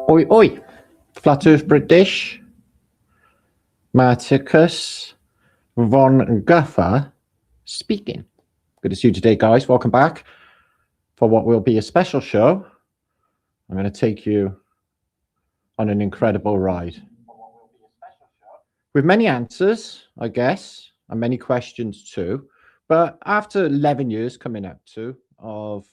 Oi, oi, Flat Earth British, Marticus Von Guffa speaking. Good to see you today, guys. Welcome back for what will be a special show. I'm going to take you on an incredible ride with many answers, I guess, and many questions too. But after 11 years coming up to of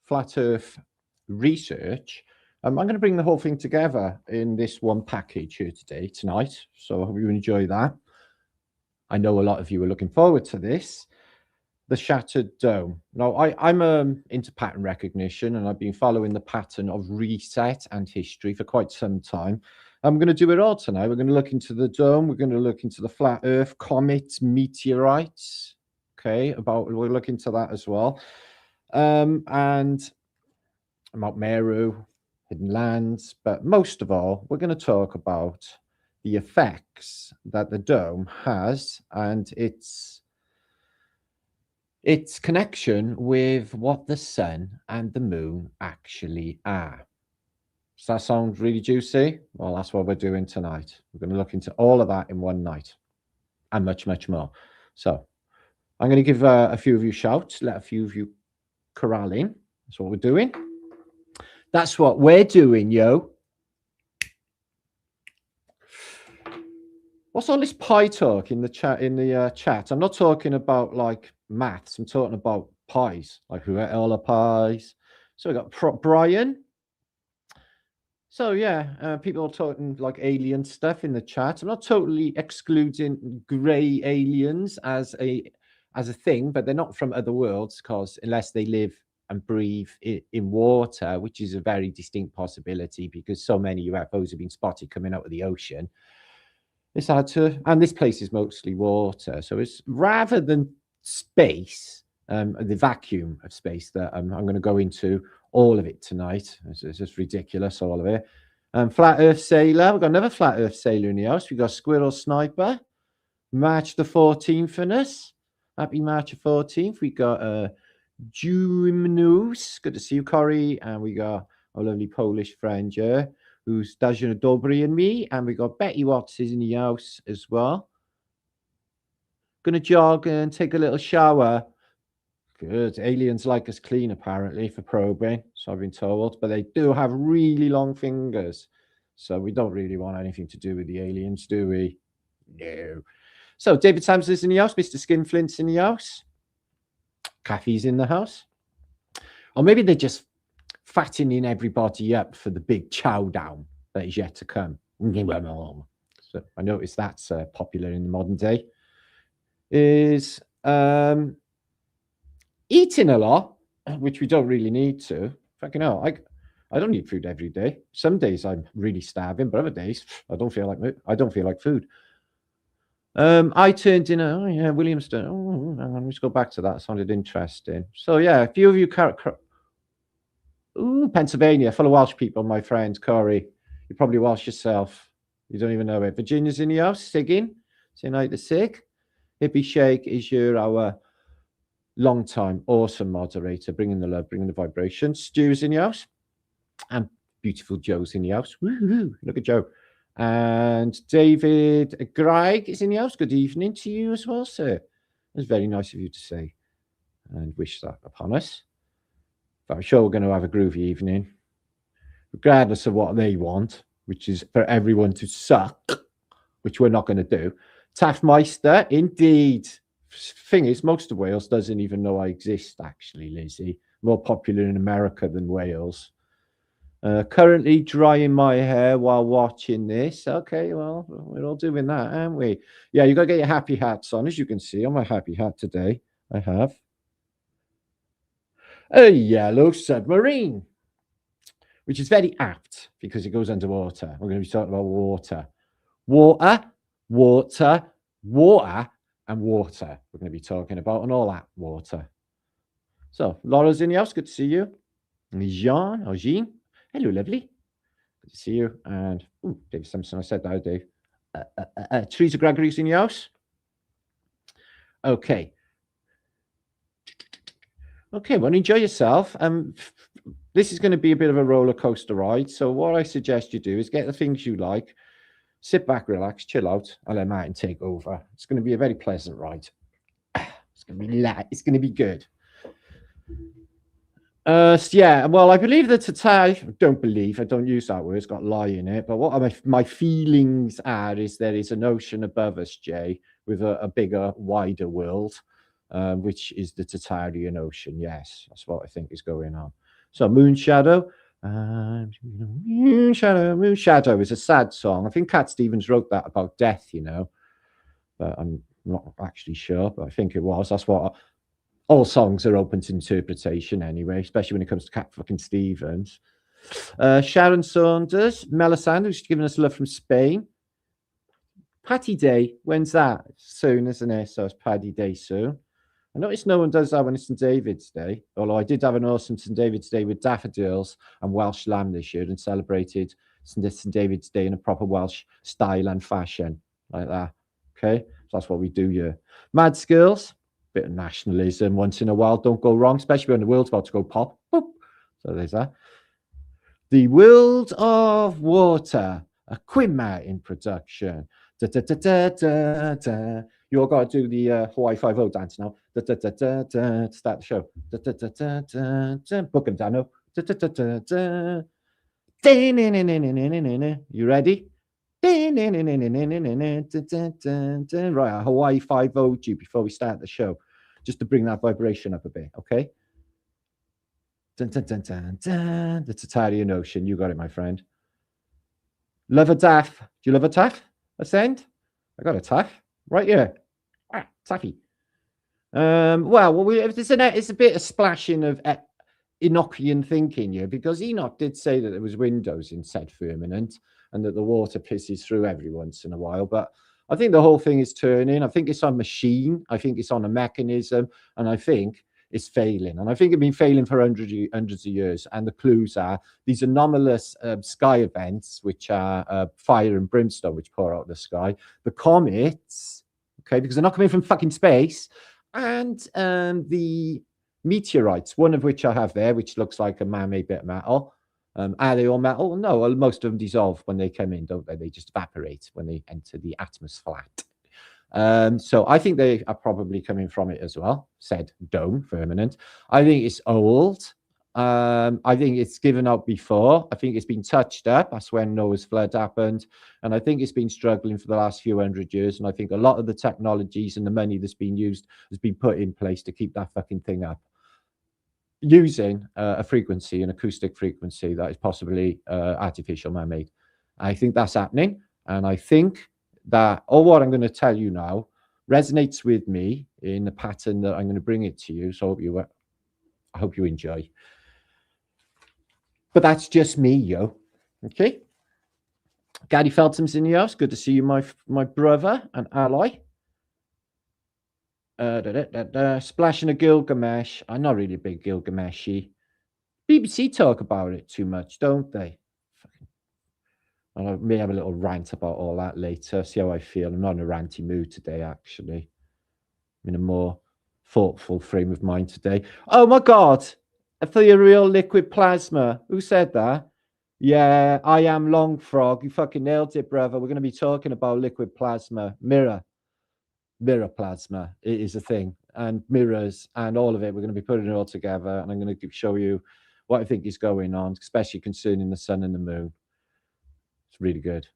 Flat Earth research, I'm going to bring the whole thing together in this one package here tonight. So I hope you enjoy that. I know a lot of you are looking forward to this. The Shattered Dome. Now, I'm into pattern recognition, and I've been following the pattern of reset and history for quite some time. I'm going to do it all tonight. We're going to look into the dome. We're going to look into the flat Earth, comets, meteorites. Okay, we'll look into that as well. And Mount Meru, hidden lands, but most of all, we're going to talk about the effects that the dome has and its connection with what the sun and the moon actually are. Does that sound really juicy? Well, that's what we're doing tonight. We're going to look into all of that in one night and much, much more. So I'm going to give a few of you shouts, let a few of you corral in. That's what we're doing. That's what we're doing, yo. What's all this pie talk in the chat? Chat, I'm not talking about like maths. I'm talking about pies, like who ate all the pies. So we got Brian. So yeah, people are talking like alien stuff in the chat. I'm not totally excluding grey aliens as a thing, but they're not from other worlds, because unless they live and breathe in water, which is a very distinct possibility because so many UFOs have been spotted coming out of the ocean. It's hard to, and this place is mostly water. So it's rather than space, the vacuum of space that I'm going to go into all of it tonight. It's just ridiculous, all of it. Flat Earth Sailor. We've got another Flat Earth Sailor in the house. We've got Squirrel Sniper. March the 14th in us. Happy March the 14th. We got Jumnus. Good to see you, Corey. And we got our lovely Polish friend here, who's Dajna Dobry and me. And we got Betty Watts is in the house as well. Gonna jog and take a little shower. Good. Aliens like us clean, apparently, for probing. So I've been told. But they do have really long fingers. So we don't really want anything to do with the aliens, do we? No. So David Samson's in the house. Mr. Skinflint's in the house. Kathy's in the house. Or maybe they're just fattening everybody up for the big chow down that is yet to come. So I noticed that's popular in the modern day. Is eating a lot, which we don't really need to. Fucking hell, I don't need food every day. Some days I'm really starving, but other days I don't feel like food. I turned in Williamston. Oh, hang on, let's go back to that. It sounded interesting. So yeah, a few of you Pennsylvania, full of Welsh people, my friend Corey. You're probably Welsh yourself. You don't even know it. Virginia's in the house, Sigging. Say night to Sig. Hippie Shake is our long time awesome moderator, bringing the love, bringing the vibration. Stu's in the house. And beautiful Joe's in the house. Woo-hoo. Look at Joe. And David Greg is in the house. Good evening to you as well, sir. It's very nice of you to say and wish that upon us. But I'm sure we're going to have a groovy evening, regardless of what they want, which is for everyone to suck, which we're not going to do. Taftmeister, indeed. Thing is, most of Wales doesn't even know I exist, actually, Lizzie. More popular in America than Wales. Currently drying my hair while watching this. Okay, well, we're all doing that, aren't we? Yeah, you got to get your happy hats on. As you can see on my happy hat today, I have a yellow submarine, which is very apt because it goes underwater. We're going to be talking about water. Water, water, water, and water. We're going to be talking about and all that water. So, Laura's in the house. Good to see you. Jean, or Jean. Hello, lovely. Good to see you. And Dave Simpson, I said that, Dave. Teresa Gregory's in the house. Okay. Okay, well, enjoy yourself. This is going to be a bit of a roller coaster ride. So what I suggest you do is get the things you like, sit back, relax, chill out, and let Martin take over. It's going to be a very pleasant ride. It's going to be it's going to be good. Yeah, well, I believe that I don't believe, I don't use that word, it's got lie in it, but what my feelings are is there is an ocean above us, Jay, with a bigger, wider world, which is the Tatarian Ocean. Yes, that's what I think is going on. So Moon Shadow, Moon Shadow is a sad song. I think Cat Stevens wrote that about death, you know, but I'm not actually sure, but I think it was. That's what all songs are open to interpretation anyway, especially when it comes to Cat fucking Stevens. Sharon Saunders, Melisande, who's given us love from Spain. Paddy Day, when's that? Soon, isn't it? So it's Paddy Day soon. I noticed no one does that when it's St. David's Day, although I did have an awesome St. David's Day with daffodils and Welsh lamb this year and celebrated St. David's Day in a proper Welsh style and fashion, like that. Okay, so that's what we do here. Mad Skills, bit of nationalism once in a while, don't go wrong, especially when the world's about to go pop. Boop. So there's that. The World of Water, a Quinn Martin production. Da, da, da, da, da, da. You all got to do the Hawaii 5-0 dance now. Da, da, da, da, da, to start the show. Da, da, da, da, da, da. Book him, Dano. Da, da, da, da, da. You ready? Right, a Hawaii 5-0 you before we start the show, just to bring that vibration up a bit, okay? Dun, dun, dun, dun, dun. The Tatarian Ocean, you got it, my friend. Love a taff. Do you love a taff? Ascend? I got a taff right here. Ah, taffy. Well, it's a bit of splashing of Enochian thinking here, because Enoch did say that there was windows in said firmament and that the water pisses through every once in a while. But I think the whole thing is turning. I think it's on machine. I think it's on a mechanism. And I think it's failing. And I think it's been failing for hundreds of years. And the clues are these anomalous sky events, which are fire and brimstone, which pour out of the sky. The comets, okay, because they're not coming from fucking space. And the meteorites, one of which I have there, which looks like a man-made bit of metal. Are they all metal? No, most of them dissolve when they come in, don't they? They just evaporate when they enter the atmosphere. So I think they are probably coming from it as well, said dome, firmament. I think it's old. I think it's given up before. I think it's been touched up. That's when Noah's flood happened. And I think it's been struggling for the last few hundred years. And I think a lot of the technologies and the money that's been used has been put in place to keep that fucking thing up, using a frequency, an acoustic frequency that is possibly artificial, man-made. I think that's happening. And I think that all what I'm going to tell you now resonates with me in the pattern that I'm going to bring it to you. So I hope you enjoy. But that's just me, yo. Okay. Gary Feltham's in the house. Good to see you, my brother and ally. Splashing a Gilgamesh. I'm not really a big Gilgameshy. BBC talk about it too much, don't they? I may have a little rant about all that later. See how I feel. I'm not in a ranty mood today, actually. I'm in a more thoughtful frame of mind today. Oh my God. Ethereal liquid plasma. Who said that? Yeah, I am Long Frog. You fucking nailed it, brother. We're going to be talking about liquid plasma. Mirror plasma. It is a thing. And mirrors and all of it. We're going to be putting it all together. And I'm going to show you what I think is going on, especially concerning the sun and the moon. It's really good.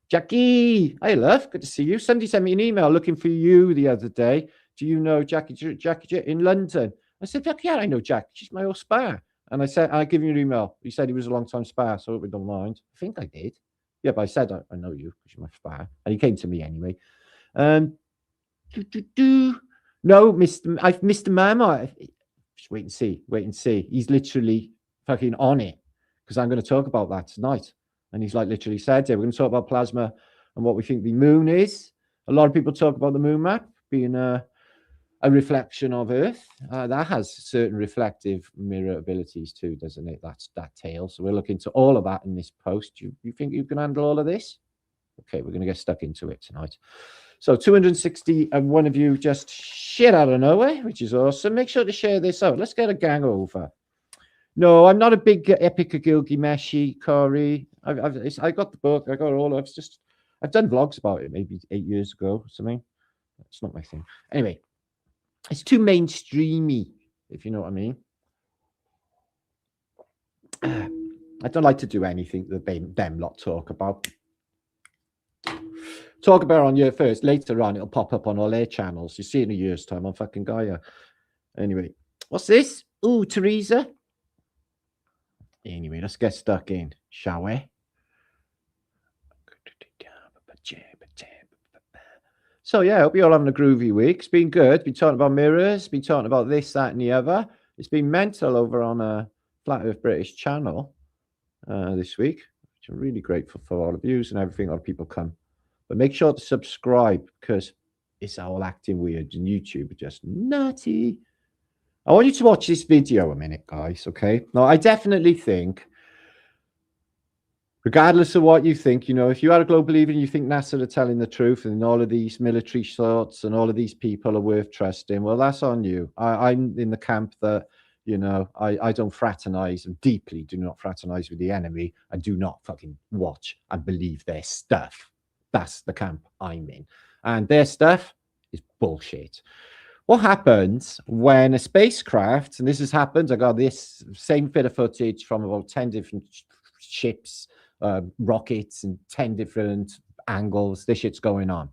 Jackie, hey, love. Good to see you. Somebody sent me an email looking for you the other day. Do you know Jackie in London? I said, yeah, I know Jack. She's my old spa. And I said, I'll give you an email. He said he was a long-time spa, so we don't mind. I think I did. Yeah, but I said, I know you because you're my spa. And he came to me anyway. No, Mr. Mama. Just wait and see. He's literally fucking on it because I'm going to talk about that tonight. And he's like literally said, yeah, we're going to talk about plasma and what we think the moon is. A lot of people talk about the moon map being a reflection of Earth. That has certain reflective mirror abilities too, doesn't it? That's that tail. So we're looking into all of that in this post. You think you can handle all of this? Okay, we're going to get stuck into it tonight. So 261 of you just shit out of nowhere, which is awesome. Make sure to share this out. Let's get a gang over. No, I'm not a big Epic of Gilgamesh, Corey. I got the book. I got all. I've done vlogs about it maybe 8 years ago or something. It's not my thing. Anyway, it's too mainstreamy, if you know what I mean. I don't like to do anything that them lot talk about. Talk about it on your first. Later on, it'll pop up on all their channels. You see it in a year's time on fucking Gaia. Anyway, what's this? Ooh, Teresa. Anyway, let's get stuck in, shall we? So yeah, I hope you're all having a groovy week. It's been good. Been talking about mirrors, been talking about this, that, and the other. It's been mental over on a Flat Earth British channel this week, which I'm really grateful for all the views and everything. A lot of people come. But make sure to subscribe because it's all acting weird and YouTube are just nutty. I want you to watch this video a minute, guys, okay? Now, I definitely think, regardless of what you think, you know, if you are a global believer and you think NASA are telling the truth and all of these military sorts and all of these people are worth trusting, well, that's on you. I'm in the camp that, you know, I don't fraternize and deeply do not fraternize with the enemy. I do not fucking watch and believe their stuff. That's the camp I'm in. And their stuff is bullshit. What happens when a spacecraft, and this has happened, I got this same bit of footage from about 10 different ships, rockets, and 10 different angles, this shit's going on,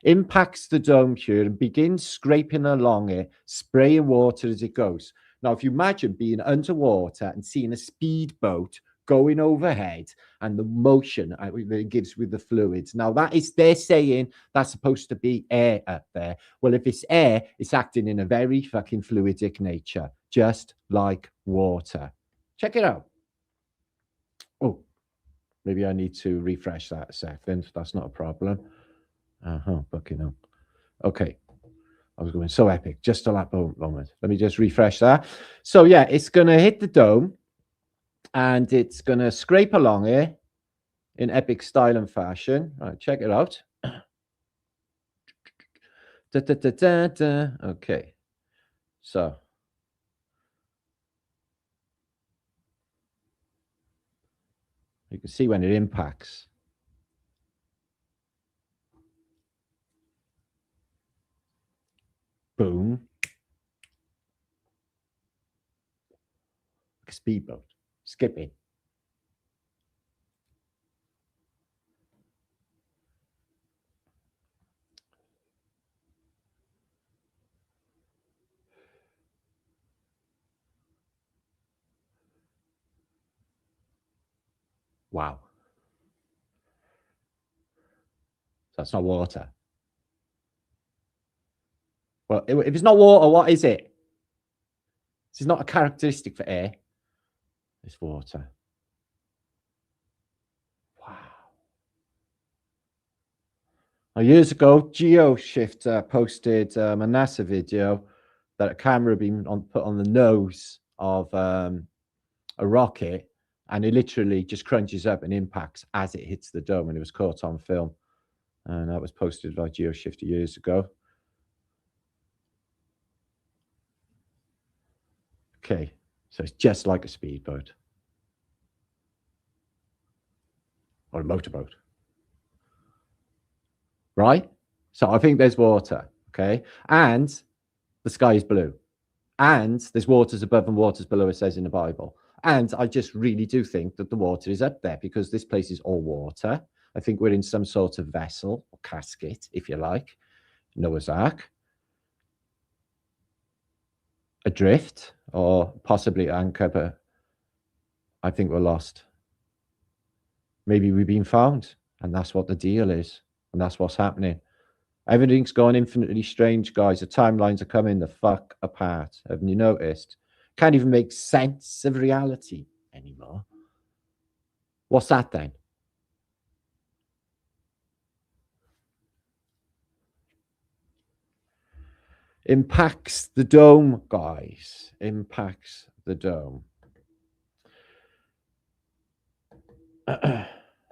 impacts the dome here and begins scraping along it, spraying water as it goes. Now, if you imagine being underwater and seeing a speedboat going overhead and the motion that it gives with the fluids. Now, that is, they're saying that's supposed to be air up there. Well, if it's air, it's acting in a very fucking fluidic nature, just like water. Check it out. Oh, maybe I need to refresh that a second. That's not a problem. Fucking hell. Okay. I was going so epic just to that moment. Let me just refresh that. So, yeah, it's going to hit the dome. And it's going to scrape along here in epic style and fashion. All right, check it out. Okay. So. You can see when it impacts. Boom. Like a speedboat. Skipping. Wow. That's not water. Well, if it's not water, what is it? This is not a characteristic for air. It's water. Wow. Now, years ago, GeoShift posted a NASA video that a camera had been put on the nose of a rocket, and it literally just crunches up and impacts as it hits the dome, and it was caught on film. And that was posted by GeoShift years ago. Okay, so it's just like a speedboat or a motorboat, right? So I think there's water, okay? And the sky is blue. And there's waters above and waters below, it says in the Bible. And I just really do think that the water is up there because this place is all water. I think we're in some sort of vessel or casket, if you like, Noah's Ark, adrift or possibly anchor, but I think we're lost. Maybe we've been found, and that's what the deal is, and that's what's happening. Everything's gone infinitely strange, guys. The timelines are coming the fuck apart. Haven't you noticed? Can't even make sense of reality anymore. What's that then? Impacts the dome, guys. Impacts the dome.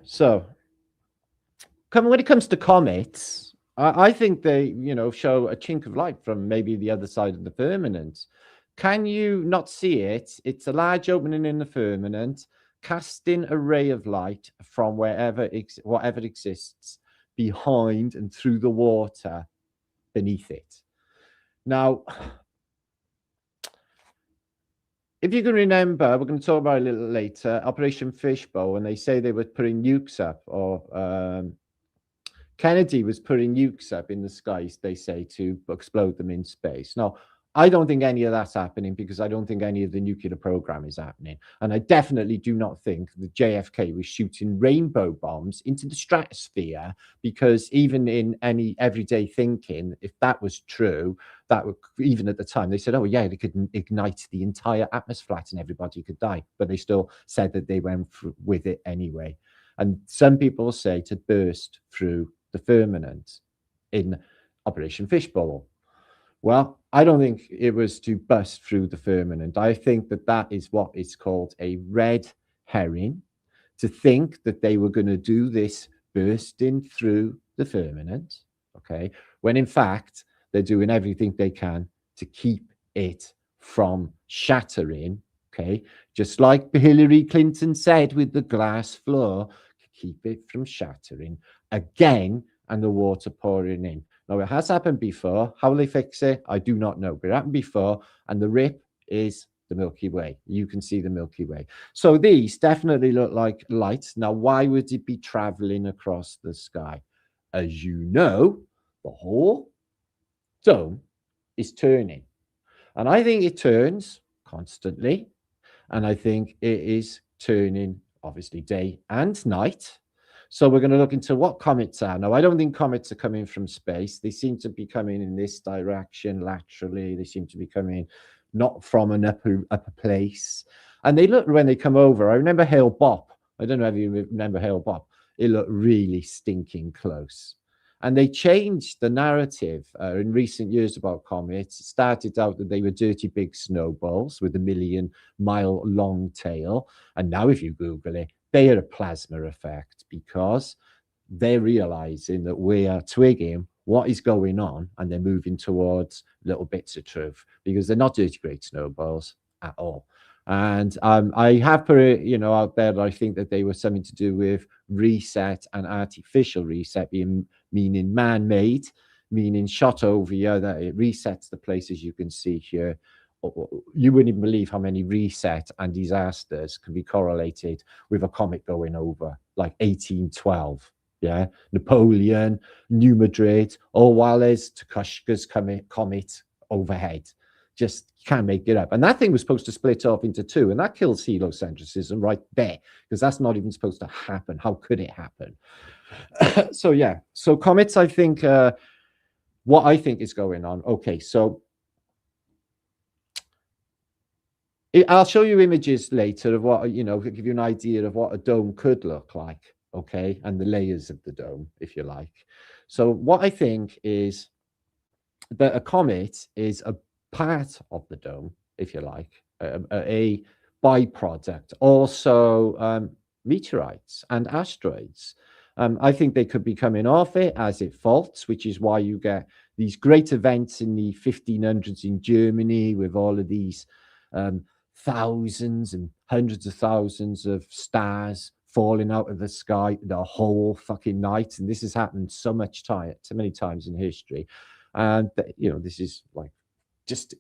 So, when it comes to comets, I think they, you know, show a chink of light from maybe the other side of the firmament. Can you not see it? It's a large opening in the firmament, casting a ray of light from whatever exists behind and through the water beneath it. Now, if you can remember, we're going to talk about it a little later, Operation Fishbowl, and they say they were putting nukes up, or Kennedy was putting nukes up in the skies, they say, to explode them in space. Now, I don't think any of that's happening, because I don't think any of the nuclear program is happening. And I definitely do not think that JFK was shooting rainbow bombs into the stratosphere, because even in any everyday thinking, if that was true, that would, even at the time, they said, oh, yeah, they could ignite the entire atmosphere and everybody could die. But they still said that they went with it anyway. And some people say to burst through the firmament in Operation Fishbowl. Well, I don't think it was to bust through the firmament. I think that that is what is called a red herring, to think that they were going to do this bursting through the firmament, okay, when in fact they're doing everything they can to keep it from shattering, okay, just like Hillary Clinton said with the glass floor, keep it from shattering again and the water pouring in. Now, it has happened before. How will they fix it? I do not know, but it happened before, and the rip is the Milky Way. You can see the Milky Way. So these definitely look like lights. Now, why would it be traveling across the sky? As you know, the whole dome is turning, and I think it turns constantly, and I think it is turning, obviously, day and night. So we're going to look into what comets are. Now, I don't think comets are coming from space. They seem to be coming in this direction laterally. They seem to be coming not from an upper place. And they look, when they come over, I remember Hale Bopp. I don't know if you remember Hale Bopp. It looked really stinking close. And they changed the narrative in recent years about comets. It started out that they were dirty big snowballs with a 1,000,000-mile long tail. And now if you Google it, they are a plasma effect, because they're realizing that we are twigging what is going on, and they're moving towards little bits of truth, because they're not dirty great snowballs at all. And I have put it, out there that I think that they were something to do with reset and artificial reset, meaning man-made, meaning shot over here, that it resets the places you can see here. You wouldn't even believe how many reset and disasters can be correlated with a comet going over, like 1812. Yeah, Napoleon, New Madrid, or while there's Tukushka's comet overhead. Just can't make it up. And that thing was supposed to split off into two, and that kills heliocentrism right there, because that's not even supposed to happen. How could it happen? So yeah, so comets, I think, what I think is going on. Okay, so I'll show you images later of what, give you an idea of what a dome could look like, okay, and the layers of the dome, if you like. So what I think is that a comet is a part of the dome, if you like, a byproduct. Also, meteorites and asteroids. I think they could be coming off it as it faults, which is why you get these great events in the 1500s in Germany with all of these thousands and hundreds of thousands of stars falling out of the sky the whole fucking night. And this has happened so many times in history. And, this is like just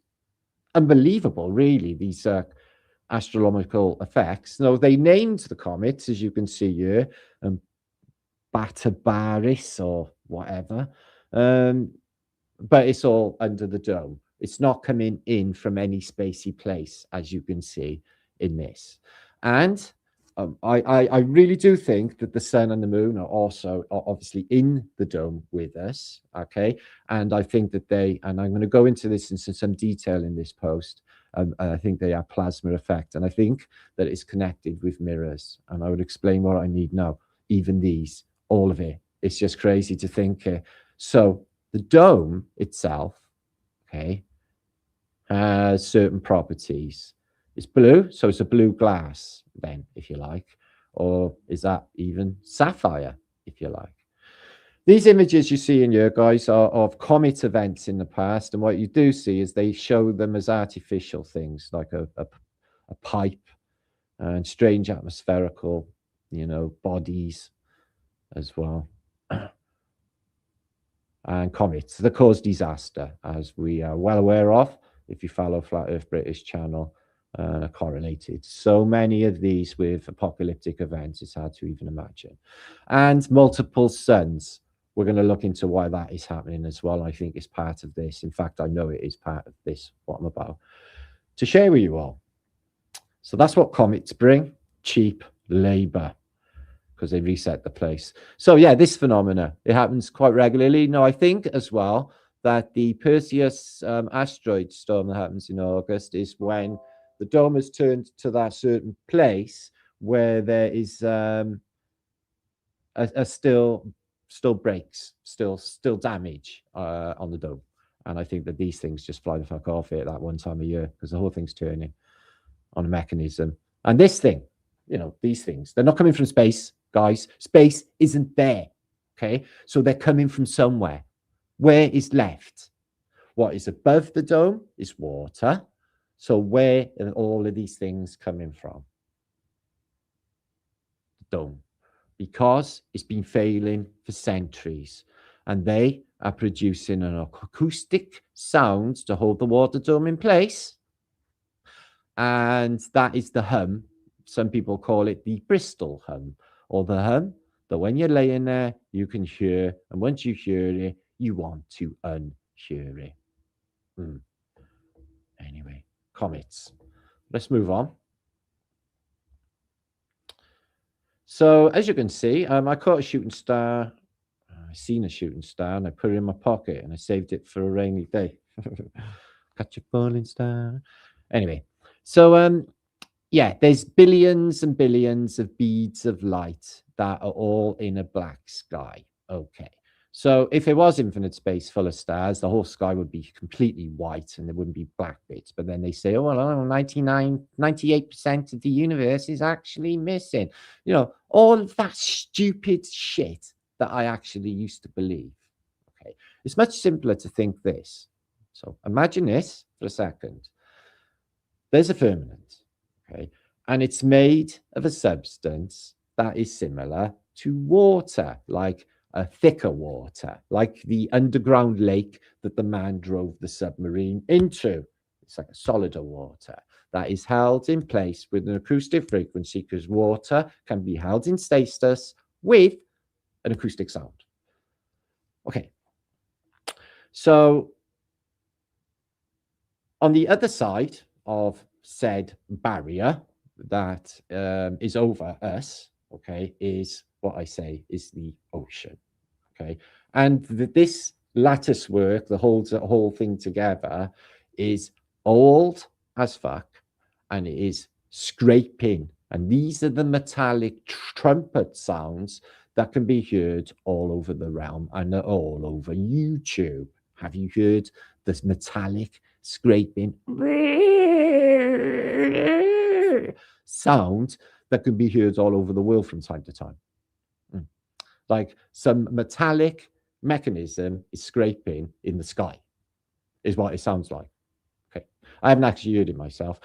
unbelievable, really, these astronomical effects. Now, they named the comets, as you can see here, Batabaris or whatever. But it's all under the dome. It's not coming in from any spacey place, as you can see in this. And I really do think that the sun and the moon are also obviously in the dome with us, okay? And I think that and I'm going to go into this in some detail in this post, and I think they are plasma effect, and I think that it's connected with mirrors, and I would explain what I need now. Even these, all of it, it's just crazy to think. So the dome itself, okay, has certain properties. It's blue, so it's a blue glass then, if you like. Or is that even sapphire, if you like? These images you see in here, guys, are of comet events in the past. And what you do see is they show them as artificial things, like a pipe and strange atmospherical, bodies as well. And comets that cause disaster, as we are well aware of if you follow Flat Earth British channel, are correlated. So many of these with apocalyptic events, it's hard to even imagine. And multiple suns. We're going to look into why that is happening as well. I think it's part of this. In fact, I know it is part of this, what I'm about to share with you all. So that's what comets bring: cheap labor, because they reset the place. So yeah, this phenomena, it happens quite regularly. Now, I think as well that the Perseus asteroid storm that happens in August is when the dome has turned to that certain place where there is a still breaks, still damage on the dome. And I think that these things just fly the fuck off it that one time a year, because the whole thing's turning on a mechanism. And this thing, these things, they're not coming from space, guys. Space isn't there. Okay, so they're coming from somewhere. Where is left? What is above the dome is water. So where are all of these things coming from? The dome. Because it's been failing for centuries, and they are producing an acoustic sound to hold the water dome in place. And that is the hum. Some people call it the Bristol hum, or the hum that when you're laying there, you can hear. And once you hear it, you want to unhear it. Anyway, comets. Let's move on. So as you can see, I caught a shooting star. I seen a shooting star and I put it in my pocket and I saved it for a rainy day. Catch a falling star. Anyway, so yeah, there's billions and billions of beads of light that are all in a black sky. Okay. So if it was infinite space full of stars, the whole sky would be completely white and there wouldn't be black bits. But then they say, oh, well, 98% of the universe is actually missing. All of that stupid shit that I actually used to believe. Okay. It's much simpler to think this. So imagine this for a second. There's a firmament. Okay, and it's made of a substance that is similar to water, like a thicker water, like the underground lake that the man drove the submarine into. It's like a solider water that is held in place with an acoustic frequency, because water can be held in stasis with an acoustic sound. Okay, so on the other side of said barrier that is over us, okay, is what I say is the ocean, okay? And this lattice work that holds the whole thing together is old as fuck, and it is scraping. And these are the metallic trumpet sounds that can be heard all over the realm and all over YouTube. Have you heard this metallic scraping sound that can be heard all over the world from time to time? Like some metallic mechanism is scraping in the sky, is what it sounds like. Okay, I haven't actually heard it myself.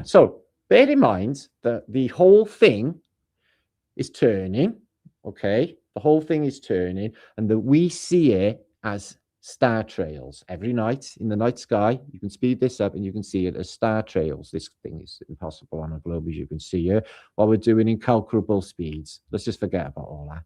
So bear in mind that the whole thing is turning. Okay, the whole thing is turning, and that we see it as star trails every night in the night sky. You can speed this up and you can see it as star trails. This thing is impossible on a globe, as you can see here, while we're doing incalculable speeds. Let's just forget about all that.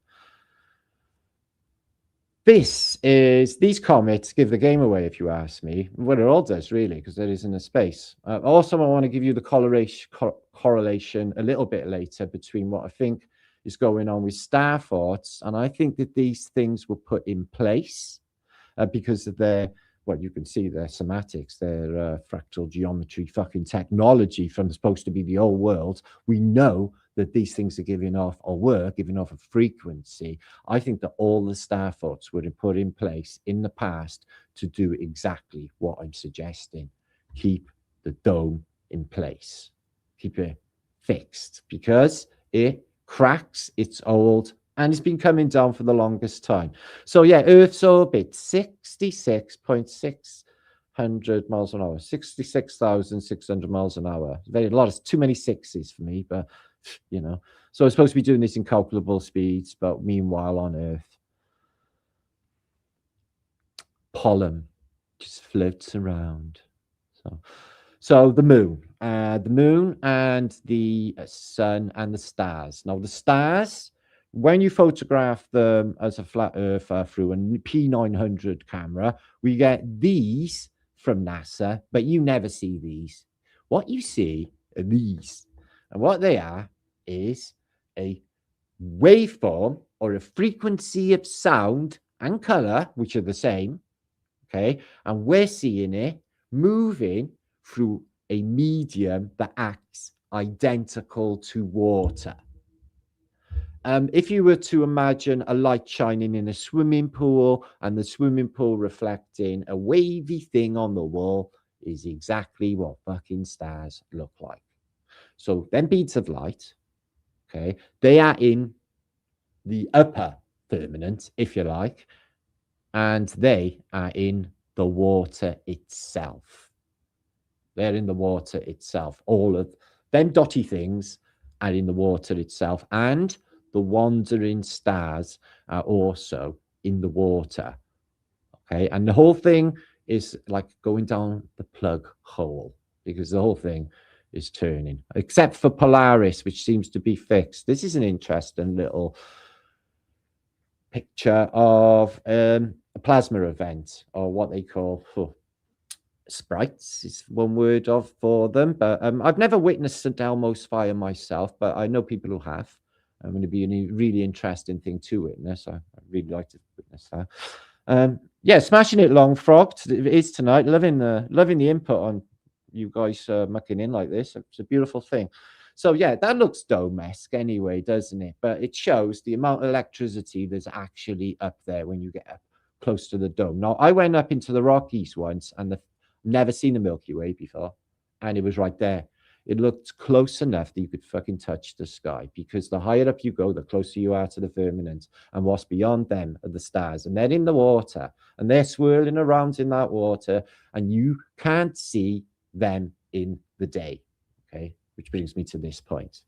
These comets give the game away, if you ask me. Well, it all does, really, because there isn't a space. Also, I want to give you the correlation a little bit later between what I think is going on with star thoughts, and I think that these things were put in place because of their, well, you can see their semantics, their fractal geometry fucking technology from supposed to be the old world. We know that these things are giving off, or were giving off, a frequency. I think that all the star thoughts were put in place in the past to do exactly what I'm suggesting. Keep the dome in place. Keep it fixed, because it cracks its old And it's been coming down for the longest time. So yeah, Earth's orbit, 66,600 miles an hour, 66,600 miles an hour. Very a lot of too many sixes for me, but you know. So I'm supposed to be doing this in calculable speeds, but meanwhile on Earth, pollen just floats around. So the moon and the sun and the stars. Now the stars, when you photograph them as a flat earther through a P900 camera, we get these from NASA, but you never see these. What you see are these, and what they are is a waveform or a frequency of sound and color, which are the same. Okay, and we're seeing it moving through a medium that acts identical to water. If you were to imagine a light shining in a swimming pool and the swimming pool reflecting a wavy thing on the wall, is exactly what fucking stars look like. So them beads of light, okay, they are in the upper firmament, if you like, and they are in the water itself. They're in the water itself. All of them dotty things are in the water itself, and the wandering stars are also in the water. Okay, and the whole thing is like going down the plug hole because the whole thing is turning, except for Polaris, which seems to be fixed. This is an interesting little picture of a plasma event, or what they call sprites is one word of for them. But I've never witnessed St. Elmo's fire myself, but I know people who have. I'm going to be a really interesting thing to witness. I'd really like to witness that. Yeah, smashing it, Long Frog. It is tonight. Loving the input on you guys mucking in like this. It's a beautiful thing. So yeah, that looks dome-esque anyway, doesn't it? But it shows the amount of electricity that's actually up there when you get up close to the dome. Now, I went up into the Rockies once and never seen the Milky Way before, and it was right there. It looked close enough that you could fucking touch the sky, because the higher up you go, the closer you are to the firmament, and what's beyond them are the stars, and they're in the water, and they're swirling around in that water, and you can't see them in the day. Okay, which brings me to this point.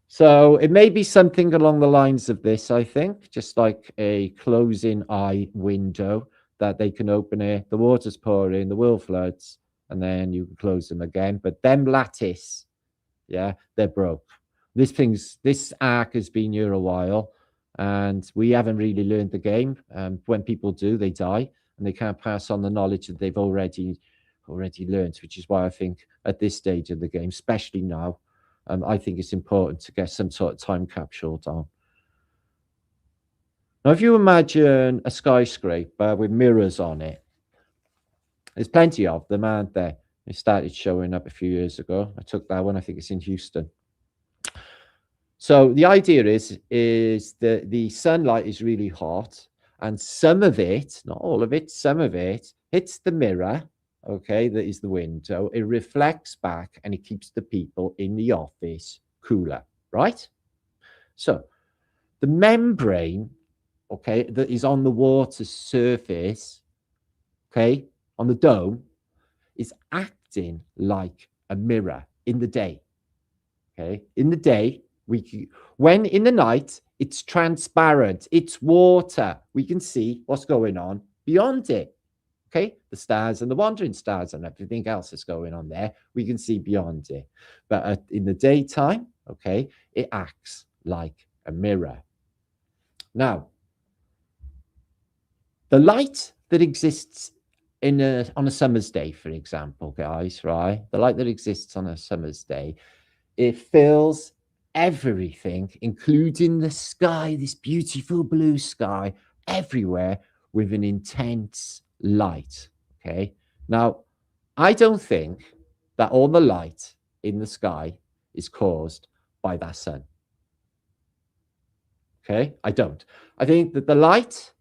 So it may be something along the lines of this, I think, just like a closing eye window that they can open it, the water's pouring, the world floods, and then you can close them again. But them lattice, yeah, they're broke. This arc has been here a while, and we haven't really learned the game. When people do, they die, and they can't pass on the knowledge that they've already learned, which is why I think at this stage of the game, especially now, I think it's important to get some sort of time capsule down. Now, if you imagine a skyscraper with mirrors on it, there's plenty of them, aren't there? They started showing up a few years ago. I took that one. I think it's in Houston. So the idea is that the sunlight is really hot, and some of it, not all of it, some of it hits the mirror. Okay, that is the window. It reflects back and it keeps the people in the office cooler, right? So the membrane, okay, that is on the water's surface, okay, on the dome, is acting like a mirror in the day. Okay, in the day, when in the night, it's transparent, it's water. We can see what's going on beyond it. Okay, the stars and the wandering stars and everything else that's going on there, we can see beyond it. But in the daytime, okay, it acts like a mirror. Now, the light that exists on a summer's day, for example, guys, right? The light that exists on a summer's day, it fills everything, including the sky, this beautiful blue sky, everywhere with an intense light. Okay, now I don't think that all the light in the sky is caused by that sun. Okay, I don't. I think that the light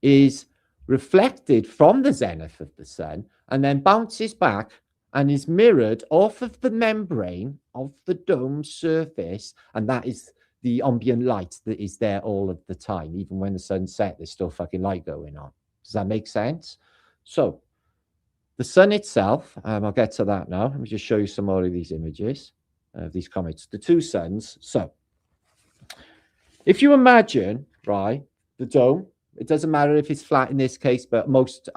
is reflected from the zenith of the sun and then bounces back and is mirrored off of the membrane of the dome surface, and that is the ambient light that is there all of the time. Even when the sun's set, there's still fucking light going on. Does that make sense? So the sun itself, I'll get to that now. Let me just show you some more of these images of these comets. The two suns. So if you imagine, right, the dome, it doesn't matter if it's flat in this case, but most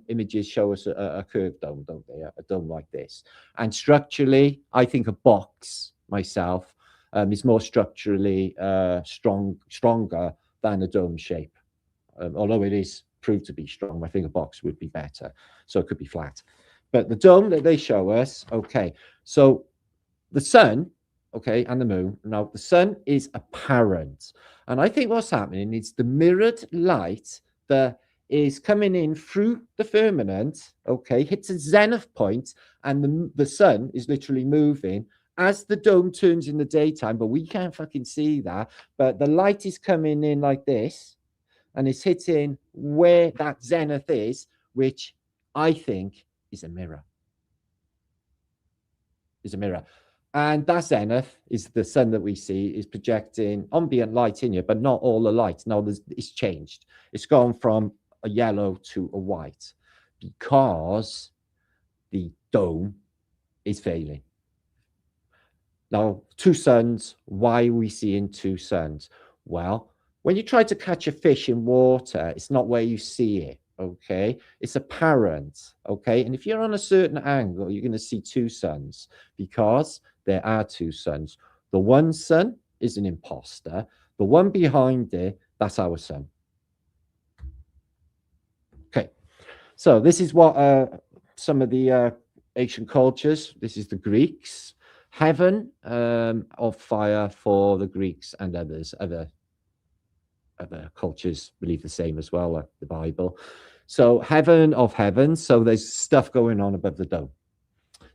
images show us a curved dome, don't they? A dome like this. And structurally, I think a box myself is more structurally stronger than a dome shape. Although it is proved to be strong, I think a box would be better. So it could be flat. But the dome that they show us, okay. So the sun, okay, and the moon. Now, the sun is apparent. And I think what's happening is the mirrored light that is coming in through the firmament, okay, hits a zenith point, and the sun is literally moving as the dome turns in the daytime, but we can't fucking see that. But the light is coming in like this, and it's hitting where that zenith is, which I think is a mirror. Is a mirror. And that zenith is the sun that we see is projecting ambient light in here, but not all the light. Now, it's changed. It's gone from a yellow to a white because the dome is failing. Now, two suns, why are we seeing two suns? Well, when you try to catch a fish in water, it's not where you see it. Okay, it's apparent. Okay, and if you're on a certain angle, you're going to see two suns because there are two suns. The one sun is an imposter. The one behind it, that's our sun. Okay, so this is what some of the ancient cultures, this is the Greeks. Heaven of fire for the Greeks and others, other cultures believe the same as well, like the Bible. So heaven of heavens, so there's stuff going on above the dome.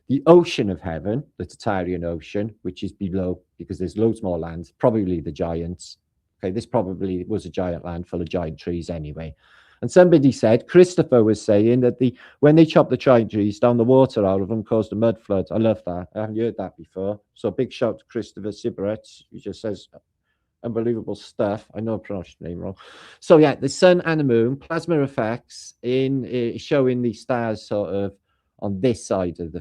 The ocean of heaven, the Tartarian Ocean, which is below because there's loads more land, probably the giants. Okay, this probably was a giant land full of giant trees anyway. And somebody said, Christopher was saying that when they chopped the giant trees down, the water out of them caused a mud flood. I love that. I haven't heard that before. So big shout to Christopher Siberet. He just says unbelievable stuff. I know I pronounced your name wrong. So yeah, the sun and the moon, plasma effects in showing the stars sort of on this side of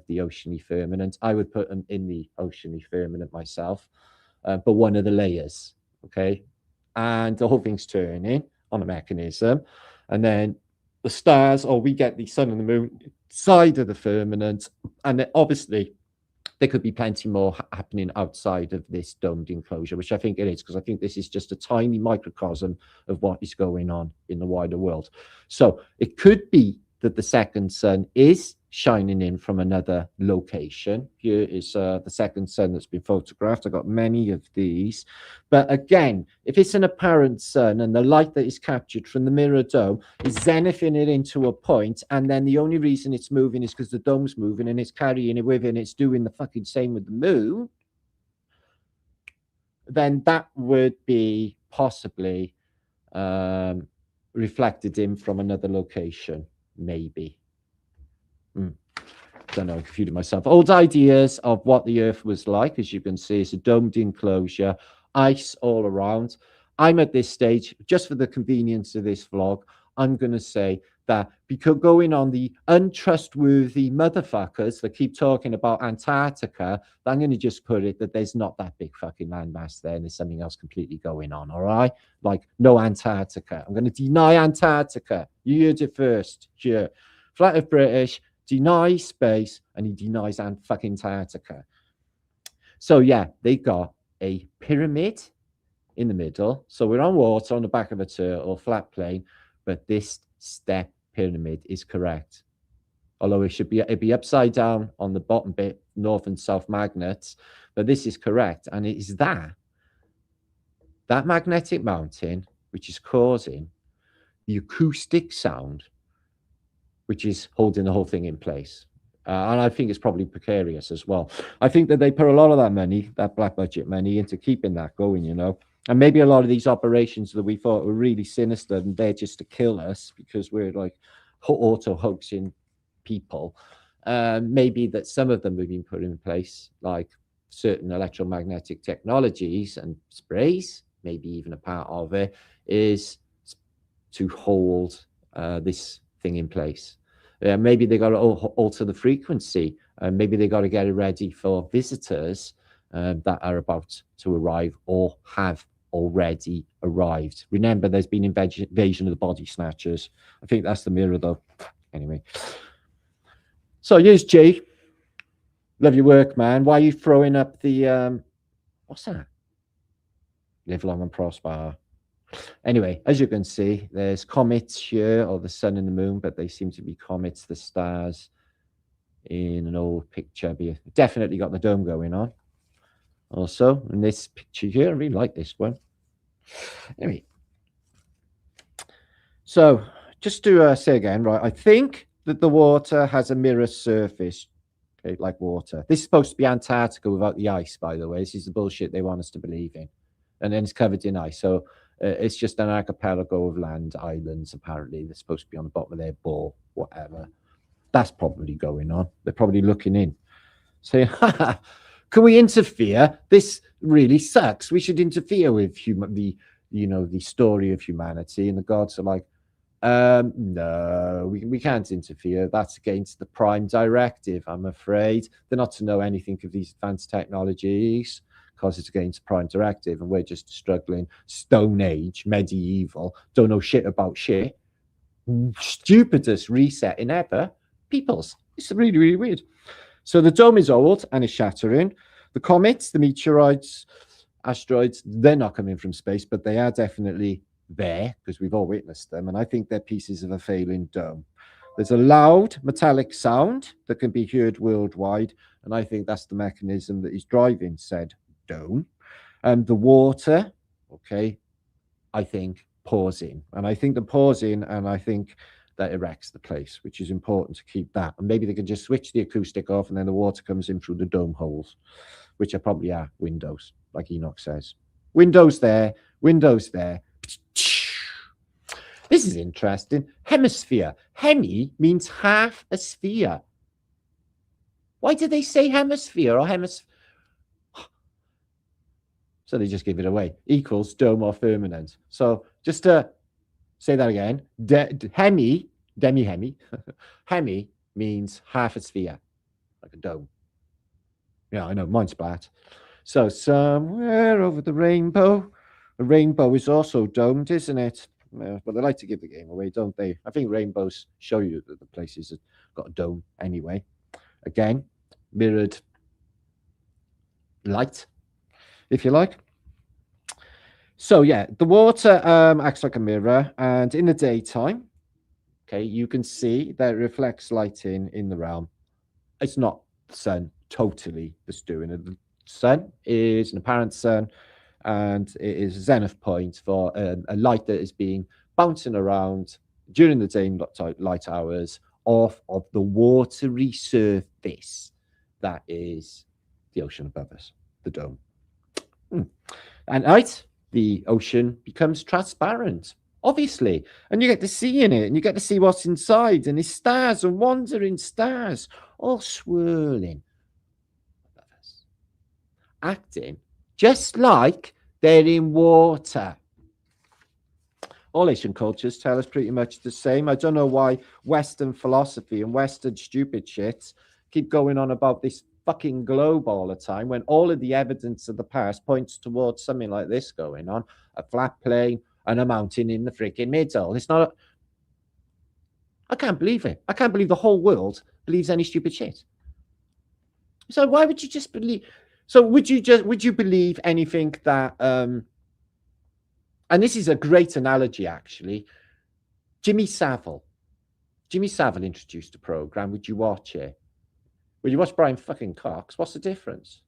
the oceany firmament. I would put them in the oceany firmament myself, but one of the layers, okay? And the whole thing's turning on a mechanism. And then the stars, or we get the sun and the moon side of the firmament. And then obviously there could be plenty more happening outside of this domed enclosure, which I think it is, because I think this is just a tiny microcosm of what is going on in the wider world. So it could be that the second sun is shining in from another location. Here is the second sun that's been photographed. I've got many of these. But again, if it's an apparent sun and the light that is captured from the mirror dome is zenithing it into a point, and then the only reason it's moving is because the dome's moving and it's carrying it with it and it's doing the fucking same with the moon, then that would be possibly reflected in from another location, maybe. Don't know, confusing myself. Old ideas of what the Earth was like, as you can see, it's a domed enclosure, ice all around. I'm at this stage, just for the convenience of this vlog, I'm going to say that because going on the untrustworthy motherfuckers that keep talking about Antarctica, I'm going to just put it that there's not that big fucking landmass there and there's something else completely going on, all right? Like, no Antarctica. I'm going to deny Antarctica. You heard it first. Sure. Flat Earth British denies space and he denies fucking Antarctica. So yeah, they got a pyramid in the middle. So we're on water on the back of a turtle, flat plane, but this step pyramid is correct. Although it'd be upside down on the bottom bit, north and south magnets, but this is correct. And it is that magnetic mountain which is causing the acoustic sound which is holding the whole thing in place. And I think it's probably precarious as well. I think that they put a lot of that money, that black budget money, into keeping that going, you know. And maybe a lot of these operations that we thought were really sinister and they're just to kill us because we're like auto-hoaxing people. Maybe that some of them have been put in place, like certain electromagnetic technologies and sprays, maybe even a part of it, is to hold this thing in place. Maybe they got to alter the frequency. Maybe they got to get it ready for visitors that are about to arrive or have already arrived. Remember, there's been invasion of the body snatchers. I think that's the mirror, though. Anyway. So here's G. Love your work, man. Why are you throwing up the... what's that? Live long and prosper. Anyway, as you can see, there's comets here, or the sun and the moon, but they seem to be comets, the stars in an old picture. Definitely got the dome going on. Also, in this picture here, I really like this one. Anyway, so just to say again, right, I think that the water has a mirror surface, okay, like water. This is supposed to be Antarctica without the ice, by the way. This is the bullshit they want us to believe in. And then it's covered in ice. So it's just an archipelago of land, islands, apparently. They're supposed to be on the bottom of their ball, whatever. That's probably going on. They're probably looking in, saying, ha, can we interfere? This really sucks. We should interfere with the story of humanity. And the gods are like, no, we can't interfere. That's against the Prime Directive, I'm afraid. They're not to know anything of these advanced technologies because it's against the Prime Directive, and we're just struggling Stone Age, medieval, don't know shit about shit. Stupidest resetting ever. Peoples. It's really, really weird. So the dome is old and is shattering. The comets, the meteorites, asteroids, they're not coming from space, but they are definitely there because we've all witnessed them, and I think they're pieces of a failing dome. There's a loud metallic sound that can be heard worldwide, and I think that's the mechanism that is driving said dome. And the water, okay, I think pours in, and I think the pours in, and I think that erects the place, which is important to keep that. And maybe they can just switch the acoustic off, and then the water comes in through the dome holes, which are probably are windows, like Enoch says. Windows there, windows there. This is interesting. Hemisphere. Hemi means half a sphere. Why did they say hemisphere or hemisphere? So they just give it away. Equals dome or firmament. So just to say that again. Hemi means half a sphere, like a dome. Yeah, I know, mine's splat. So somewhere over the rainbow. The rainbow is also domed, isn't it? But they like to give the game away, don't they? I think rainbows show you that the places have got a dome anyway. Again, mirrored light, if you like. So yeah, the water acts like a mirror, and in the daytime, okay, you can see that it reflects light in the realm. It's not the sun totally that's doing it. The sun is an apparent sun, and it is a zenith point for a light that is being bouncing around during the day light hours off of the watery surface that is the ocean above us, the dome. At night, the ocean becomes transparent, obviously, and you get to see in it, and you get to see what's inside, and there's stars and wandering stars all swirling above us, acting just like they're in water. All Asian cultures tell us pretty much the same. I don't know why Western philosophy and Western stupid shits keep going on about this fucking globe all the time when all of the evidence of the past points towards something like this going on, a flat plane and a mountain in the freaking middle. It's not... I can't believe it. I can't believe the whole world believes any stupid shit. So why would you just believe... So would you believe anything that and this is a great analogy actually. Jimmy Savile introduced a program. Would you watch it? Would you watch Brian fucking Cox? What's the difference?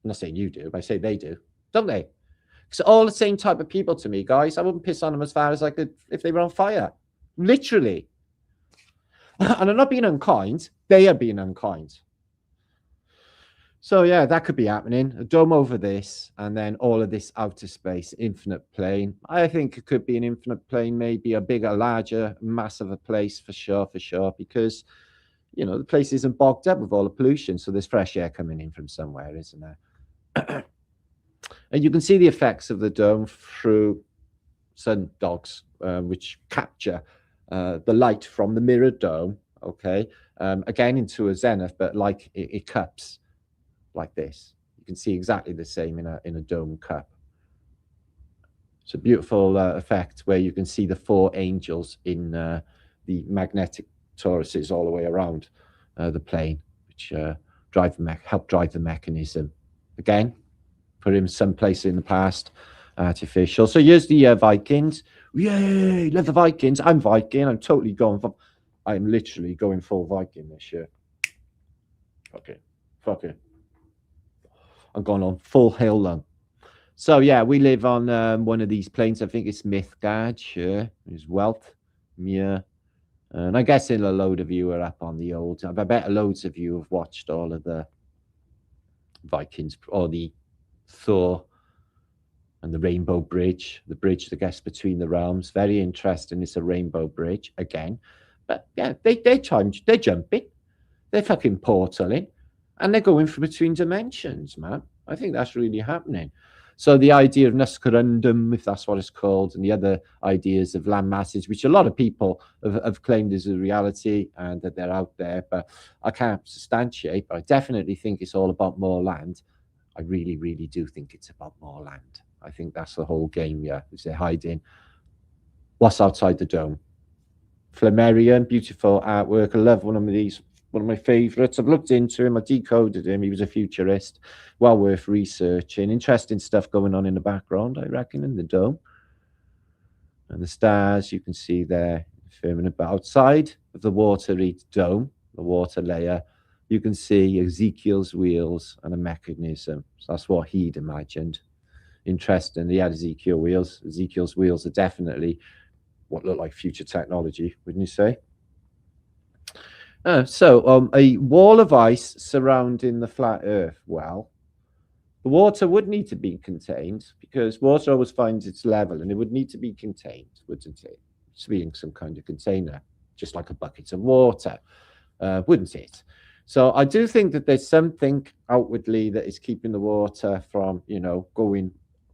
I'm not saying you do, but I say they do, don't they? It's all the same type of people to me, guys. I wouldn't piss on them as far as I could if they were on fire. Literally. And I'm not being unkind. They are being unkind. So yeah, that could be happening. A dome over this, and then all of this outer space, infinite plane. I think it could be an infinite plane, maybe a bigger, larger, massive place for sure, because, you know, the place isn't bogged up with all the pollution, so there's fresh air coming in from somewhere, isn't there? And you can see the effects of the dome through sun dogs, which capture the light from the mirrored dome, okay, again into a zenith, but like it cups like this. You can see exactly the same in a dome cup. It's a beautiful effect where you can see the four angels in the magnetic toruses all the way around the plane, which help drive the mechanism. Again, put him someplace in the past, artificial. So here's the Vikings. Yay, love the Vikings. I'm Viking. I'm totally going for, I'm literally going full Viking this year. Fuck it. I'm going on full hill lung. So yeah, we live on one of these planes. I think it's Mythgard, sure. There's Wealth, Muir. And I guess a load of you are up on the old. I bet loads of you have watched all of the Vikings or the Thor and the Rainbow Bridge, the bridge that gets between the realms. Very interesting. It's a rainbow bridge again. But yeah, they're jumping. They're fucking portaling. And they're going from between dimensions, man. I think that's really happening. So the idea of Nuscarundum, if that's what it's called, and the other ideas of land masses, which a lot of people have claimed is a reality and that they're out there, but I can't substantiate, but I definitely think it's all about more land. I really, really do think it's about more land. I think that's the whole game, yeah, is they're hiding what's outside the dome. Flammarion, beautiful artwork. I love one of these. One of my favorites. I've looked into him. I decoded him. He was a futurist. Well worth researching. Interesting stuff going on in the background, I reckon, in the dome. And the stars you can see there, firmament. But outside of the watery dome, the water layer, you can see Ezekiel's wheels and a mechanism. So that's what he'd imagined. Interesting. He had Ezekiel's wheels. Ezekiel's wheels are definitely what look like future technology, wouldn't you say? So a wall of ice surrounding the flat Earth. Well, the water would need to be contained because water always finds its level, and it would need to be contained, wouldn't it? It's being some kind of container, just like a bucket of water, wouldn't it? So I do think that there's something outwardly that is keeping the water from, you know, going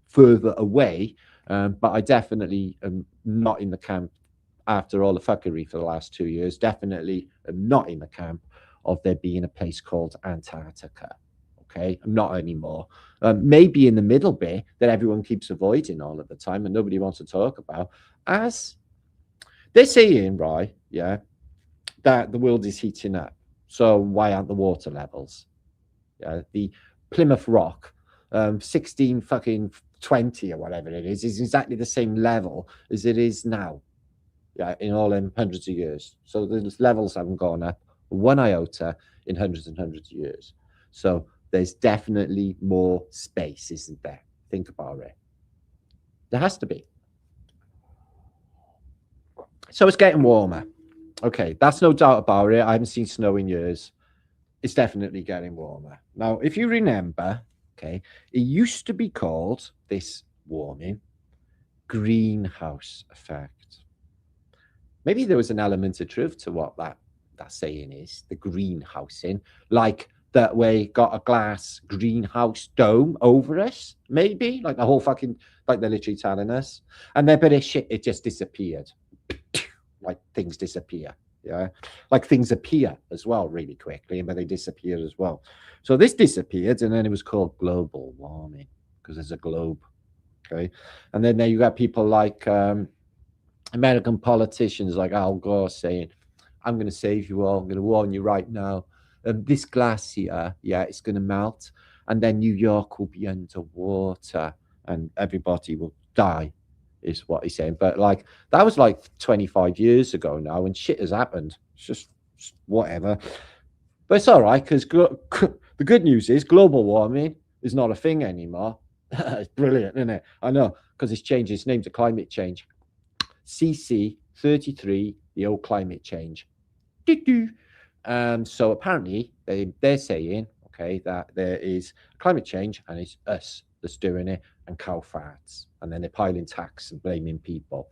further away. But I definitely am not in the camp after all the fuckery for the last 2 years, definitely am not in the camp of there being a place called Antarctica. Okay, I'm not anymore. Maybe in the middle bit that everyone keeps avoiding all of the time and nobody wants to talk about, as they're saying, right? Yeah, that the world is heating up. So why aren't the water levels? Yeah, the Plymouth Rock, 16 fucking 20 or whatever it is exactly the same level as it is now. Yeah, in all them hundreds of years. So the levels haven't gone up one iota in hundreds and hundreds of years. So there's definitely more space, isn't there? Think about it. There has to be. So it's getting warmer. Okay, that's no doubt about it. I haven't seen snow in years. It's definitely getting warmer. Now, if you remember, okay, it used to be called, this warming, greenhouse effect. Maybe there was an element of truth to what that saying is, the greenhousing, like that we got a glass greenhouse dome over us, maybe, like the whole fucking, like they're literally telling us. And then, but it just disappeared. Like things disappear, yeah? Like things appear as well really quickly, but they disappear as well. So this disappeared, and then it was called global warming, because there's a globe, okay? And then there you got people like, American politicians like Al Gore saying, I'm going to save you all. I'm going to warn you right now. This glacier, yeah, it's going to melt. And then New York will be underwater and everybody will die, is what he's saying. But like, that was like 25 years ago now, and shit has happened. It's just whatever. But it's all right, because the good news is global warming is not a thing anymore. It's brilliant, isn't it? I know, because it's changed its name to climate change. CC 33, the old climate change. So apparently they're saying, okay, that there is climate change and it's us that's doing it, and cow farts, and then they're piling tax and blaming people.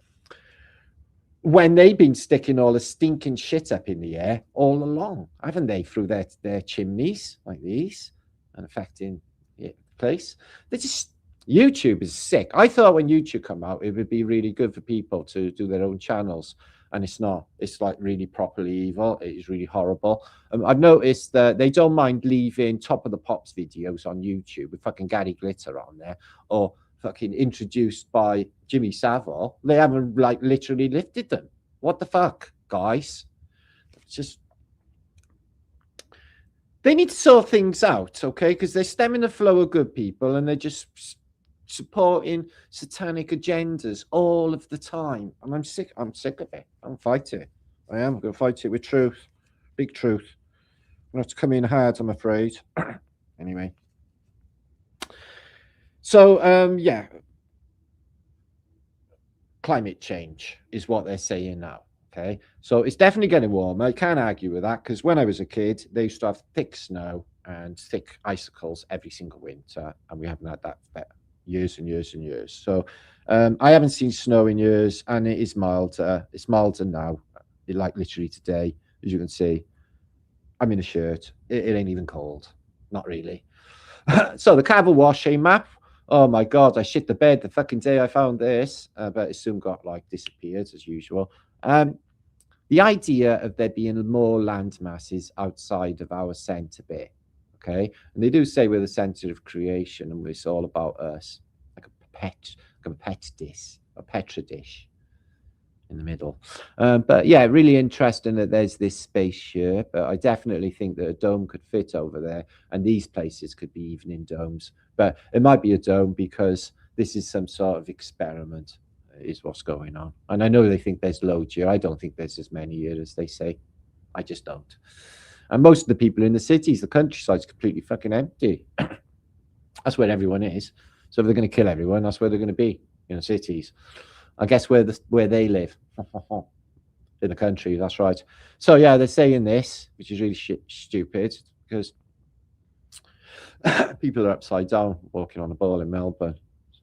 when they've been sticking all the stinking shit up in the air all along, haven't they, through their chimneys like these and affecting the place. They just, YouTube is sick. I thought when YouTube come out, it would be really good for people to do their own channels, and it's not. It's like really properly evil. It is really horrible. I've noticed that they don't mind leaving Top of the Pops videos on YouTube with fucking Gary Glitter on there, or fucking introduced by Jimmy Savile. They haven't like literally lifted them. What the fuck, guys? It's just, they need to sort things out, okay? Because they're stemming the flow of good people and they're just supporting satanic agendas all of the time. And I'm sick of it. I'm fighting it. I am going to fight it with truth. Big truth. I'm going to have to come in hard, I'm afraid. Anyway. So, yeah. Climate change is what they're saying now. Okay, so it's definitely getting warmer. I can't argue with that, because when I was a kid, they used to have thick snow and thick icicles every single winter, and we haven't had that for years and years and years. So I haven't seen snow in years, and it is milder. It's milder now. Like literally today, as you can see, I'm in a shirt. It ain't even cold. Not really. So the Cabal Wash map. Oh my God, I shit the bed the fucking day I found this, but it soon got like disappeared as usual. The idea of there being more land masses outside of our centre bit, okay? And they do say we're the centre of creation and it's all about us, like a pet dish, a Petra dish in the middle. But yeah, really interesting that there's this space here, but I definitely think that a dome could fit over there, and these places could be even in domes, but it might be a dome because this is some sort of experiment is what's going on. And I know they think there's loads here. I don't think there's as many here as they say. I just don't. And most of the people in the cities, the countryside's completely fucking empty. That's where everyone is. So if they're going to kill everyone, that's where they're going to be, in the cities. I guess where they live. In the country, that's right. So yeah, they're saying this, which is really stupid, because people are upside down walking on a ball in Melbourne.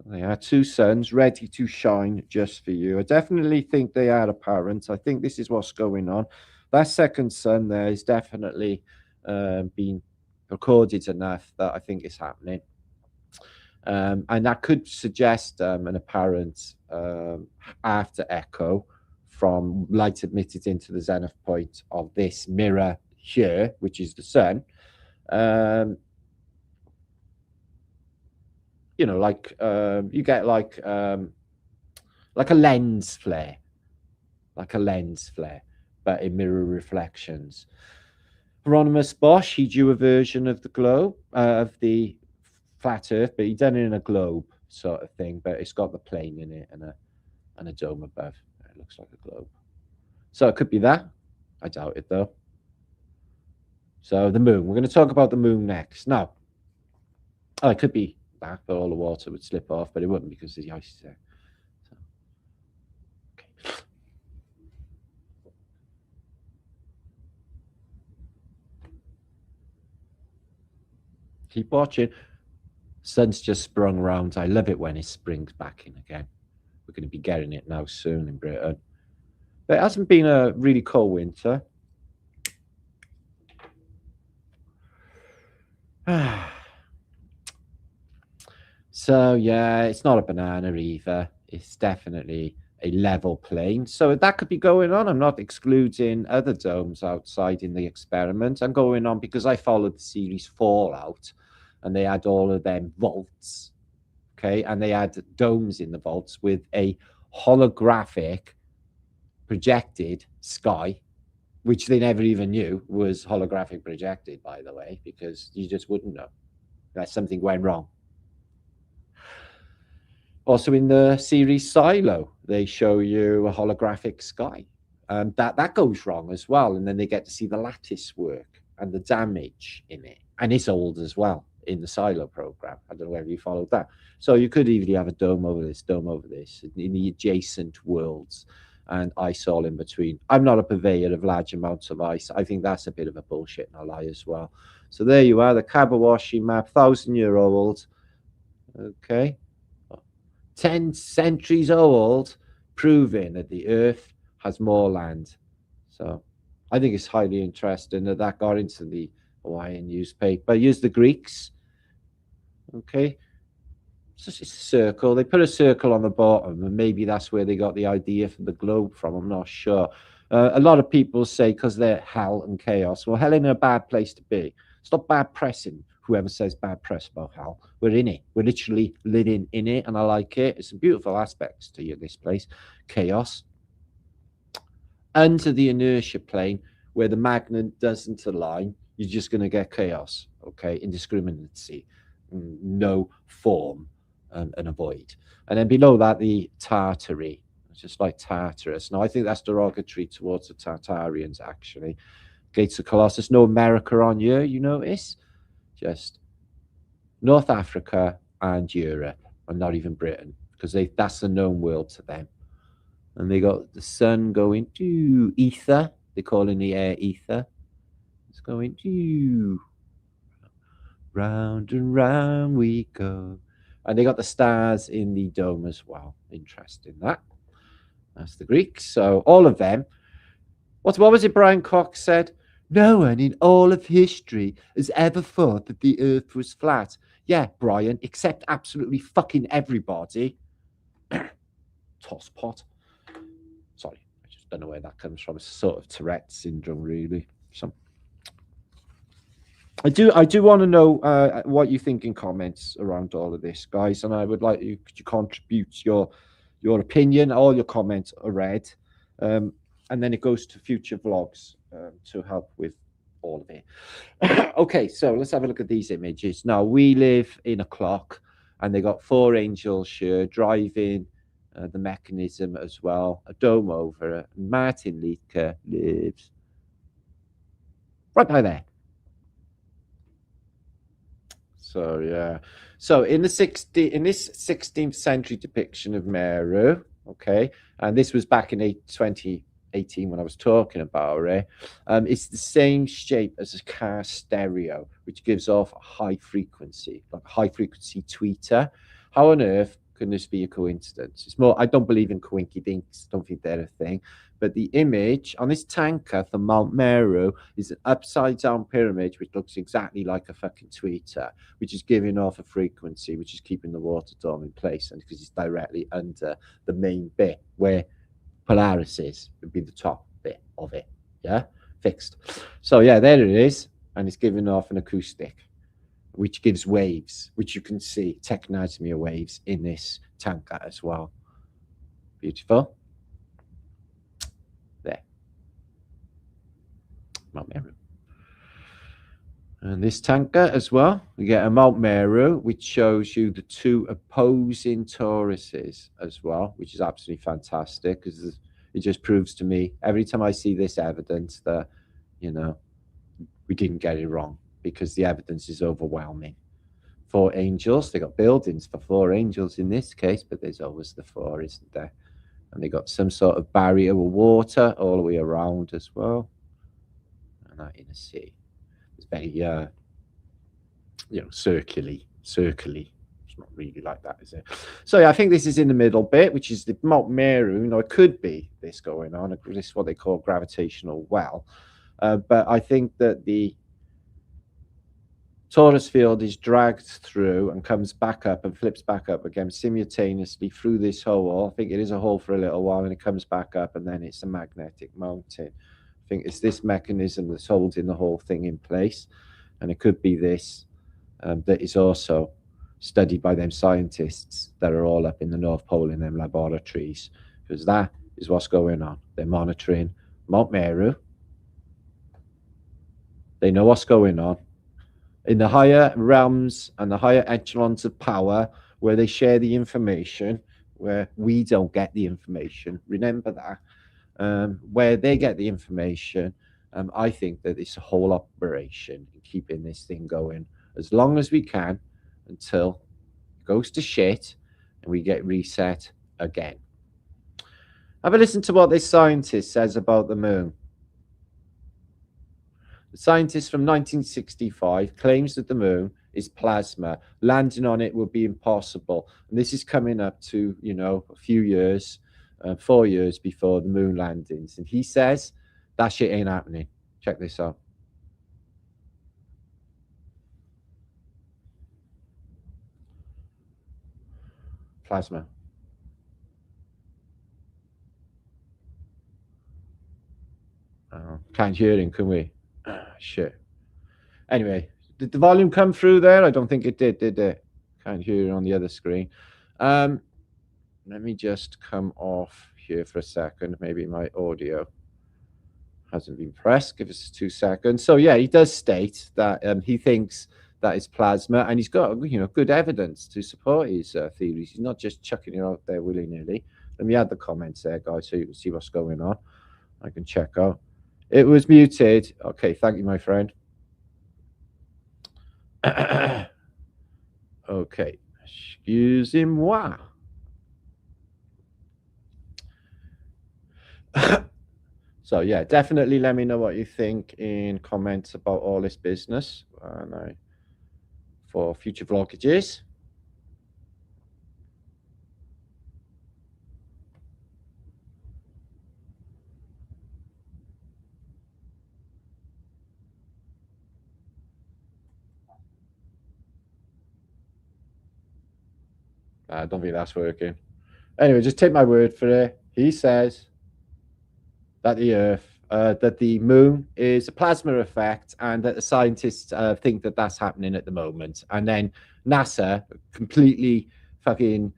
They are two suns ready to shine just for you. I definitely think they are apparent. I think this is what's going on. That second sun there is definitely been recorded enough that I think it's happening. And that could suggest an apparent after echo from light emitted into the zenith point of this mirror here, which is the sun. You know, like you get like a lens flare, but in mirror reflections. Hieronymus Bosch, he drew a version of the globe, of the flat Earth, but he done it in a globe sort of thing, but it's got the plane in it and a dome above. It looks like a globe. So it could be that. I doubt it though. So the moon. We're going to talk about the moon next. Now, it could be that, but all the water would slip off, but it wouldn't because the ice is there. So, okay. Keep watching. Sun's just sprung round. I love it when it springs back in again. We're going to be getting it now soon in Britain. But it hasn't been a really cold winter. So yeah, it's not a banana either. It's definitely a level plane. So that could be going on. I'm not excluding other domes outside in the experiment. I'm going on because I followed the series Fallout, and they had all of them vaults, okay? And they had domes in the vaults with a holographic projected sky, which they never even knew was holographic projected, by the way, because you just wouldn't know that something went wrong. Also in the series Silo, they show you a holographic sky. And that goes wrong as well. And then they get to see the lattice work and the damage in it. And it's old as well in the Silo program. I don't know whether you followed that. So you could easily have a dome over this, in the adjacent worlds, and ice all in between. I'm not a purveyor of large amounts of ice. I think that's a bit of a bullshit and a lie as well. So there you are, the Kabawashi map, 1,000-year-old. Okay. 10 centuries old, proving that the Earth has more land. So I think it's highly interesting that got into the Hawaiian newspaper. Use the Greeks. Okay. It's just a circle. They put a circle on the bottom, and maybe that's where they got the idea for the globe from. I'm not sure. A lot of people say because they're hell and chaos. Well, hell ain't a bad place to be. Stop bad pressing whoever says bad press about hell. We're in it. We're literally living in it, and I like it. It's some beautiful aspects to this place. Chaos. Under the inertia plane, where the magnet doesn't align, you're just going to get chaos. Okay, indiscriminacy, no form. And avoid. And then below that, the Tartary. It's just like Tartarus. Now, I think that's derogatory towards the Tartarians, actually. Gates of Colossus. No America on here, you notice? Just North Africa and Europe, and not even Britain, because that's the known world to them. And they got the sun going to ether. They call in the air ether. It's going to round and round we go. And they got the stars in the dome as well. Interesting, that. That's the Greeks. So all of them. What was it Brian Cox said? No one in all of history has ever thought that the earth was flat. Yeah, Brian, except absolutely fucking everybody. Tosspot. Sorry, I just don't know where that comes from. It's sort of Tourette syndrome, really. So I do want to know what you think in comments around all of this, guys, and I would like you to contribute your opinion. All your comments are read, and then it goes to future vlogs to help with all of it. Okay, so let's have a look at these images. Now, we live in a clock, and they got 4 angels here driving the mechanism as well, a dome over it. Martin Luther lives right by there. So yeah, so in this 16th century depiction of Meru, okay, and this was back in 2018 when I was talking about it. It's the same shape as a car stereo, which gives off a high frequency, like a high frequency tweeter. How on earth can this be a coincidence? It's more, I don't believe in coinky dinks. Don't think they're a thing. But the image on this tanker for Mount Meru is an upside down pyramid, which looks exactly like a fucking tweeter, which is giving off a frequency, which is keeping the water dome in place. And because it's directly under the main bit where Polaris is, would be the top bit of it. Yeah, fixed. So yeah, there it is. And it's giving off an acoustic, which gives waves, which you can see technismia waves in this tanker as well. Beautiful. There. Mount Meru. And this tanker as well, we get a Mount Meru, which shows you the 2 opposing Tauruses as well, which is absolutely fantastic, because it just proves to me every time I see this evidence that, you know, we didn't get it wrong, because the evidence is overwhelming. 4 angels, they got buildings for 4 angels in this case, but there's always the 4, isn't there? And they got some sort of barrier with water all the way around as well. And that inner sea. It's very, you know, circularly. It's not really like that, is it? So yeah, I think this is in the middle bit, which is the Mount Meru. You know, it could be this going on. This is what they call gravitational well. But I think that the Taurus field is dragged through and comes back up and flips back up again simultaneously through this hole. I think it is a hole for a little while, and it comes back up, and then it's a magnetic mountain. I think it's this mechanism that's holding the whole thing in place, and it could be this that is also studied by them scientists that are all up in the North Pole in them laboratories, because that is what's going on. They're monitoring Mount Meru. They know what's going on. In the higher realms and the higher echelons of power, where they share the information, where we don't get the information, remember that, where they get the information, I think that it's a whole operation in keeping this thing going as long as we can until it goes to shit and we get reset again. Have a listen to what this scientist says about the moon. The scientist from 1965 claims that the moon is plasma. Landing on it will be impossible. And this is coming up to, you know, a few years. 4 years before the moon landings. And he says that shit ain't happening. Check this out. Plasma. Can't hear him, can we? Shit. Anyway, did the volume come through there? I don't think it did it? Can't hear it on the other screen. Let me just come off here for a second. Maybe my audio hasn't been pressed. Give us 2 seconds. So yeah, he does state that he thinks that it's plasma, and he's got good evidence to support his theories. He's not just chucking it out there willy-nilly. Let me add the comments there, guys, so you can see what's going on. I can check out. It was muted. Okay, thank you, my friend. Okay, excusez-moi. So yeah, definitely let me know what you think in comments about all this business, and for future vlogages. I don't think that's working. Anyway, just take my word for it. He says that the moon is a plasma effect, and that the scientists think that that's happening at the moment. And then NASA completely fucking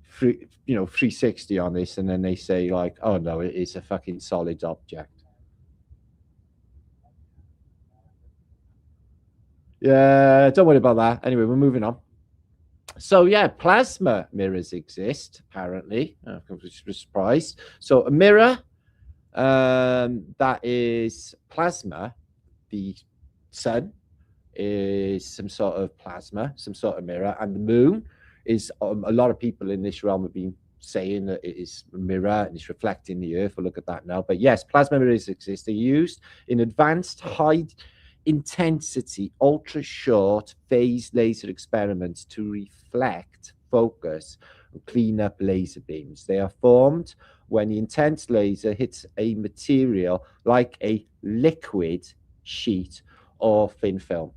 360 on this, and then they say like, oh no, it is a fucking solid object. Yeah, don't worry about that. Anyway, we're moving on. So yeah, plasma mirrors exist apparently. I was surprised. So a mirror that is plasma, the sun is some sort of plasma, some sort of mirror, and the moon is a lot of people in this realm have been saying that it is a mirror and it's reflecting the earth. We'll look at that now. But yes, plasma mirrors exist. They're used in advanced high intensity, ultra short phase laser experiments to reflect, focus, and clean up laser beams. They are formed when the intense laser hits a material like a liquid sheet or thin film,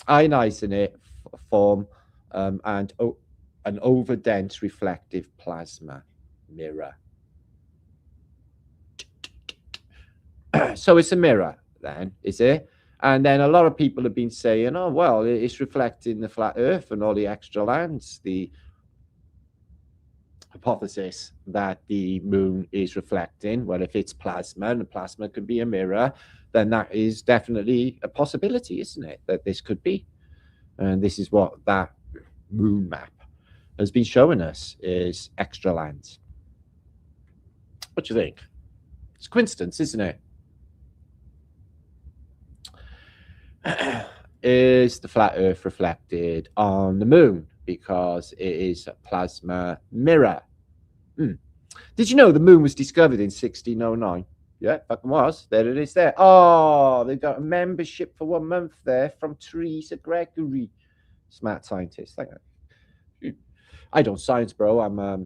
ionizing it, form and an overdense reflective plasma mirror. So it's a mirror then, is it? And then a lot of people have been saying, oh, well, it's reflecting the flat earth and all the extra lands. The hypothesis that the moon is reflecting, well, if it's plasma and the plasma could be a mirror, then that is definitely a possibility, isn't it? That this could be. And this is what that moon map has been showing us, is extra lands. What do you think? It's a coincidence, isn't it? Is the flat earth reflected on the moon because it is a plasma mirror? Did you know the moon was discovered in 1609? Yeah, fucking was. There it is there. Oh, they got a membership for 1 month there from Teresa Gregory. Smart scientist. Thank you. I don't science, bro. I'm a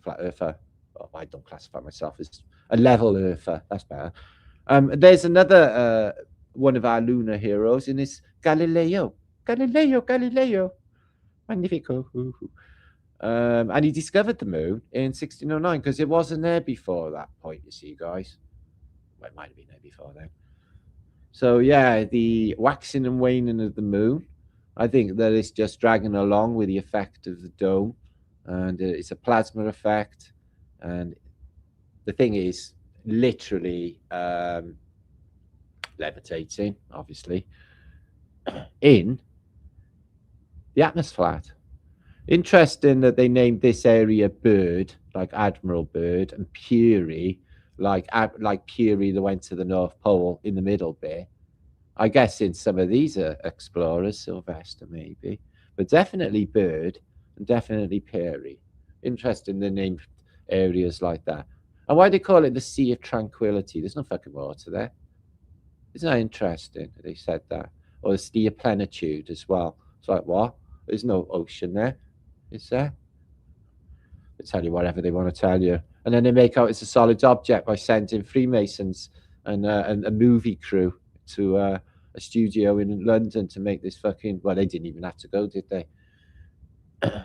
flat earther. Well, I don't classify myself as a level earther. That's better. There's another one of our lunar heroes, and it's Galileo. Galileo. Magnifico. And he discovered the moon in 1609 because it wasn't there before that point, you see, guys. Well, it might have been there before then. So, yeah, the waxing and waning of the moon, I think that it's just dragging along with the effect of the dome. And it's a plasma effect. And the thing is, literally levitating, obviously, in the atmosphere. Interesting that they named this area Bird, like Admiral Byrd, and Peary, like Peary that went to the North Pole in the middle bit. I guess in some of these explorers, Sylvester maybe, but definitely Byrd and definitely Peary. Interesting they named areas like that. And why do they call it the Sea of Tranquility? There's no fucking water there. Isn't that interesting that they said that? Or the Sea of Plenitude as well. It's like, what? There's no ocean there, is there? They tell you whatever they want to tell you. And then they make out it's a solid object by sending Freemasons and a movie crew to a studio in London to make this fucking... Well, they didn't even have to go, did they? And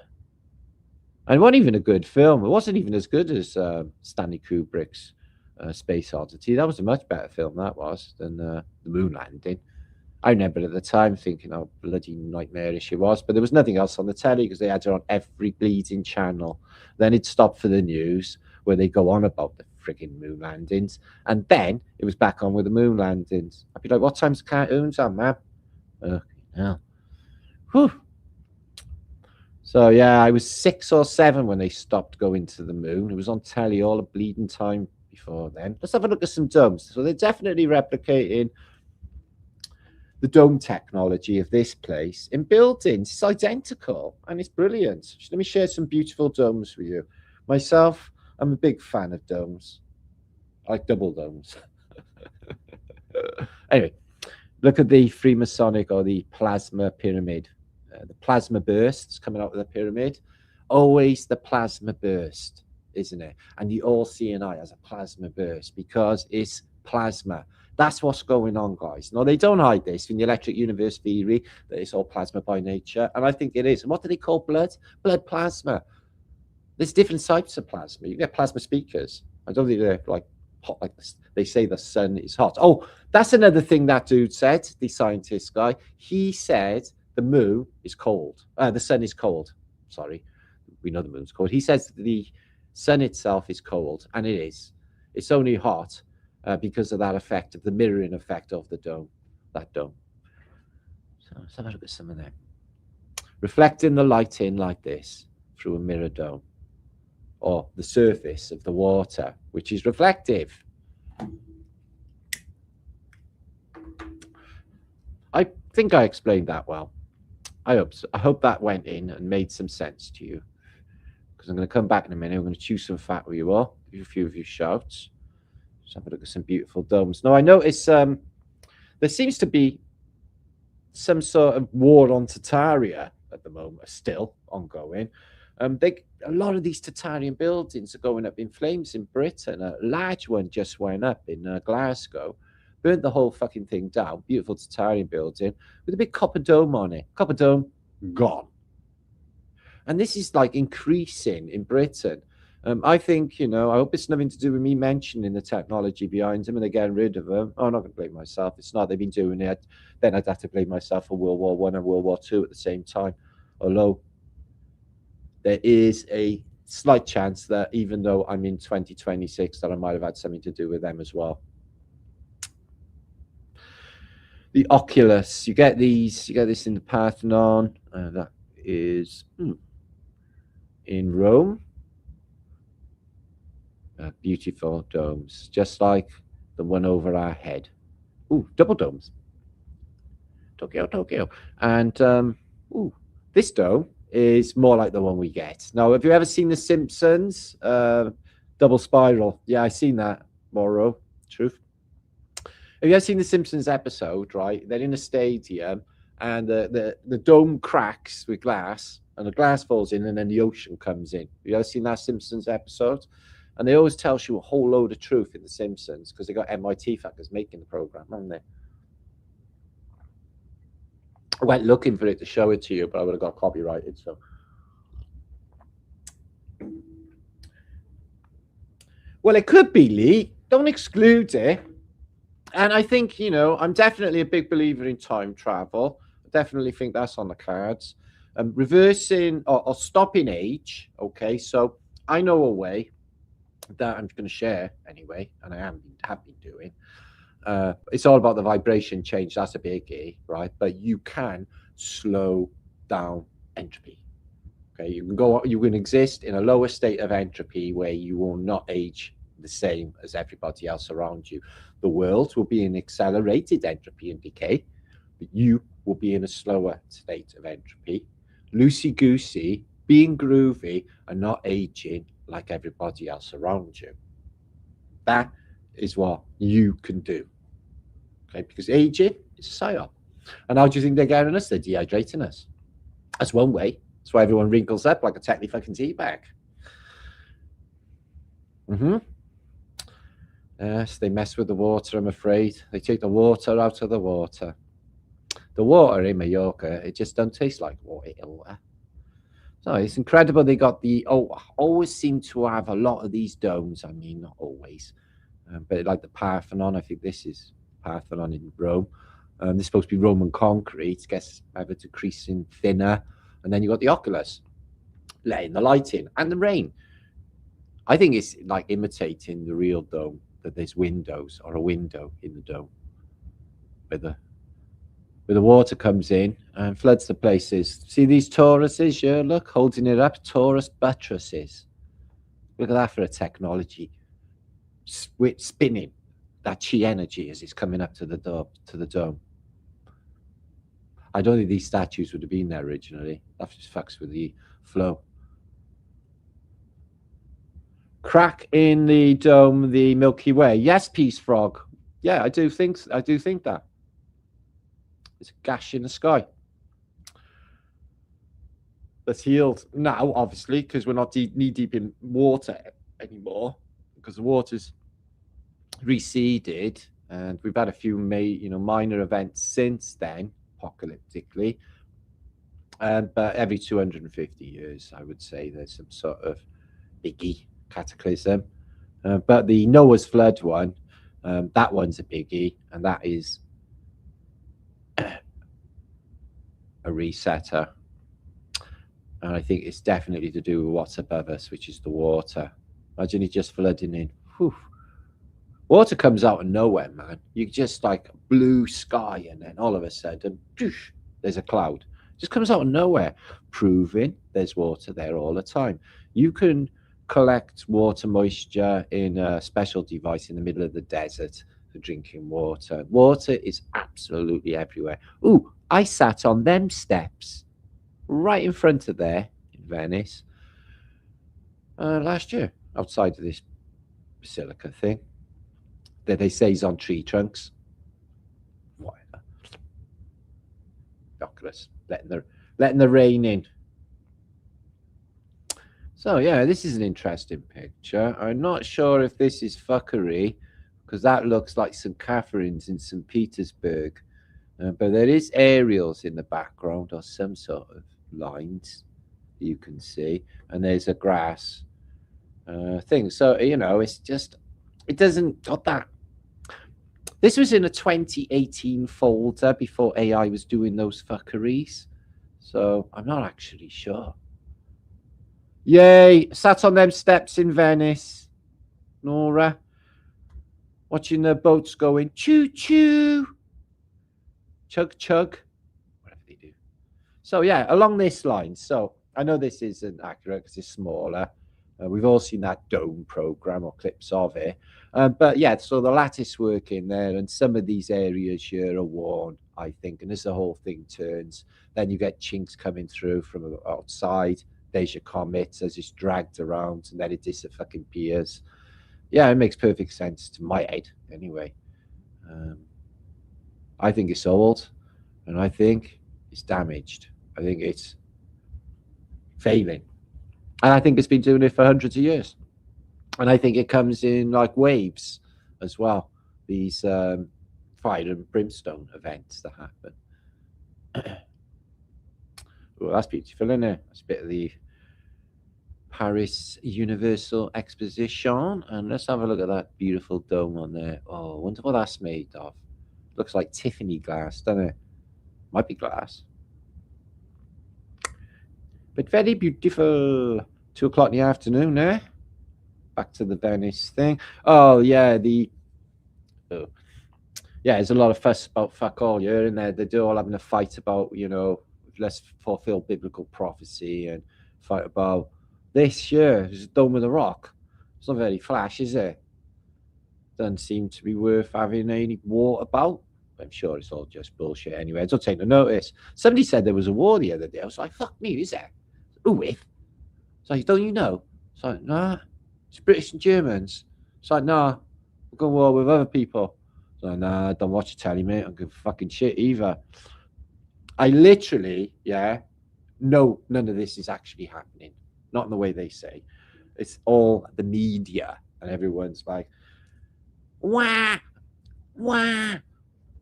it wasn't even a good film. It wasn't even as good as Stanley Kubrick's Space Oddity. That was a much better film, that was, than the moon landing. I remember at the time thinking how bloody nightmarish it was, but there was nothing else on the telly because they had it on every bleeding channel. Then it stopped for the news where they go on about the frigging moon landings, and then it was back on with the moon landings. I'd be like, what time's the cartoons on, man? Hell. Whew. So, yeah, I was 6 or 7 when they stopped going to the moon. It was on telly all the bleeding time before then. Let's have a look at some domes. So they're definitely replicating the dome technology of this place in buildings. It's identical, and it's brilliant. Let me share some beautiful domes with you. Myself, I'm a big fan of domes. I like double domes. Anyway, look at the Freemasonic or the plasma pyramid. The plasma bursts coming out of the pyramid. Always the plasma burst, isn't it? And the all-seeing eye has a plasma burst because it's plasma. That's what's going on, guys. No, they don't hide this in the electric universe theory that it's all plasma by nature, and I think it is. And what do they call blood? Blood plasma. There's different types of plasma. You get plasma speakers. I don't think they're like hot like this. They say the sun is hot. Oh, that's another thing that dude said, the scientist guy. He said the moon is cold. The sun is cold. Sorry. We know the moon's cold. He says the sun itself is cold, and it is. It's only hot because of that effect, of the mirroring effect of the dome, that dome. So let's have a look at some of them. Reflecting the light in like this through a mirror dome, or the surface of the water, which is reflective. I think I explained that well. I hope that went in and made some sense to you. Because I'm going to come back in a minute. I'm going to chew some fat with you all. Give you a few of your shouts. Let's have a look at some beautiful domes. Now, I notice there seems to be some sort of war on Tartaria at the moment, still ongoing. A lot of these Tartarian buildings are going up in flames in Britain. A large one just went up in Glasgow. Burnt the whole fucking thing down. Beautiful Tartarian building with a big copper dome on it. Copper dome, gone. And this is like increasing in Britain. I think, I hope it's nothing to do with me mentioning the technology behind them and they're getting rid of them. I'm not going to blame myself. It's not. They've been doing it. Then I'd have to blame myself for World War I and World War II at the same time. Although there is a slight chance that even though I'm in 2026, that I might have had something to do with them as well. The Oculus, you get this in the Parthenon. That is in Rome. Beautiful domes, just like the one over our head. Ooh, double domes. Tokyo. And this dome is more like the one we get. Now, have you ever seen The Simpsons? Double spiral. Yeah, I've seen that, Morrow. Truth. Have you ever seen The Simpsons episode, right? They're in a stadium and the dome cracks with glass and the glass falls in and then the ocean comes in. Have you ever seen that Simpsons episode? And they always tell you a whole load of truth in The Simpsons because they got MIT fuckers making the program, haven't they? I went looking for it to show it to you, but I would have got copyrighted, so. Well, it could be, Lee. Don't exclude it. And I think, I'm definitely a big believer in time travel. I definitely think that's on the cards. Reversing or stopping age. Okay, so I know a way that I'm going to share anyway, and I have been doing. It's all about the vibration change. That's a biggie, right? But you can slow down entropy. Okay, you can exist in a lower state of entropy where you will not age the same as everybody else around you. The world will be in accelerated entropy and decay, but you will be in a slower state of entropy, loosey-goosey, being groovy, and not aging like everybody else around you. That is what you can do. Okay, because aging is a psyop. And how do you think they're getting us? They're dehydrating us. That's one way. That's why everyone wrinkles up like a technically fucking tea bag. Yes, they mess with the water, I'm afraid. They take the water out of the water. The water in Mallorca, it just don't taste like water. So it's incredible they got the, always seem to have a lot of these domes. I mean, not always. But like the Parthenon, I think this is Parthenon in Rome. This is supposed to be Roman concrete, gets ever decreasing thinner. And then you got the oculus, letting the light in and the rain. I think it's like imitating the real dome, that there's windows or a window in the dome where the water comes in and floods the places. See these toruses? Yeah, look, holding it up, torus buttresses. Look at that for a technology. Spinning that chi energy as it's coming up to the dome. I don't think these statues would have been there originally. That just fucks with the flow. Crack in the dome, the Milky Way. Yes, Peace Frog. Yeah, I do think that. It's a gash in the sky. That's healed now, obviously, because we're not knee deep in water anymore, because the water's receded, and we've had a few minor events since then, apocalyptically. But every 250 years, I would say there's some sort of biggie cataclysm. But the Noah's flood one, that one's a biggie, and that is a resetter. And I think it's definitely to do with what's above us, which is the water. Imagine it just flooding in. Whew. Water comes out of nowhere, man. You just like blue sky, and then all of a sudden, poosh, there's a cloud. It just comes out of nowhere, proving there's water there all the time. You can collect water moisture in a special device in the middle of the desert for drinking water. Water is absolutely everywhere. Ooh, I sat on them steps right in front of there in Venice last year, outside of this basilica thing that they say is on tree trunks. Whatever. Oculus, letting the rain in. So yeah, this is an interesting picture. I'm not sure if this is fuckery, because that looks like St. Catherine's in St. Petersburg. But there is aerials in the background, or some sort of lines you can see, and there's a grass thing. So it's just, it doesn't got that. This was in a 2018 folder before AI was doing those fuckeries, so I'm not actually sure. Yay, sat on them steps in Venice, Nora, watching the boats going choo choo, chug chug, whatever they do. So yeah, along this line. So I know this isn't accurate because it's smaller. We've all seen that dome program or clips of it. But yeah, so the lattice work in there, and some of these areas here are worn, I think. And as the whole thing turns, then you get chinks coming through from outside. There's your comets as it's dragged around, and then it disappears. Yeah, it makes perfect sense to my head anyway. I think it's old, and I think it's damaged. I think it's failing. And I think it's been doing it for hundreds of years. And I think it comes in like waves as well. These fire and brimstone events that happen. Oh, that's beautiful, isn't it? That's a bit of the Paris Universal Exposition. And let's have a look at that beautiful dome on there. Oh, I wonder what that's made of. Looks like Tiffany glass, doesn't it? Might be glass. But very beautiful. 2 o'clock in the afternoon, eh? Back to the Venice thing. Oh, yeah, yeah, there's a lot of fuss about fuck all here, and they're all having a fight about, let's fulfill biblical prophecy, and fight about this year. There's a Dome of the Rock. It's not very flash, is it? Doesn't seem to be worth having any war about. I'm sure it's all just bullshit anyway. I don't take no notice. Somebody said there was a war the other day. I was like, fuck me, is there? Who with? It's like, don't you know? It's like, nah, it's British and Germans. It's like, nah, we'll go to war with other people. It's like, nah, don't watch the telly, mate. I don't give a fucking shit either. I literally, no, none of this is actually happening. Not in the way they say. It's all the media And everyone's like, wah, wah,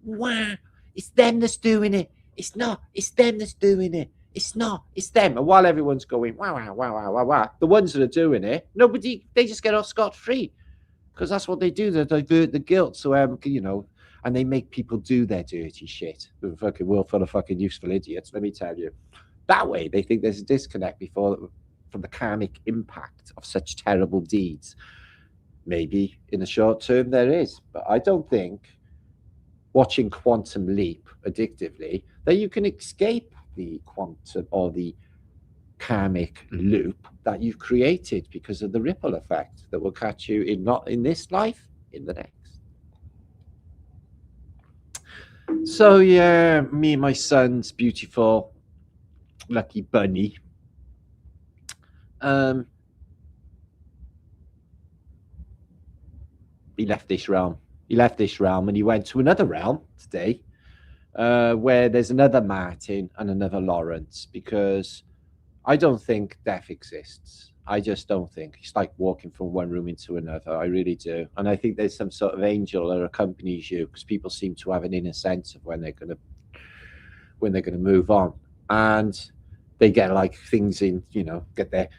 wah. It's them that's doing it. It's not. It's them that's doing it. It's not. It's them. And while everyone's going, wow, wow, wow, wow, wow, wow, the ones that are doing it, nobody, they just get off scot-free. Because that's what they do. They divert the guilt. So, you know, and they make people do their dirty shit. The fucking world full of fucking useful idiots, let me tell you. That way, they think there's a disconnect from the karmic impact of such terrible deeds. Maybe in the short term there is, but I don't think watching Quantum Leap addictively that you can escape the quantum or the karmic loop that you've created because of the ripple effect that will catch you in not in this life, in the next. So yeah, me and my son's beautiful lucky bunny. He left this realm. He left this realm and he went to another realm today, where there's another Martin and another Lawrence, because I don't think death exists. I just don't think. It's like walking from one room into another. I really do. And I think there's some sort of angel that accompanies you, because people seem to have an inner sense of when they're gonna move on. And they get like things in, you know, get their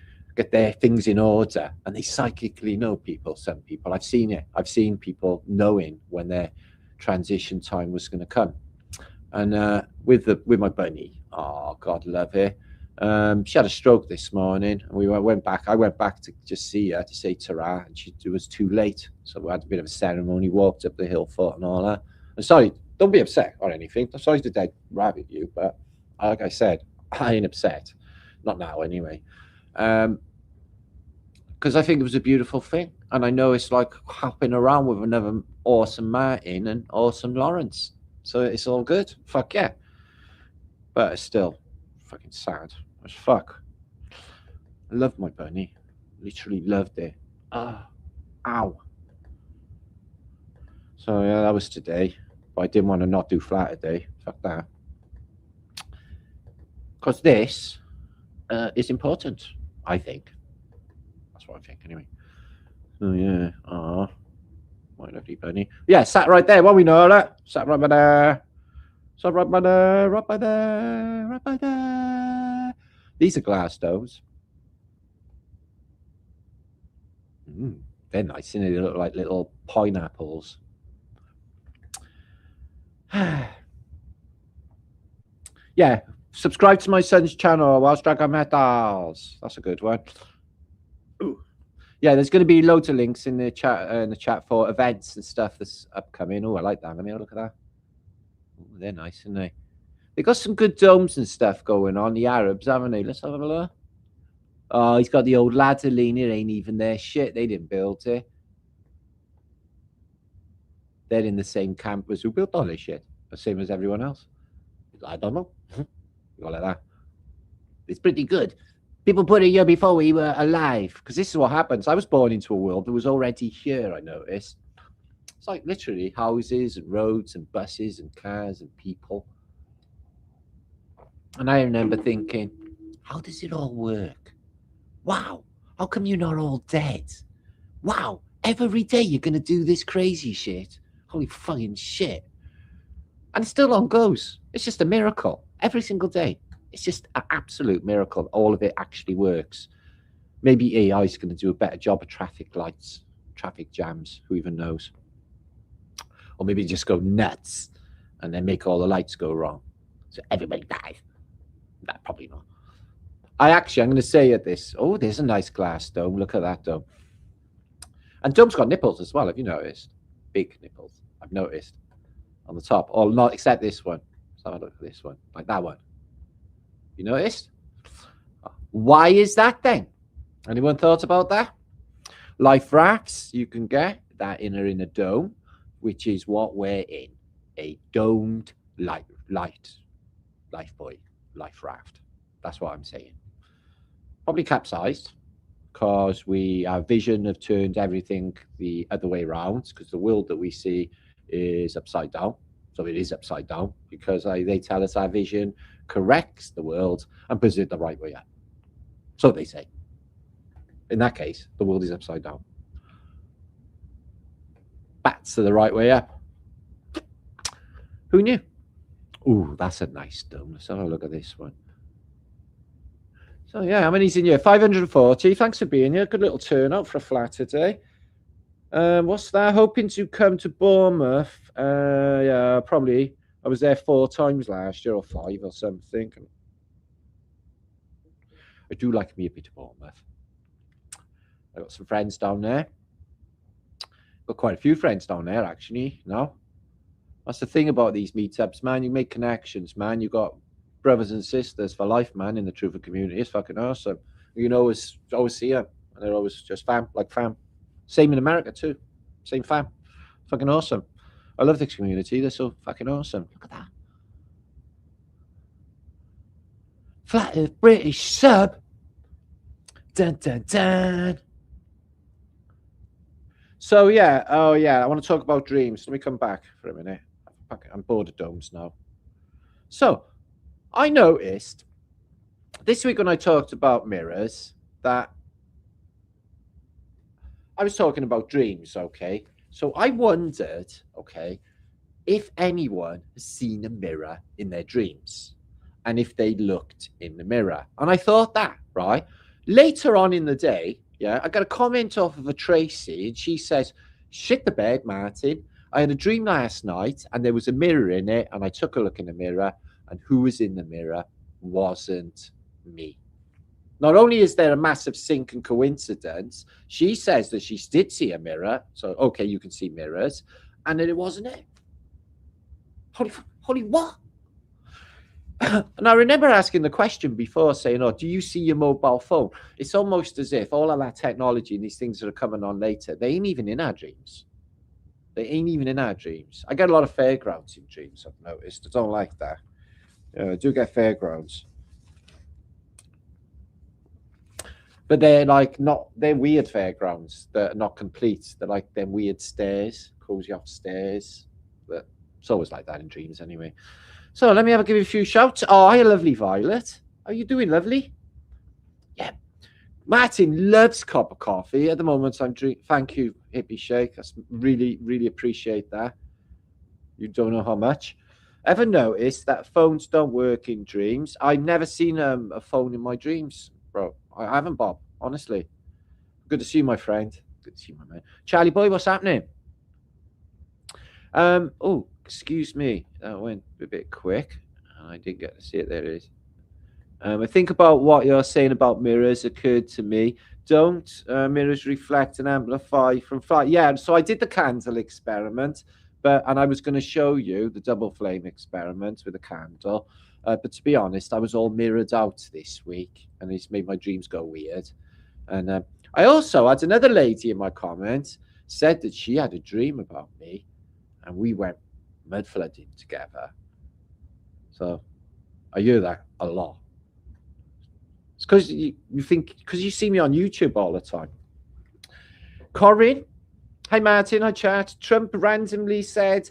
things in order, and they psychically know people. Some people, I've seen it. I've seen people knowing when their transition time was going to come. And with my bunny, oh God, love her. She had a stroke this morning, and I went back to just see her to say ta-ra, and it was too late. So we had a bit of a ceremony, walked up the hill foot and all that. I'm sorry, don't be upset or anything. I'm sorry to dead rabbit you, but like I said, I ain't upset. Not now, anyway. Because I think it was a beautiful thing. And I know it's like hopping around with another awesome Martin and awesome Lawrence. So it's all good. Fuck yeah. But it's still fucking sad as fuck. I love my bunny. Literally loved it. Ow. So yeah, that was today. But I didn't want to not do Flaterday. Fuck that. Because this is important, I think. That's what I think, anyway. Oh yeah. My lovely bunny. Yeah, sat right there. Well, we know that. Sat right by there. Sat right by there. Right by there. Right by there. These are glass stones. They're nice, and they look like little pineapples. Yeah, subscribe to my son's channel, Whilst Dragon Metals. That's a good one. Ooh. Yeah, there's going to be loads of links in the chat for events and stuff that's upcoming. Oh, I like that. Let me have a look at that. Ooh, they're nice, aren't they? They got some good domes and stuff going on. The Arabs, haven't they? Let's have a look. Oh, he's got the old ladder lean. It ain't even their shit. They didn't build it. They're in the same camp as who built all this shit. The same as everyone else. I don't know. Go like that. It's pretty good. People put it here before we were alive, because this is what happens. I was born into a world that was already here, I noticed. It's like literally houses and roads and buses and cars and people. And I remember thinking, how does it all work? Wow, how come you're not all dead? Wow, every day you're going to do this crazy shit. Holy fucking shit. And it still on goes. It's just a miracle. Every single day. It's just an absolute miracle. All of it actually works. Maybe AI is going to do a better job of traffic lights, traffic jams, who even knows? Or maybe just go nuts and then make all the lights go wrong. So everybody dies. Nah, probably not. I'm going to say at this, oh, there's a nice glass dome. Look at that dome. And dome's got nipples as well, have you noticed? Big nipples, I've noticed. On the top. Or not, except this one. Let's have a look at this one. Like that one. You noticed? Why is that then? Anyone thought about that? Life rafts, you can get that in a dome, which is what we're in. A domed life raft. That's what I'm saying. Probably capsized, because our vision have turned everything the other way around, because the world that we see is upside down. So it is upside down, because they tell us our vision corrects the world and puts it the right way up. So they say. In that case, the world is upside down. bats to the right way up. Who knew? Ooh, that's a nice dome. Let's have a look at this one. So, yeah, how many's in here? 540. Thanks for being here. Good little turnout for a Flaterday. What's that? Hoping to come to Bournemouth. Yeah, probably. I was there 4 times last year, or 5 or something. I do like me a bit of Bournemouth. I got some friends down there. Got quite a few friends down there, actually. No, that's the thing about these meetups, man. You make connections, man. You got brothers and sisters for life, man. In the Truther community, it's fucking awesome. You know, always see them, and they're always just fam, like fam. Same in America too. Same fam. Fucking awesome. I love this community. They're so fucking awesome. Look at that. Flat Earth British sub. Dun dun dun. So yeah, oh yeah, I want to talk about dreams. Let me come back for a minute. I'm bored of domes now. So I noticed this week when I talked about mirrors that I was talking about dreams, okay? So I wondered, okay, if anyone has seen a mirror in their dreams and if they looked in the mirror. And I thought that, right? Later on in the day, yeah, I got a comment off of a Tracy and she says, shit the bed, Martin. I had a dream last night and there was a mirror in it and I took a look in the mirror and who was in the mirror wasn't me. Not only is there a massive sync and coincidence, she says that she did see a mirror. So, okay, you can see mirrors. And then it wasn't it. Holy what? And I remember asking the question before saying, oh, do you see your mobile phone? It's almost as if all of that technology and these things that are coming on later, they ain't even in our dreams. They ain't even in our dreams. I get a lot of fairgrounds in dreams, I've noticed. I don't like that. I do get fairgrounds. But they're like they're weird fairgrounds. They're not complete. They're like them weird stairs, cozy off stairs. But it's always like that in dreams anyway. So let me give you a few shouts. Oh, hi, lovely Violet. How are you doing, lovely? Yeah. Martin loves cup of coffee. At the moment, I'm drinking. Thank you, Hippie Shake. I really, really appreciate that. You don't know how much. Ever noticed that phones don't work in dreams? I've never seen a phone in my dreams, bro. I haven't, Bob, honestly. Good to see you, my friend. Good to see you, my man. Charlie boy, what's happening? Oh, excuse me. That went a bit quick. I didn't get to see it. There it is. I think about what you're saying about mirrors occurred to me. Don't mirrors reflect and amplify from flight? Yeah, so I did the candle experiment, and I was going to show you the double flame experiment with a candle. But to be honest, I was all mirrored out this week, and it's made my dreams go weird. And I also had another lady in my comments said that she had a dream about me, and we went mud flooding together. So I hear that a lot. It's because you see me on YouTube all the time. Corinne, hi Martin, hi chat. Trump randomly said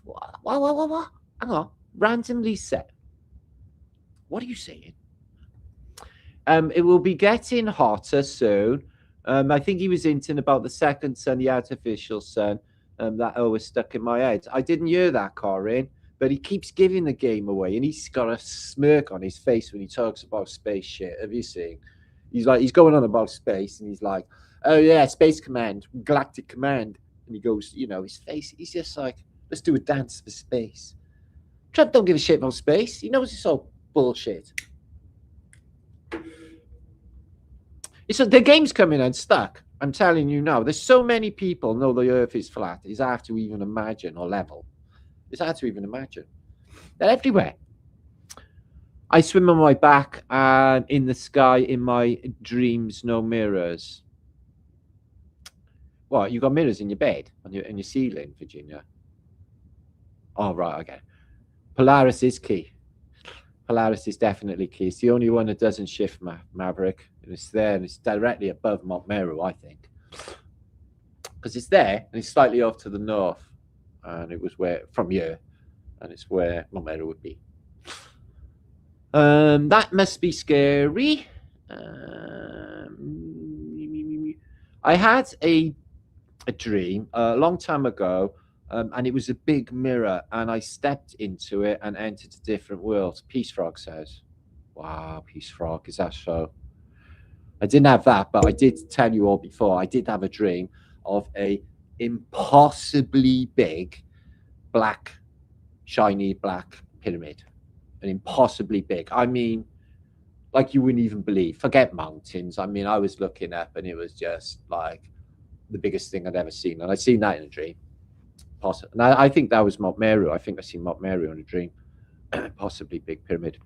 what? Hang on. Randomly said. What are you saying? It will be getting hotter soon. I think he was hinting about the second sun, the artificial sun. That always stuck in my head. I didn't hear that, Corinne, but he keeps giving the game away, and he's got a smirk on his face when he talks about space shit. Have you seen? He's going on about space, and he's like, "Oh yeah, space command, galactic command," and he goes, his face. He's just like, "Let's do a dance for space." Trump don't give a shit about space. He knows it's all bullshit. So the game's coming unstuck. I'm telling you now. There's so many people know the Earth is flat. It's hard to even imagine, or level. It's hard to even imagine. They're everywhere. I swim on my back and in the sky in my dreams, no mirrors. What? You got mirrors in your bed, in your ceiling, Virginia? Oh, right, okay. Polaris is key. Polaris is definitely key. It's the only one that doesn't shift, Maverick. And it's there, and it's directly above Mont Meru, I think. Because it's there, and it's slightly off to the north. And it was from here, and it's where Mont Meru would be. That must be scary. I had a a dream a long time ago, and it was a big mirror, and I stepped into it and entered a different world. Peace Frog says, "Wow, Peace Frog, is that so?" I didn't have that, but I did tell you all before. I did have a dream of a impossibly big, black, shiny black pyramid, an impossibly big. I mean, like you wouldn't even believe. Forget mountains. I mean, I was looking up, and it was just like the biggest thing I'd ever seen, and I'd seen that in a dream. Possibly, and I think that was Mount Meru. I think I seen Mount Meru in a dream. Possibly big pyramid.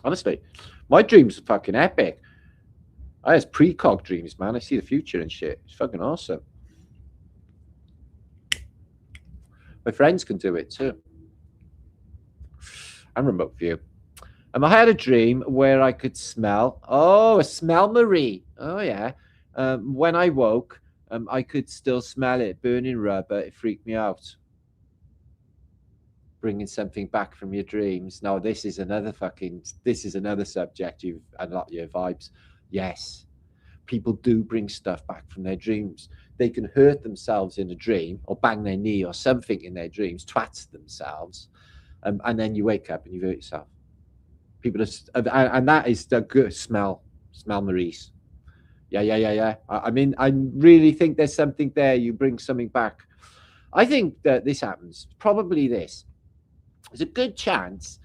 Honestly, my dreams are fucking epic. I have precog dreams, man. I see the future and shit. It's fucking awesome. My friends can do it too. And remote view. I had a dream where I could smell. Oh, a smell Marie. Oh yeah. When I woke, I could still smell it, burning rubber. It freaked me out. Bringing something back from your dreams. No, this is another subject you've unlocked your vibes. Yes, people do bring stuff back from their dreams. They can hurt themselves in a dream or bang their knee or something in their dreams, twat themselves, and then you wake up and you hurt yourself. People are, and that is the good smell Maurice. Yeah. I mean, I really think there's something there. You bring something back. I think that this happens. Probably this. There's a good chance,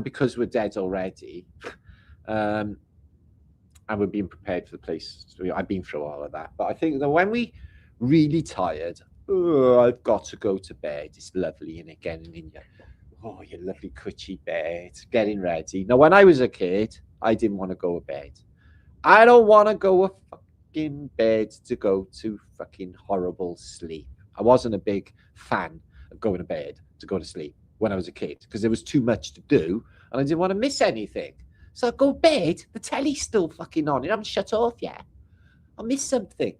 because we're dead already, and we're being prepared for the place. I've been through all of that. But I think that when we really tired, I've got to go to bed. It's lovely, and getting in your lovely cushy bed, getting ready. Now, when I was a kid, I didn't want to go to bed. I don't want to go to fucking bed to go to fucking horrible sleep. I wasn't a big fan of going to bed to go to sleep when I was a kid because there was too much to do and I didn't want to miss anything. So I go to bed, the telly's still fucking on. It hasn't shut off yet. I'll miss something.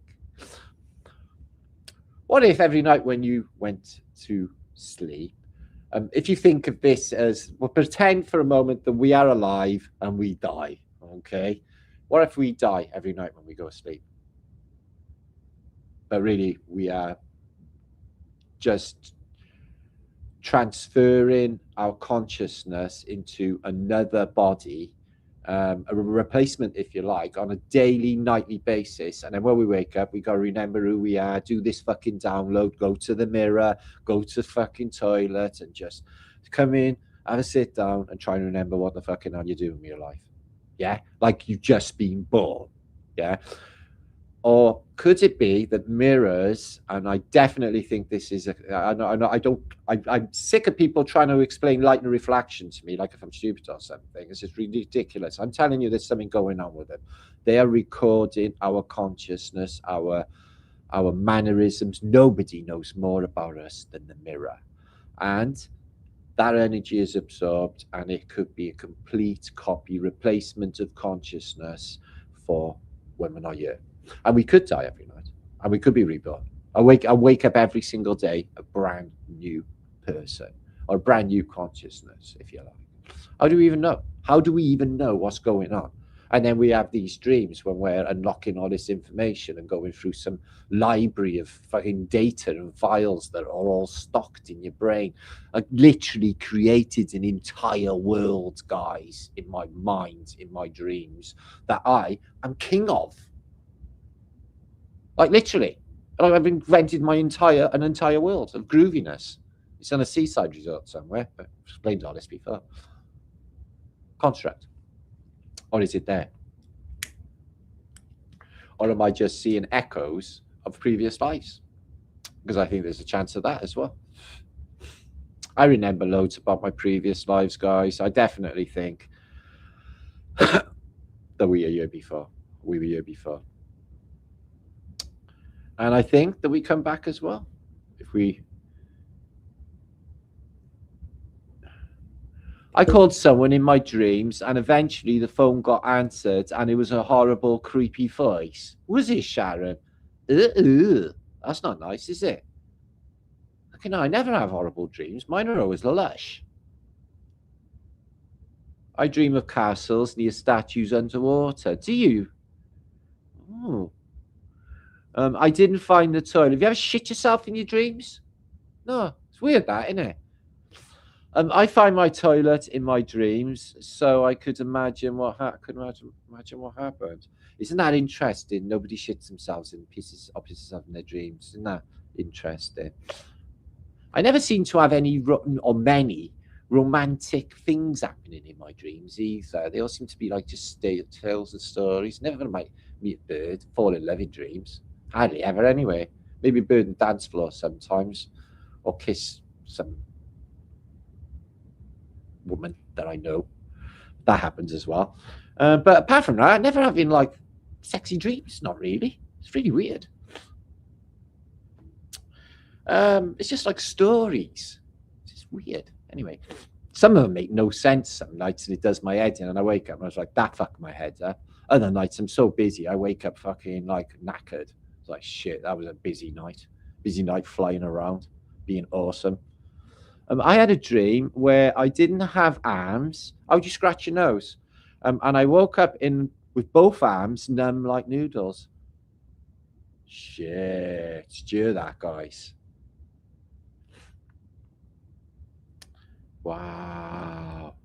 What if every night when you went to sleep, if you think of this as, we'll pretend for a moment that we are alive and we die, okay? What if we die every night when we go to sleep? But really, we are just transferring our consciousness into another body, a replacement, if you like, on a daily, nightly basis. And then when we wake up, we got to remember who we are, do this fucking download, go to the mirror, go to the fucking toilet, and just come in, have a sit down, and try and remember what the fucking hell you're doing with your life. Yeah, like you've just been born. Yeah. Or could it be that mirrors, and I definitely think this is I'm sick of people trying to explain light and reflection to me like if I'm stupid or something. It's just ridiculous. I'm telling you, there's something going on with them. They are recording our consciousness, our mannerisms. Nobody knows more about us than the mirror. And that energy is absorbed, and it could be a complete copy replacement of consciousness for when we're not here. And we could die every night, and we could be reborn. I wake up every single day a brand new person, or a brand new consciousness, if you like. How do we even know? How do we even know what's going on? And then we have these dreams when we're unlocking all this information and going through some library of fucking data and files that are all stocked in your brain. I literally created an entire world, guys, in my mind, in my dreams, that I am king of. Like literally. I've invented an entire world of grooviness. It's on a seaside resort somewhere. I've explained all this before. Construct. Or is it there? Or am I just seeing echoes of previous lives? Because I think there's a chance of that as well. I remember loads about my previous lives, guys. I definitely think that we were here before. And I think that we come back as well. I called someone in my dreams, and eventually the phone got answered, and it was a horrible, creepy voice. Was it Sharon? That's not nice, is it? I never have horrible dreams. Mine are always lush. I dream of castles near statues underwater. Do you? Oh. I didn't find the toilet. Have you ever shit yourself in your dreams? No, it's weird that, isn't it? I find my toilet in my dreams, so I could imagine what imagine what happened. Isn't that interesting? Nobody shits themselves and pisses up in their dreams. Isn't that interesting? I never seem to have any or many romantic things happening in my dreams either. They all seem to be like just tales and stories. Never gonna meet a bird, fall in love in dreams. Hardly ever anyway. Maybe a bird on the dance floor sometimes, or kiss some woman that I know. That happens as well. But apart from that, never having like sexy dreams. Not really. It's really weird. It's just like stories. It's just weird. Anyway, some of them make no sense some nights, and it does my head in, and I wake up and I was like, that fucked my head up. Other nights I'm so busy, I wake up fucking like knackered. It's like, shit, that was a busy night. Busy night flying around, being awesome. I had a dream where I didn't have arms. How would you scratch your nose? And I woke up with both arms numb like noodles. Shit, do that, guys. Wow.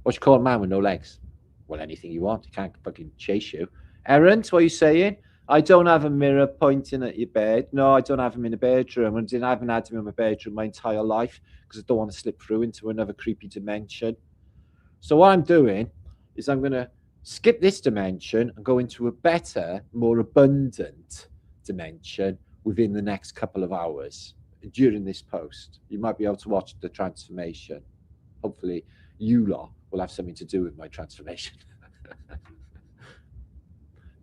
What you call a man with no legs? Well, anything you want. He can't fucking chase you. Errant, what are you saying? I don't have a mirror pointing at your bed. No, I don't have him in a bedroom. I haven't had him in my bedroom my entire life because I don't want to slip through into another creepy dimension. So what I'm doing is I'm going to skip this dimension and go into a better, more abundant dimension within the next couple of hours during this post. You might be able to watch the transformation. Hopefully you lot will have something to do with my transformation.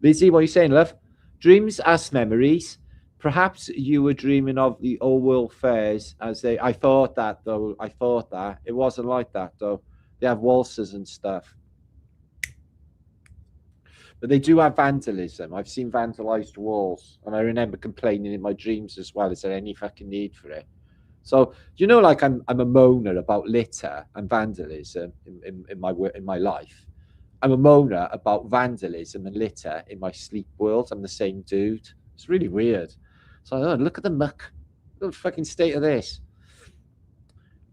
Lizzie, what are you saying, love? Dreams as memories. Perhaps you were dreaming of the old world fairs as they. I thought that though. I thought that it wasn't like that though. They have waltzes and stuff, but they do have vandalism. I've seen vandalized walls, and I remember complaining in my dreams as well. Is there any fucking need for it? So you know, like I'm a moaner about litter and vandalism in my life. I'm a moaner about vandalism and litter in my sleep world. I'm the same dude. It's really weird. So look at the muck. Look at the fucking state of this.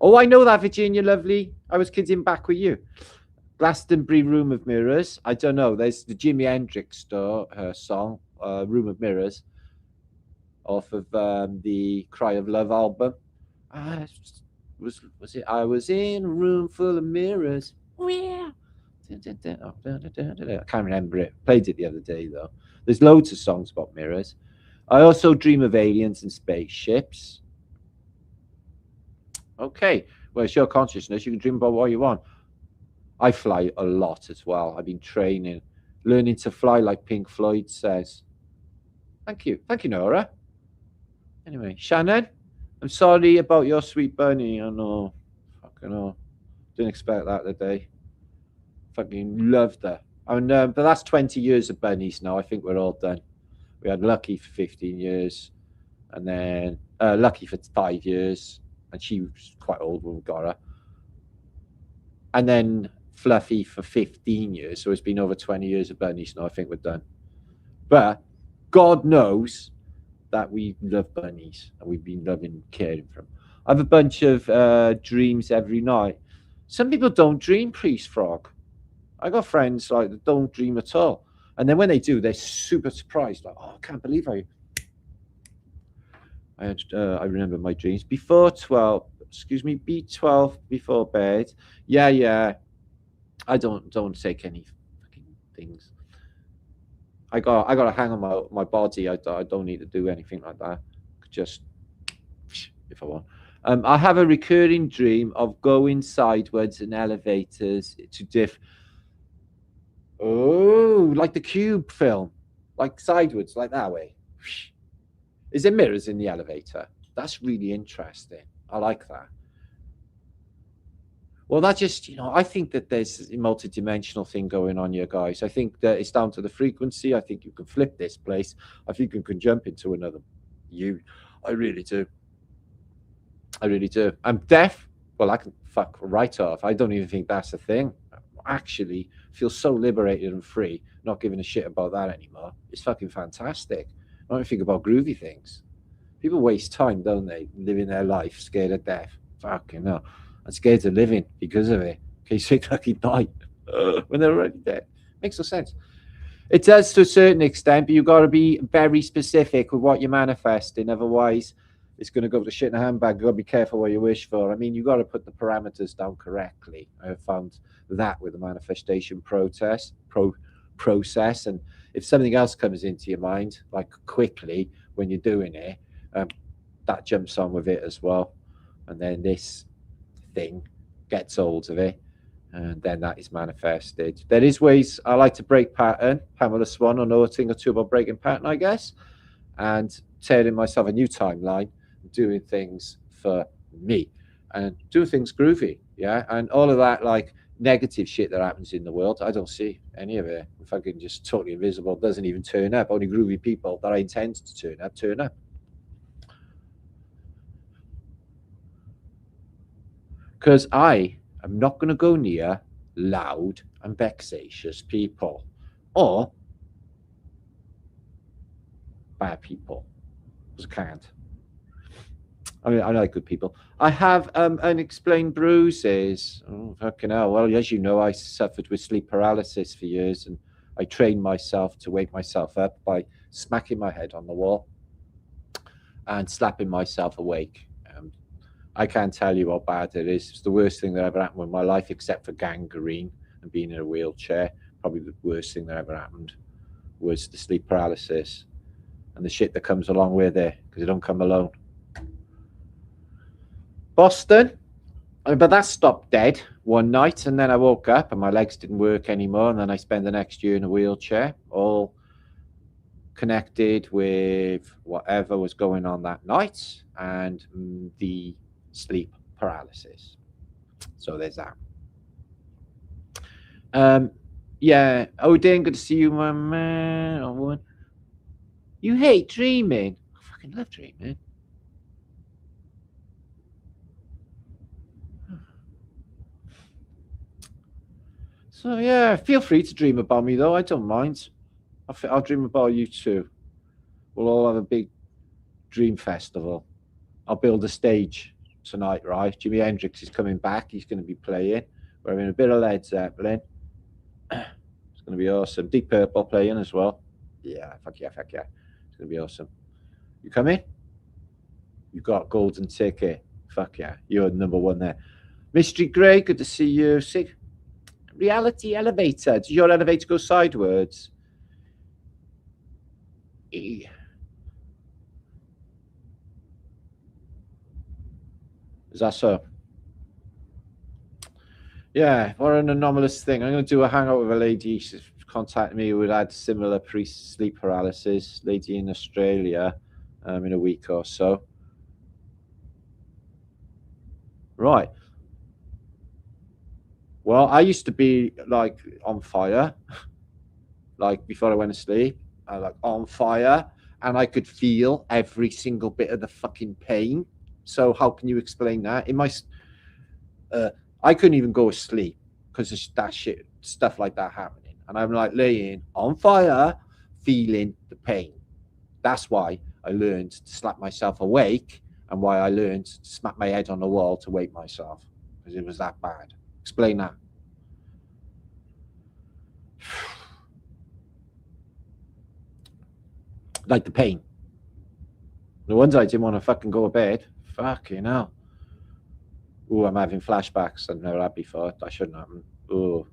Oh, I know that, Virginia, lovely. I was kidding back with you. Glastonbury Room of Mirrors. I don't know. There's the Jimi Hendrix song, Room of Mirrors, off of the Cry of Love album. Was it? I was in a room full of mirrors. Yeah. I can't remember it. Played it the other day though. There's loads of songs about mirrors. I also dream of aliens and spaceships. Okay, well, it's your consciousness. You can dream about what you want. I fly a lot as well. I've been training, learning to fly like Pink Floyd says. Thank you, Nora. Anyway, Shannon, I'm sorry about your sweet bunny. I know, fucking hell. Didn't expect that today. Fucking loved her. And but that's 20 years of bunnies now. I think we're all done. We had Lucky for 15 years, and then Lucky for 5 years, and she was quite old when we got her. And then Fluffy for 15 years. So it's been over 20 years of bunnies now. I think we're done. But God knows that we love bunnies, and we've been loving caring for them. I have a bunch of dreams every night. Some people don't dream, Priest Frog. I got friends like that don't dream at all, and then when they do, they're super surprised. Like, oh, I can't believe I remember my dreams before 12. Excuse me, B12 before bed. Yeah. I don't take any fucking things. I got to hang on my body. I don't need to do anything like that. Just if I want. I have a recurring dream of going sideways in elevators to Oh, like the Cube film, like sideways, like that way. Is there mirrors in the elevator? That's really interesting. I like that. Well, that just, I think that there's a multi-dimensional thing going on here, guys. I think that it's down to the frequency. I think you can flip this place. I think you can jump into another you. I really do. I'm deaf. Well, I can fuck right off. I don't even think that's a thing. Actually, feel so liberated and free, not giving a shit about that anymore. It's fucking fantastic. I don't think about groovy things. People waste time, don't they, living their life scared of death. Fucking hell. I'm scared of living because of it. In case they fucking die when they're already dead. Makes no sense. It does to a certain extent, but you've got to be very specific with what you're manifesting. Otherwise, it's going to go to shit in a handbag. You've got to be careful what you wish for. I mean, you've got to put the parameters down correctly. I have found that with the manifestation process. And if something else comes into your mind, like quickly when you're doing it, that jumps on with it as well. And then this thing gets hold of it. And then that is manifested. There is ways I like to break pattern. Pamela Swan, I know a thing or two about breaking pattern, I guess. And tearing myself a new timeline, doing things for me and doing things groovy. Yeah. And all of that, like negative shit that happens in the world, I don't see any of it. Fucking just totally invisible, doesn't even turn up. Only groovy people that I intend to turn up. Because I'm not going to go near loud and vexatious people or bad people. Because I can't. I mean, I like good people. I have unexplained bruises. Oh, fucking hell. Well, as you know, I suffered with sleep paralysis for years, and I trained myself to wake myself up by smacking my head on the wall and slapping myself awake. I can't tell you how bad it is. It's the worst thing that ever happened in my life, except for gangrene and being in a wheelchair. Probably the worst thing that ever happened was the sleep paralysis and the shit that comes along with it, because it don't come alone. Boston, but that stopped dead one night, and then I woke up and my legs didn't work anymore, and then I spent the next year in a wheelchair, all connected with whatever was going on that night and the sleep paralysis. So there's that. Yeah. Odin, good to see you, my man. Oh, you hate dreaming. I fucking love dreaming. So yeah, feel free to dream about me though. I don't mind. I'll dream about you too. We'll all have a big dream festival. I'll build a stage tonight, right? Jimi Hendrix is coming back. He's going to be playing. We're having a bit of Led Zeppelin. It's going to be awesome. Deep Purple playing as well. Yeah, fuck yeah. It's going to be awesome. You coming? You got golden ticket. Fuck yeah. You're number one there. Mystery Grey, good to see you. Sig. Reality elevator. Does your elevator go sideways? Is that so? Yeah, what an anomalous thing. I'm going to do a hangout with a lady. She's contacted me who had similar pre-sleep paralysis. Lady in Australia in a week or so. Right. Well, I used to be like on fire, like before I went to sleep. I like on fire, and I could feel every single bit of the fucking pain. So how can you explain that? In my, I couldn't even go to sleep because of that shit, stuff like that happening, and I'm like laying on fire, feeling the pain. That's why I learned to slap myself awake, and why I learned to smack my head on the wall to wake myself, because it was that bad. Explain that. Like the pain. No wonder I didn't want to fucking go to bed. Fucking hell. Ooh, I'm having flashbacks. I've never had before. That shouldn't happen. Ooh.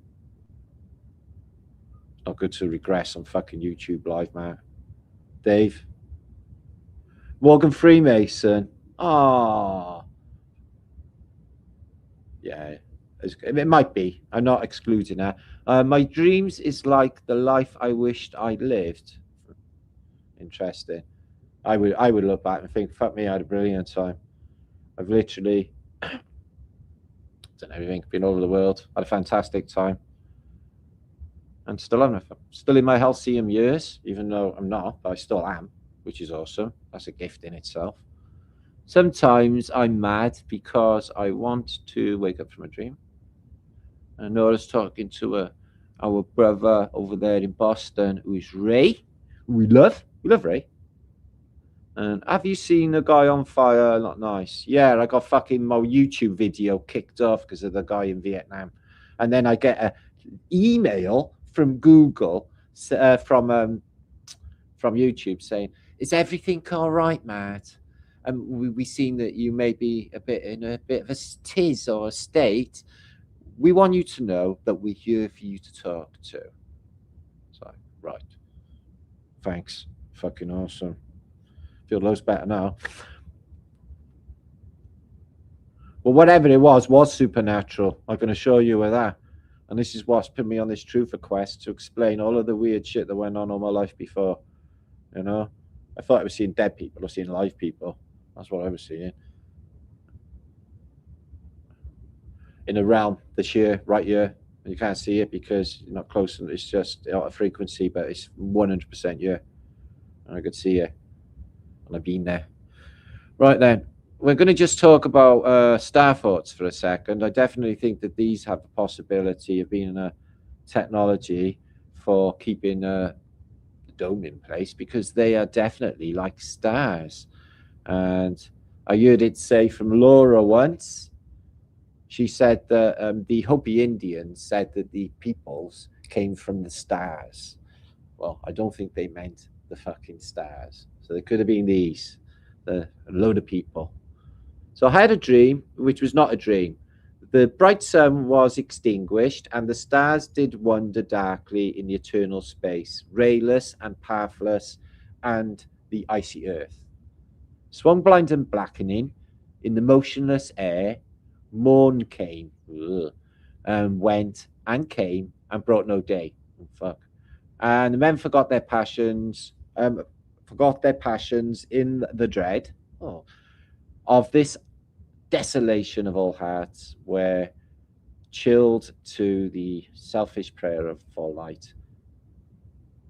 Not good to regress on fucking YouTube live, man. Dave. Morgan Freemason. Ah. Yeah. It might be. I'm not excluding that. My dreams is like the life I wished I'd lived. Interesting. I would look back and think, fuck me, I had a brilliant time. I've literally done everything, been all over the world, had a fantastic time. And still in my halcyon years, even though I'm not, but I still am, which is awesome. That's a gift in itself. Sometimes I'm mad because I want to wake up from a dream. And Nora's talking to our brother over there in Boston, who is Ray. We love Ray. And have you seen the guy on fire? Not nice. Yeah, I got fucking my YouTube video kicked off because of the guy in Vietnam. And then I get an email from Google, from YouTube saying, "Is everything all right, Matt? And we seen that you may be in a bit of a tiz or a state. We want you to know that we're here for you to talk to." So, right. Thanks. Fucking awesome. Feel loads better now. Well, whatever it was supernatural. I'm going to show you with that. And this is what's put me on this truther quest to explain all of the weird shit that went on all my life before. You know? I thought I was seeing dead people or seeing live people. That's what I was seeing. In a realm this year, right here. You can't see it because you're not close. It's just out of frequency, but it's 100% here. And I could see it. And I've been there. Right then. We're going to just talk about star thoughts for a second. I definitely think that these have the possibility of being a technology for keeping the dome in place, because they are definitely like stars. And I heard it say from Laura once. She said that the Hopi Indians said that the peoples came from the stars. Well, I don't think they meant the fucking stars. So they could have been these, a load of people. So I had a dream, which was not a dream. The bright sun was extinguished, and the stars did wander darkly in the eternal space, rayless and pathless, and the icy earth. Swung blind and blackening, in the motionless air, morn came, and went and came, and brought no day. Oh, fuck. And the men forgot their passions, in the dread of this desolation of all hearts, were chilled to the selfish prayer of for light,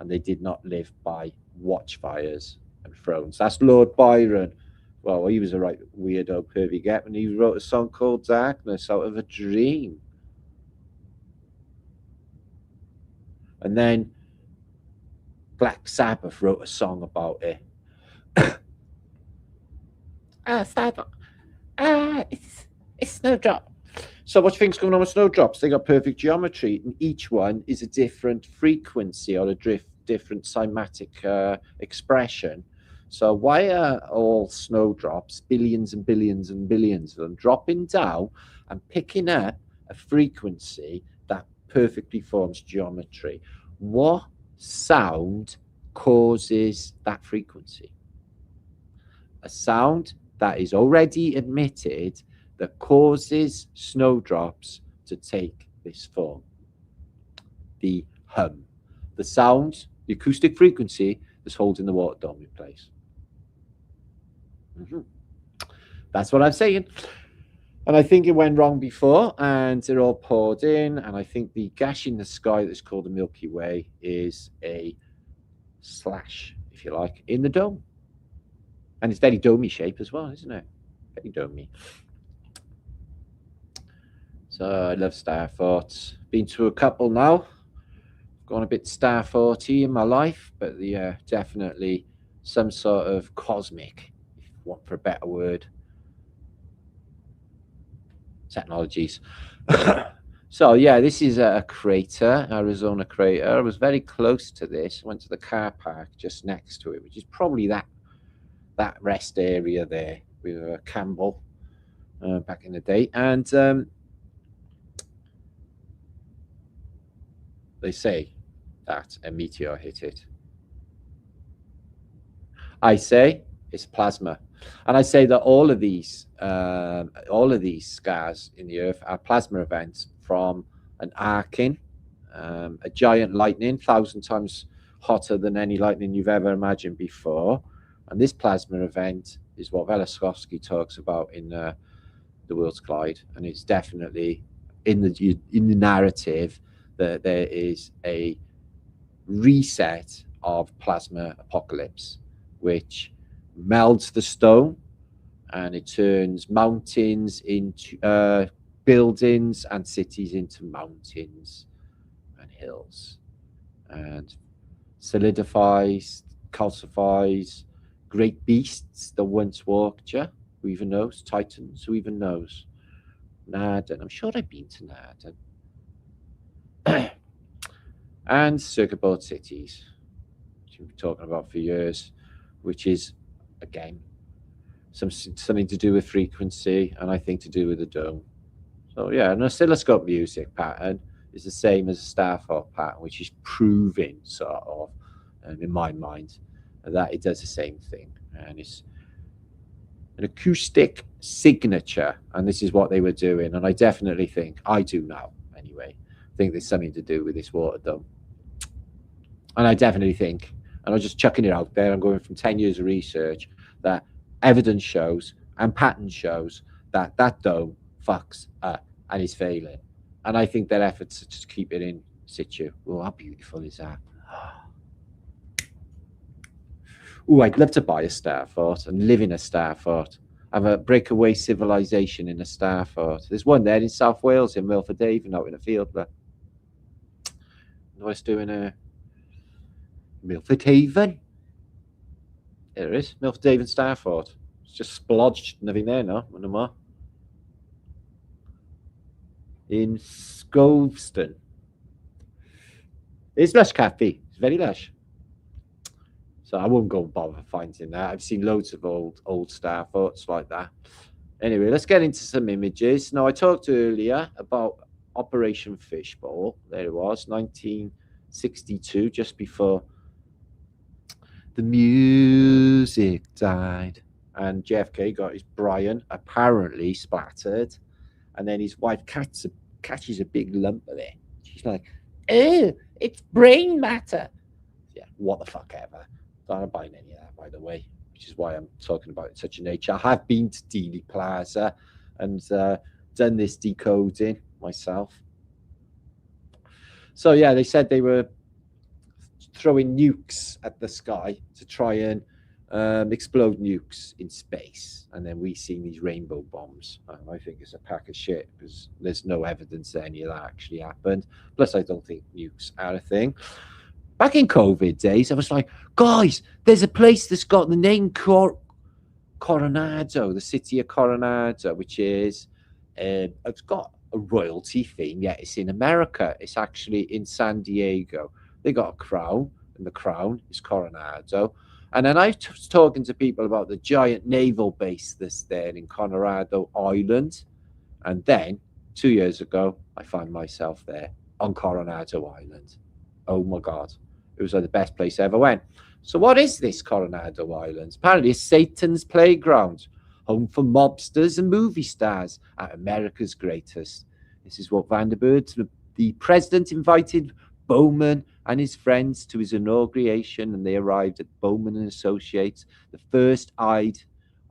and they did not live by watchfires and thrones. That's Lord Byron. Well, he was a right weirdo, pervy get, and he wrote a song called Darkness out of a dream. And then Black Sabbath wrote a song about it. It's Snowdrop. So what do you think's going on with snowdrops? They got perfect geometry, and each one is a different frequency or a different cymatic expression. So why are all snowdrops, billions and billions and billions of them, dropping down and picking up a frequency that perfectly forms geometry? What sound causes that frequency? A sound that is already admitted that causes snowdrops to take this form. The hum. The sound, the acoustic frequency that's holding the water dome in place. That's what I'm saying. And I think it went wrong before, and it all poured in, and I think the gash in the sky that's called the Milky Way is a slash, if you like, in the dome. And it's very domey shape as well, isn't it? Very domey. So I love star thoughts. Been to a couple now. Gone a bit star thoughty in my life, but definitely some sort of cosmic, if you want for a better word, technologies. So yeah, this is a crater, Arizona crater. I was very close to this. Went to the car park just next to it, which is probably that rest area there with Campbell back in the day. And they say that a meteor hit it. I say it's plasma. And I say that all of these scars in the earth are plasma events from an arcing, a giant lightning, 1,000 times hotter than any lightning you've ever imagined before. And this plasma event is what Velikovsky talks about in The World's Collide, and it's definitely in the narrative that there is a reset of plasma apocalypse, which melts the stone and it turns mountains into buildings and cities into mountains, and hills and solidifies, calcifies great beasts that once walked you. Who even knows? Titans, who even knows? Narden, I'm sure I've been to Narden. And circuit board cities, which we've been talking about for years, which is, again, something to do with frequency and I think to do with the dome. So yeah, an oscilloscope music pattern is the same as a star thought pattern, which is proving sort of, in my mind, that it does the same thing. And it's an acoustic signature, and this is what they were doing. And I definitely think, I do now anyway, think there's something to do with this water dome. And I definitely think, and I'm just chucking it out there, I'm going from 10 years of research, that evidence shows and pattern shows that that dome fucks up and is failing. And I think their efforts to just keep it in situ. Oh, how beautiful is that? Oh, I'd love to buy a star fort and live in a star fort. Have a breakaway civilization in a star fort. There's one there in South Wales, in Milford Haven, out in a field there. What's doing a Milford Haven? There it is, Milford Haven Star Fort. It's just splodged, nothing there now, no more. In Scoveston. It's lush cafe. It's very lush. So I won't go and bother finding that. I've seen loads of old star forts like that. Anyway, let's get into some images. Now, I talked earlier about Operation Fishbowl. There it was, 1962, just before the music died. And JFK got his Brian apparently splattered. And then his wife catches a big lump of it. She's like, "Oh, it's brain matter." Yeah, what the fuck ever. I'm not buying any of that, by the way, which is why I'm talking about it such a nature. I have been to Dealey Plaza and done this decoding myself. So yeah, they said they were throwing nukes at the sky to try and explode nukes in space, and then we've seen these rainbow bombs. I think it's a pack of shit because there's no evidence that any of that actually happened. Plus, I don't think nukes are a thing. Back in COVID days, I was like, guys, there's a place that's got the name Coronado, the city of Coronado, which is it's got a royalty theme. Yeah, it's in America. It's actually in San Diego. They got a crown, and the crown is Coronado. And then I was talking to people about the giant naval base that's there in Coronado Island. And then 2 years ago, I found myself there on Coronado Island. Oh my God. It was like the best place I ever went. So what is this Coronado Island? Apparently it's Satan's playground, home for mobsters and movie stars at America's greatest. This is what Vanderbilt, the president, invited Bowman and his friends to his inauguration, and they arrived at Bowman and Associates, the first eyed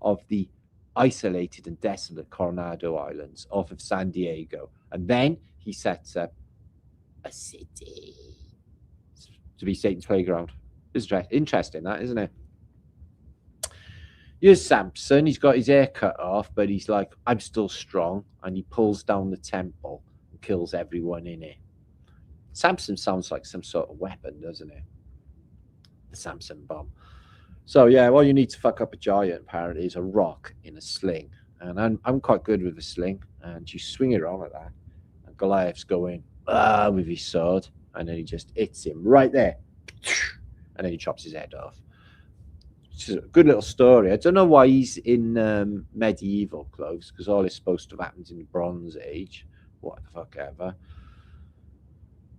of the isolated and desolate Coronado Islands off of San Diego. And then he sets up a city to be Satan's playground. It's interesting, that, isn't it? Here's Samson. He's got his hair cut off, but he's like, I'm still strong. And he pulls down the temple and kills everyone in it. Samson sounds like some sort of weapon, doesn't it? The Samson bomb. So, yeah, well, you need to fuck up a giant, apparently, is a rock in a sling. And I'm quite good with a sling. And you swing it around like that. And Goliath's going, with his sword. And then he just hits him right there. And then he chops his head off. It's a good little story. I don't know why he's in medieval clothes, because all is supposed to have happened in the Bronze Age. What the fuck ever.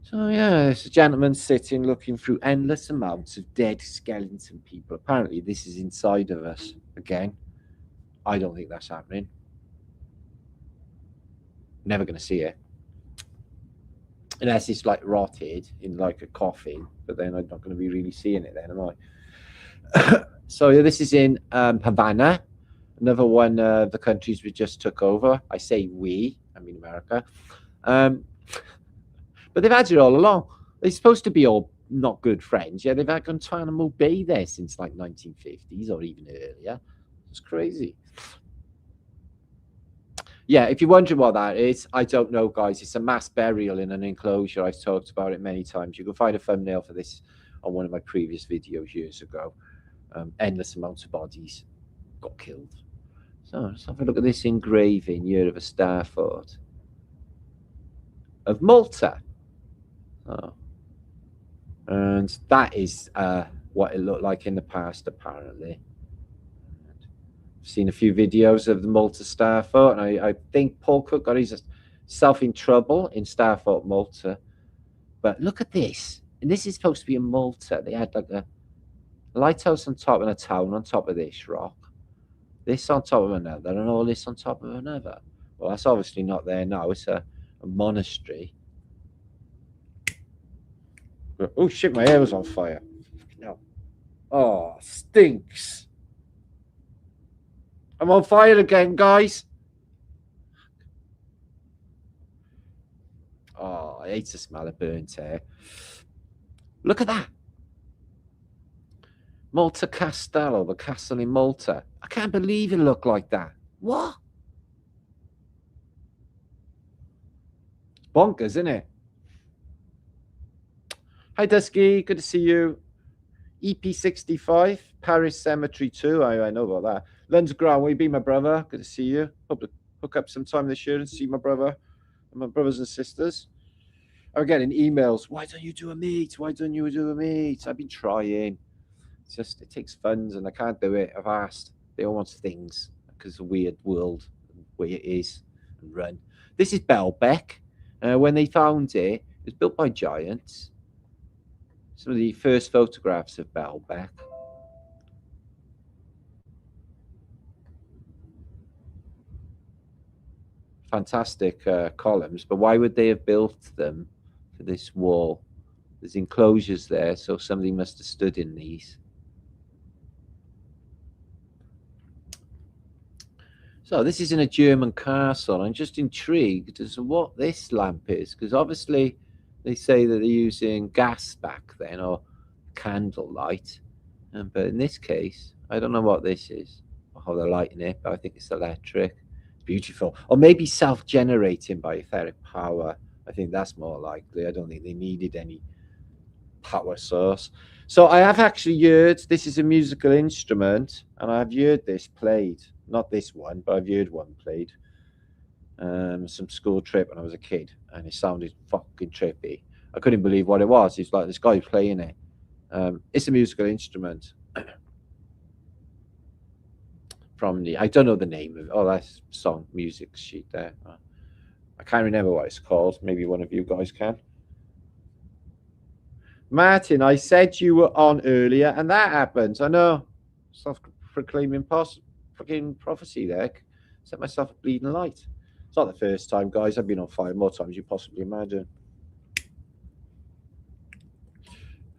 So, yeah, there's a gentleman sitting looking through endless amounts of dead skeleton people. Apparently, this is inside of us. Again, I don't think that's happening. Never going to see it. Unless it's like rotted in like a coffin, but then I'm not going to be really seeing it then, am I? So yeah, this is in Havana, another one of the countries we just took over. I say we, I mean America. But they've had it all along. They're supposed to be all not good friends. Yeah, they've had Guantanamo Bay there since like 1950s or even earlier. It's crazy. Yeah, if you're wondering what that is, I don't know, guys. It's a mass burial in an enclosure. I've talked about it many times. You can find a thumbnail for this on one of my previous videos years ago. Endless amounts of bodies got killed. So let's have a look at this engraving here of a star fort of Malta. Oh. And that is what it looked like in the past, apparently. I've seen a few videos of the Malta Star Fort, and I think Paul Cook got himself in trouble in Star Fort Malta. But look at this. And this is supposed to be in Malta. They had like a lighthouse on top and a town on top of this rock. This on top of another, and all this on top of another. Well, that's obviously not there now. It's a monastery. Oh, shit, my hair was on fire. No. Oh, stinks. I'm on fire again, guys. Oh, I hate the smell of burnt hair. Look at that. Malta Castello, the castle in Malta. I can't believe it looked like that. What? It's bonkers, isn't it? Hi, Dusky. Good to see you. EP65, Paris Cemetery 2. I know about that. Lens Ground, will you be my brother? Good to see you. Hope to hook up sometime this year and see my brother and my brothers and sisters. I'm getting emails. Why don't you do a meet? Why don't you do a meet? I've been trying. It's just, it takes funds and I can't do it. I've asked. They all want things because it's a weird world, the way it is and run. This is Belbeck. When they found it, it was built by giants. Some of the first photographs of Belbeck. Fantastic columns, but why would they have built them for this wall? There's enclosures there, so somebody must have stood in these. So this is in a German castle. I'm just intrigued as to what this lamp is, because obviously they say that they're using gas back then or candlelight, but in this case, I don't know what this is or how they're lighting it, but I think it's electric. Beautiful. Or maybe self-generating by etheric power. I think that's more likely. I don't think they needed any power source. So I have actually heard this is a musical instrument, and I've heard this played. Not this one, but I've heard one played. Some school trip when I was a kid, and it sounded fucking trippy. I couldn't believe what it was. It's like this guy playing it. It's a musical instrument. From the, I don't know the name of it. Oh, that's song music sheet there. I can't remember what it's called. Maybe one of you guys can. Martin, I said you were on earlier, and that happens. I know. Self-proclaiming freaking prophecy there. Set myself a bleeding light. It's not the first time, guys. I've been on fire more times you possibly imagine.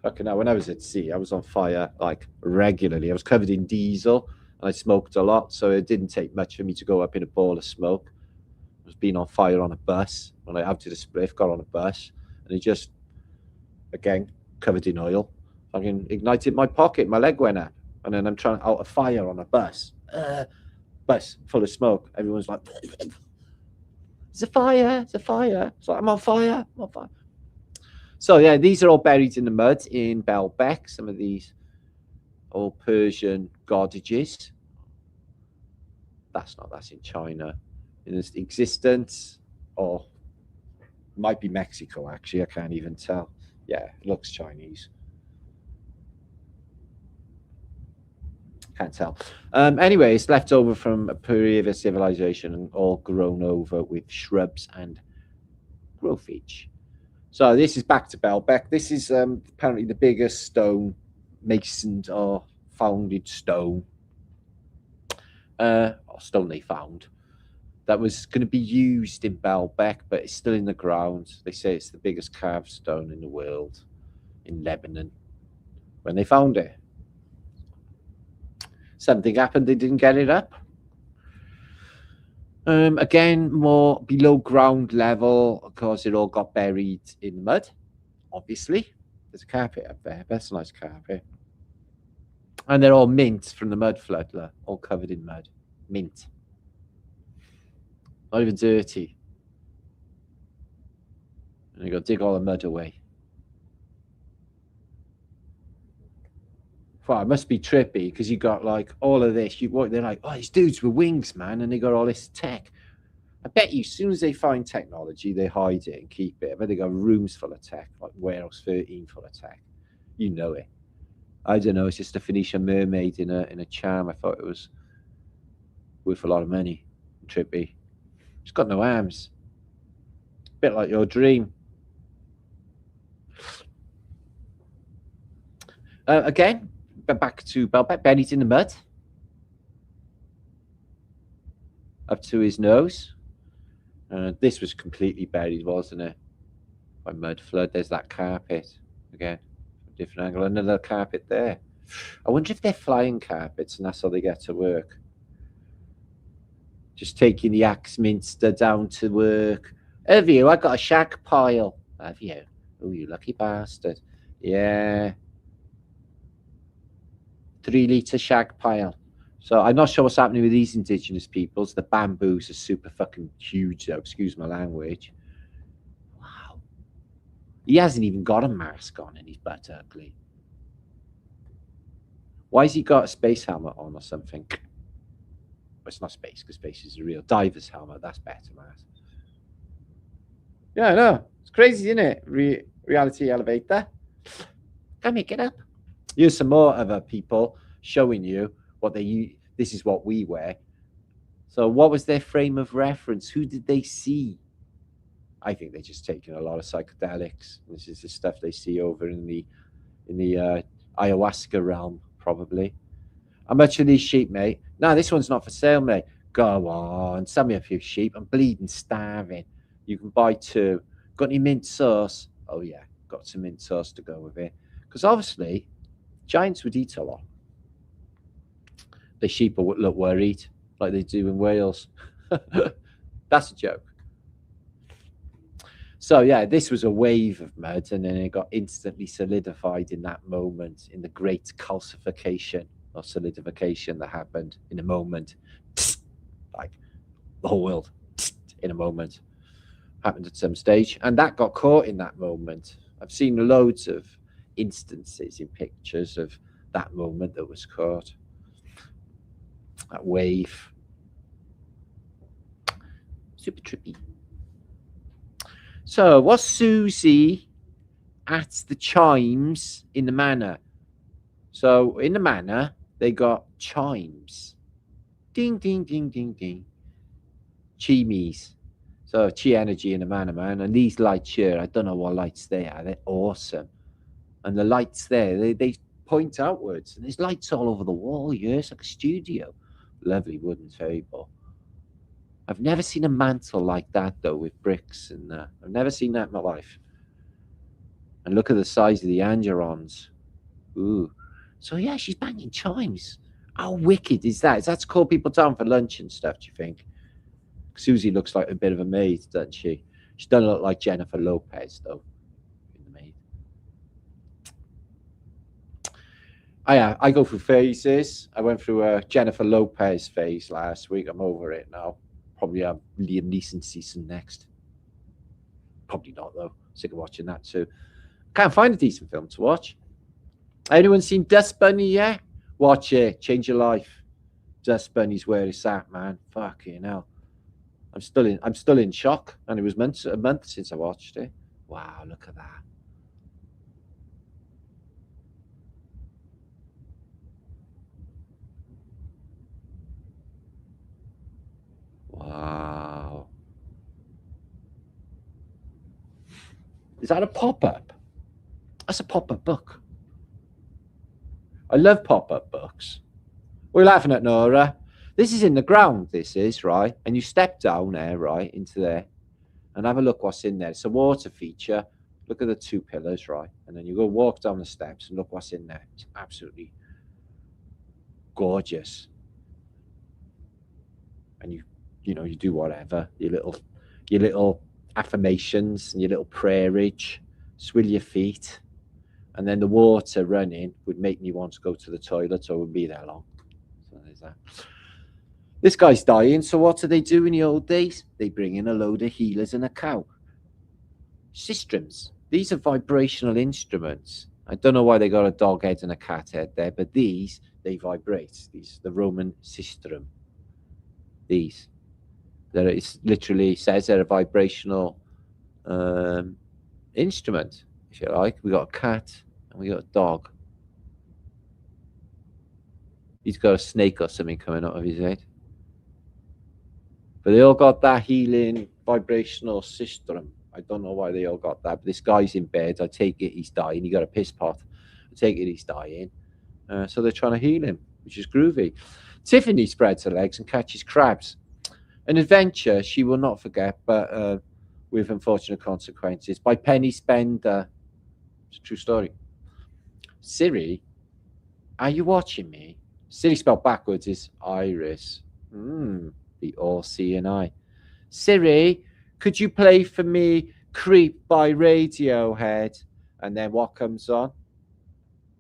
Fucking hell, when I was at sea, I was on fire like regularly. I was covered in diesel. And I smoked a lot, so it didn't take much for me to go up in a ball of smoke. I was being on fire on a bus. When I out to the spliff, got on a bus, and it just, again, covered in oil. Fucking ignited my pocket, my leg went up. And then I'm trying out a fire on a bus. Bus full of smoke. Everyone's like, it's a fire, it's a fire. It's like, I'm on fire, I'm on fire. So yeah, these are all buried in the mud in Belbeck, some of these old Persian godages. That's in China. In existence, or might be Mexico, actually. I can't even tell. Yeah, it looks Chinese. Can't tell. Anyway, it's left over from a previous civilization and all grown over with shrubs and growthage. So this is back to Belbeck. This is apparently the biggest stone masoned or founded stone, or stone they found, that was going to be used in Belbeck, but it's still in the ground. They say it's the biggest carved stone in the world in Lebanon when they found it. Something happened, they didn't get it up. Again, more below ground level, of course, it all got buried in mud, obviously. There's a carpet up there, that's a nice carpet. And they're all mint from the mud flood, all covered in mud. Mint. Not even dirty. And you got to dig all the mud away. Well, it must be trippy because you got like all of this. They're like, oh, these dudes with wings, man, and they got all this tech. I bet you, as soon as they find technology, they hide it and keep it. I bet they got rooms full of tech, like Wales 13 full of tech. You know it. I don't know. It's just a Phoenician mermaid in a charm. I thought it was worth a lot of money. Trippy. It's got no arms. A bit like your dream. Again, back to Belbeck. Buried in the mud. Up to his nose. This was completely buried, wasn't it? By mud flood. There's that carpet again. Different angle. Another carpet there. I wonder if they're flying carpets and that's how they get to work. Just taking the Axminster down to work. Have you? I got a shag pile. Have you? Oh, you lucky bastard. Yeah. 3-litre shag pile. So I'm not sure what's happening with these indigenous peoples. The bamboos are super fucking huge, though. Excuse my language. Wow. He hasn't even got a mask on and he's butt ugly. Why has he got a space helmet on or something? Well, it's not space, because space is a real diver's helmet. That's better, man. Yeah, I know. It's crazy, isn't it? Reality elevator. Can't make it up. Here's some more other people showing you what they use. This is what we wear. So what was their frame of reference? Who did they see? I think they're just taking a lot of psychedelics. This is the stuff they see over in the ayahuasca realm, probably. How much are these sheep, mate? No, this one's not for sale, mate. Go on, send me a few sheep. I'm bleeding, starving. You can buy 2. Got any mint sauce? Oh yeah, got some mint sauce to go with it. Because obviously, giants would eat a lot. The sheep would look worried, like they do in Wales. That's a joke. So yeah, this was a wave of mud, and then it got instantly solidified in that moment, in the great calcification or solidification that happened in a moment. Like the whole world in a moment happened at some stage, and that got caught in that moment. I've seen loads of instances in pictures of that moment that was caught. That wave. Super trippy. So, was Susie at the chimes in the manor? So, in the manor, they got chimes. Ding, ding, ding, ding, ding. Chimies. So, chi energy in the manor, man. And these lights here, I don't know what lights they are. They're awesome. And the lights there, they point outwards. And there's lights all over the wall here. It's like a studio. Lovely wooden table. I've never seen a mantle like that, though, with bricks. And I've never seen that in my life. And look at the size of the angerons. Ooh. So, yeah, she's banging chimes. How wicked is that? Is that to call people down for lunch and stuff, do you think? Susie looks like a bit of a maid, doesn't she? She doesn't look like Jennifer Lopez, though, in the maid. I go through phases. I went through a Jennifer Lopez phase last week. I'm over it now. Probably have Liam Neeson season next. Probably not, though. Sick of watching that too. Can't find a decent film to watch. Anyone seen Dust Bunny yet? Watch it. Change your life. Dust Bunny's where it's at, man. Fucking hell. I'm still in shock. And it was a month since I watched it. Wow, look at that. Wow. Is that a pop-up? That's a pop-up book. I love pop-up books. We're laughing at Nora. This is in the ground, this is, right? And you step down there, right, into there. And have a look what's in there. It's a water feature. Look at the 2 pillars, right? And then you go walk down the steps and look what's in there. It's absolutely gorgeous. And you know, you do whatever. Your little affirmations and your little prayerage. Swill your feet. And then the water running would make me want to go to the toilet, so I wouldn't be there long. So there's that. This guy's dying, so what do they do in the old days? They bring in a load of healers and a cow. Systems. These are vibrational instruments. I don't know why they got a dog head and a cat head there, but these, they vibrate. These, the Roman sistrum. These. It literally says they're a vibrational instrument, if you like. We got a cat and we got a dog. He's got a snake or something coming out of his head. But they all got that healing vibrational system. I don't know why they all got that. But this guy's in bed. I take it he's dying. He got a piss pot. I take it he's dying. So they're trying to heal him, which is groovy. Tiffany spreads her legs and catches crabs. An adventure she will not forget, but with unfortunate consequences. By Penny Spender. It's a true story. Siri, are you watching me? Siri spelled backwards is Iris. The all-seeing eye. Siri, could you play for me Creep by Radiohead? And then what comes on?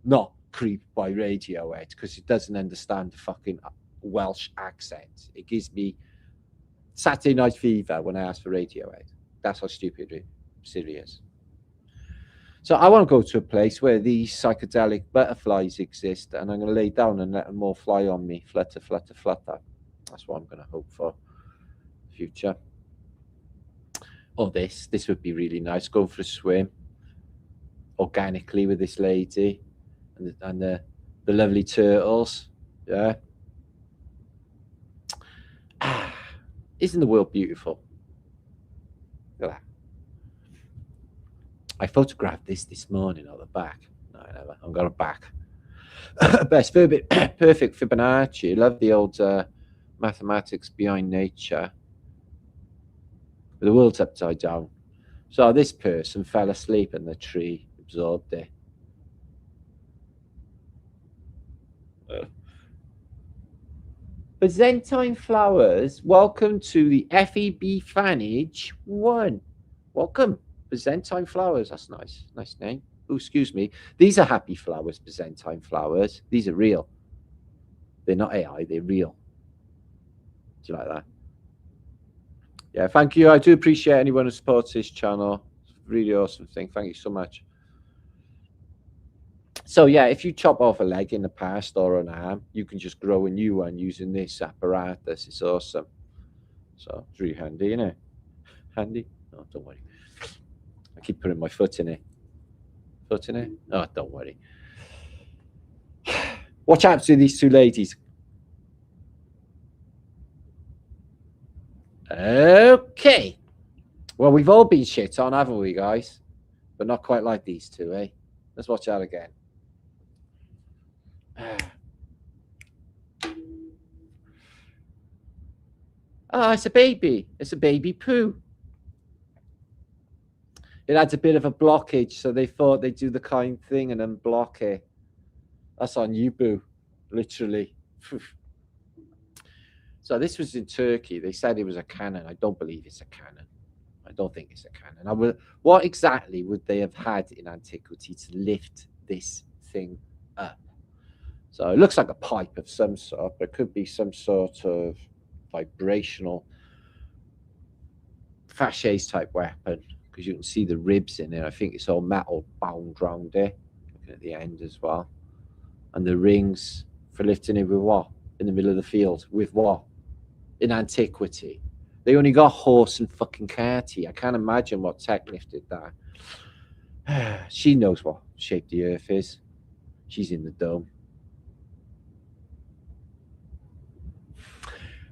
Not Creep by Radiohead, because it doesn't understand the fucking Welsh accent. It gives me Saturday Night Fever when I ask for Radiohead. That's how stupid Siri is. So I want to go to a place where these psychedelic butterflies exist, and I'm going to lay down and let them all fly on me. Flutter, flutter, flutter. That's what I'm going to hope for. Future. Or this would be really nice. Go for a swim organically with this lady and the lovely turtles. Yeah. Isn't the world beautiful? Look at that. I photographed this morning on the back. No, I never. I've got a back. Best perfect Fibonacci. Love the old mathematics behind nature. But the world's upside down. So this person fell asleep and the tree absorbed it. Byzantine flowers, welcome to the FEB Fanage 1. Welcome, Byzantine flowers. That's nice. Nice name. Oh, excuse me. These are happy flowers, Byzantine flowers. These are real. They're not AI, they're real. Do you like that? Yeah, thank you. I do appreciate anyone who supports this channel. It's a really awesome thing. Thank you so much. So yeah, if you chop off a leg in the past or an arm, you can just grow a new one using this apparatus. It's awesome. So it's really handy, isn't it? Handy? No, don't worry. I keep putting my foot in it. Foot in it? Oh, don't worry. Watch out to these two ladies. Okay. Well, we've all been shit on, haven't we, guys? But not quite like these two, eh? Let's watch out again. Oh, it's a baby. It's a baby poo. It had a bit of a blockage, so they thought they'd do the kind thing and unblock it. That's on you, boo. Literally. So this was in Turkey. They said it was a cannon. I don't believe it's a cannon. I don't think it's a cannon. What exactly would they have had in antiquity to lift this thing up? So it looks like a pipe of some sort, but it could be some sort of vibrational fasces type weapon, because you can see the ribs in it. I think it's all metal bound round there, looking at the end as well. And the rings for lifting it with what? In the middle of the field. With what? In antiquity. They only got horse and fucking carty. I can't imagine what tech lifted that. She knows what shape the earth is. She's in the dome.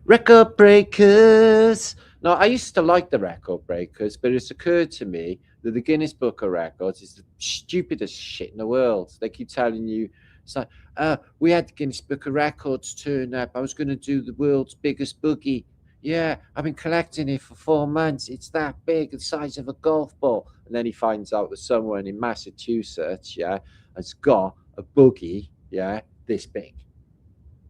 Record breakers. Now, I used to like the record breakers, but it's occurred to me that the Guinness Book of Records is the stupidest shit in the world. They keep telling you, it's like, we had the Guinness Book of Records turn up. I was going to do the world's biggest boogie. Yeah, I've been collecting it for 4 months. It's that big, the size of a golf ball. And then he finds out that someone in Massachusetts, yeah, has got a boogie, yeah, this big.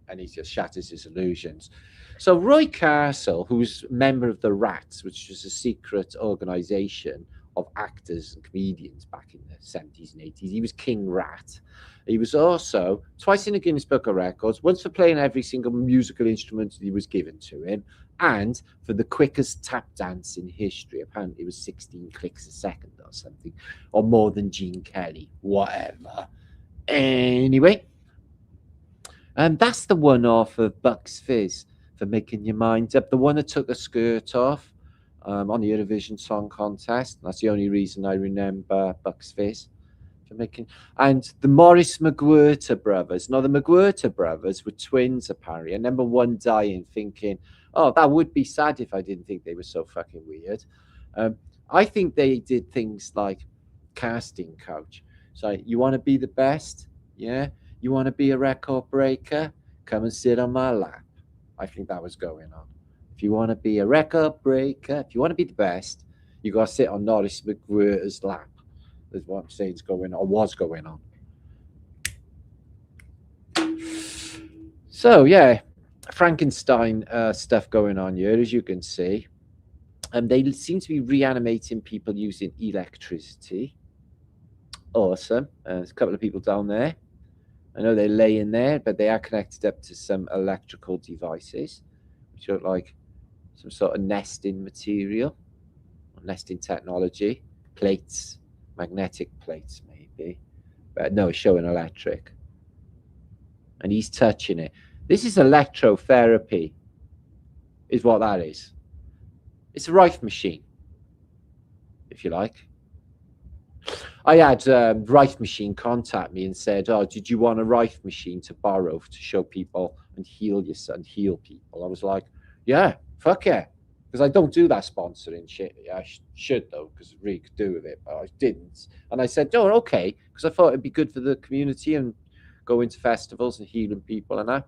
And he just shatters his illusions. So Roy Castle, who's a member of the Rats, which was a secret organization, of actors and comedians back in the 70s and 80s. He was King Rat. He was also twice in the Guinness Book of Records, once for playing every single musical instrument that he was given to him, and for the quickest tap dance in history. Apparently it was 16 clicks a second or something, or more than Gene Kelly, whatever. Anyway, and that's the one off of Bucks Fizz for making your mind up. The one that took a skirt off on the Eurovision Song Contest. That's the only reason I remember Bucks Fizz for making. And the Morris McWhirter brothers. Now, the McWhirter brothers were twins, apparently. I remember one dying thinking, oh, that would be sad if I didn't think they were so fucking weird. I think they did things like casting couch. So, you want to be the best? Yeah? You want to be a record breaker? Come and sit on my lap. I think that was going on. If you want to be a record breaker, if you want to be the best, you got to sit on Norris McWhirter's lap. That's what I'm saying is going on, or was going on. So, yeah, Frankenstein stuff going on here, as you can see. They seem to be reanimating people using electricity. Awesome. There's a couple of people down there. I know they're laying there, but they are connected up to some electrical devices, which look like some sort of nesting material, nesting technology, plates, magnetic plates maybe. But no, it's showing electric. And he's touching it. This is electrotherapy, is what that is. It's a Rife machine, if you like. I had Rife machine contact me and said, oh, did you want a Rife machine to borrow to show people and heal heal people? I was like, yeah, fuck yeah. Because I don't do that sponsoring shit. Yeah, I should, though, because I really could do with it, but I didn't. And I said, oh, okay, because I thought it'd be good for the community and go into festivals and healing people and that.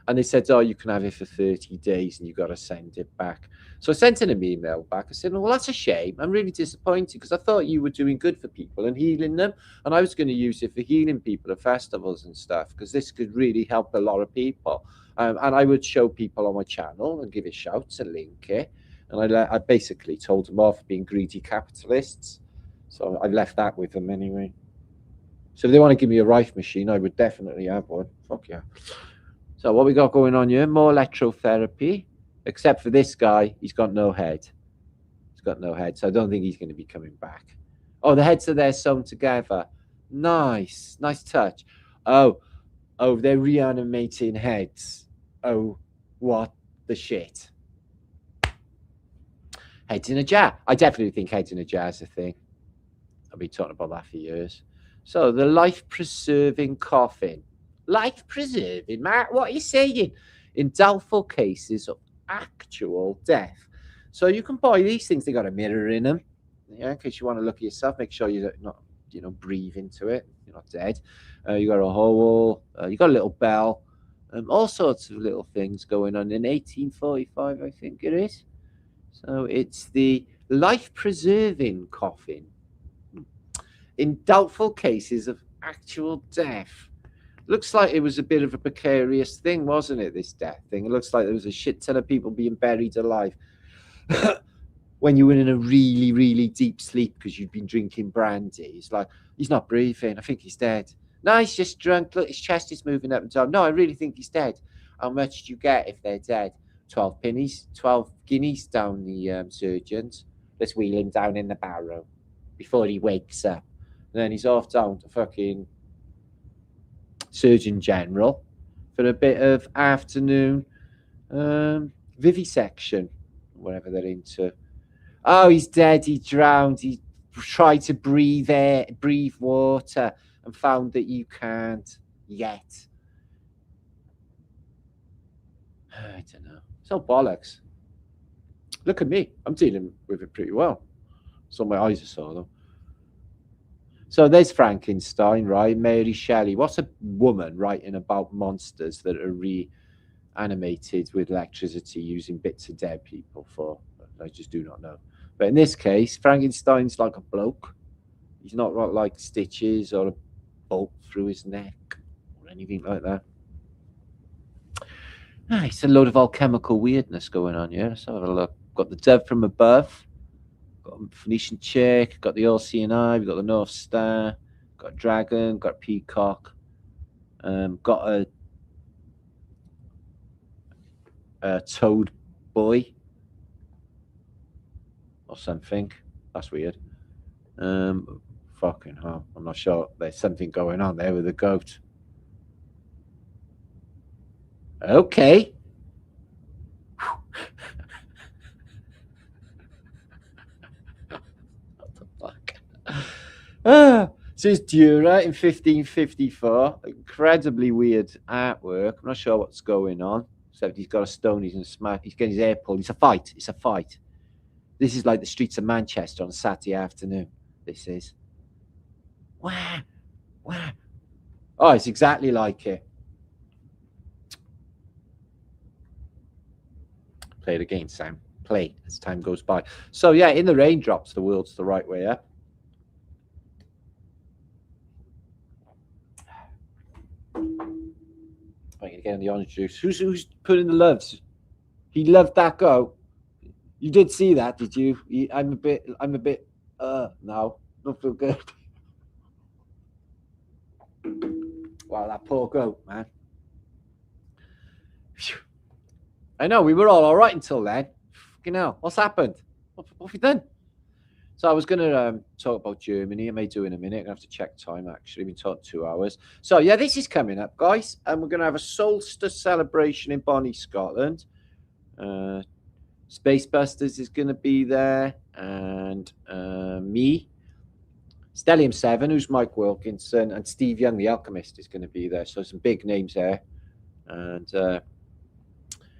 And they said, oh, you can have it for 30 days and you got to send it back. So I sent in an email back. I said, well, that's a shame. I'm really disappointed because I thought you were doing good for people and healing them. And I was going to use it for healing people at festivals and stuff because this could really help a lot of people. And I would show people on my channel and give it shouts and link it. And I basically told them off for being greedy capitalists. So I left that with them anyway. So if they want to give me a Rife machine, I would definitely have one. Fuck yeah. So what we got going on here? More electrotherapy, except for this guy. He's got no head. He's got no head, so I don't think he's going to be coming back. Oh, the heads are there sewn together. Nice. Nice touch. Oh, they're reanimating heads. Oh, what the shit. Heads in a jar. I definitely think heads in a jar is a thing. I've been talking about that for years. So the life-preserving coffin. Life-preserving, Matt? What are you saying? In doubtful cases of actual death. So you can buy these things. They got a mirror in them. Yeah, in case you want to look at yourself, make sure you're not, breathe into it. You're not dead. You got a hole. You got a little bell. All sorts of little things going on in 1845, I think it is. So it's the life-preserving coffin. In doubtful cases of actual death. Looks like it was a bit of a precarious thing, wasn't it, this death thing? It looks like there was a shit ton of people being buried alive when you were in a really, really deep sleep because you'd been drinking brandy. It's like, he's not breathing. I think he's dead. No, he's just drunk. Look, his chest is moving up and down. No, I really think he's dead. How much do you get if they're dead? 12 pennies, 12 guineas down the surgeons. Let's wheel him down in the barrow before he wakes up. And then he's off down to fucking Surgeon General for a bit of afternoon vivisection, whatever they're into. Oh, he's dead. He drowned. He tried to breathe water and found that you can't yet. I don't know. It's all bollocks. Look at me. I'm dealing with it pretty well. So my eyes are sore, though. So there's Frankenstein, right? Mary Shelley. What's a woman writing about monsters that are reanimated with electricity using bits of dead people for? I just do not know. But in this case, Frankenstein's like a bloke. He's not got like stitches or a bolt through his neck or anything like that. It's a load of alchemical weirdness going on here. Let's have a look. Got the dove from above. got a Phoenician chick, got the all-seeing eye, we've got the North Star, got a dragon, got a peacock, got a toad boy or something. That's weird. Fucking hell. I'm not sure. There's something going on there with the goat. Okay. What the fuck? So it's Dura in 1554. Incredibly weird artwork. I'm not sure what's going on. Except he's got a stone, he's going to smack. He's getting his hair pulled. It's a fight. It's a fight. This is like the streets of Manchester on a Saturday afternoon. This is. Wow. Wow. Oh, it's exactly like it. Play it again, Sam. Play as time goes by. So, yeah, in the raindrops, the world's the right way up. I'm going to get in the orange juice. Who's putting the loves? He loved that go. You did see that, did you? I'm a bit, no, don't feel good. Wow, that poor goat, man. I know, we were all right until then. Fucking hell, what's happened? What have you done? So I was going to talk about Germany. I may do in a minute. I'm going to have to check time, actually. We've been talking 2 hours. So, yeah, this is coming up, guys. And we're going to have a solstice celebration in Bonnie, Scotland. Space Busters is going to be there, and me, Stellium 7, who's Mike Wilkinson, and Steve Young, the Alchemist, is going to be there. So some big names there, and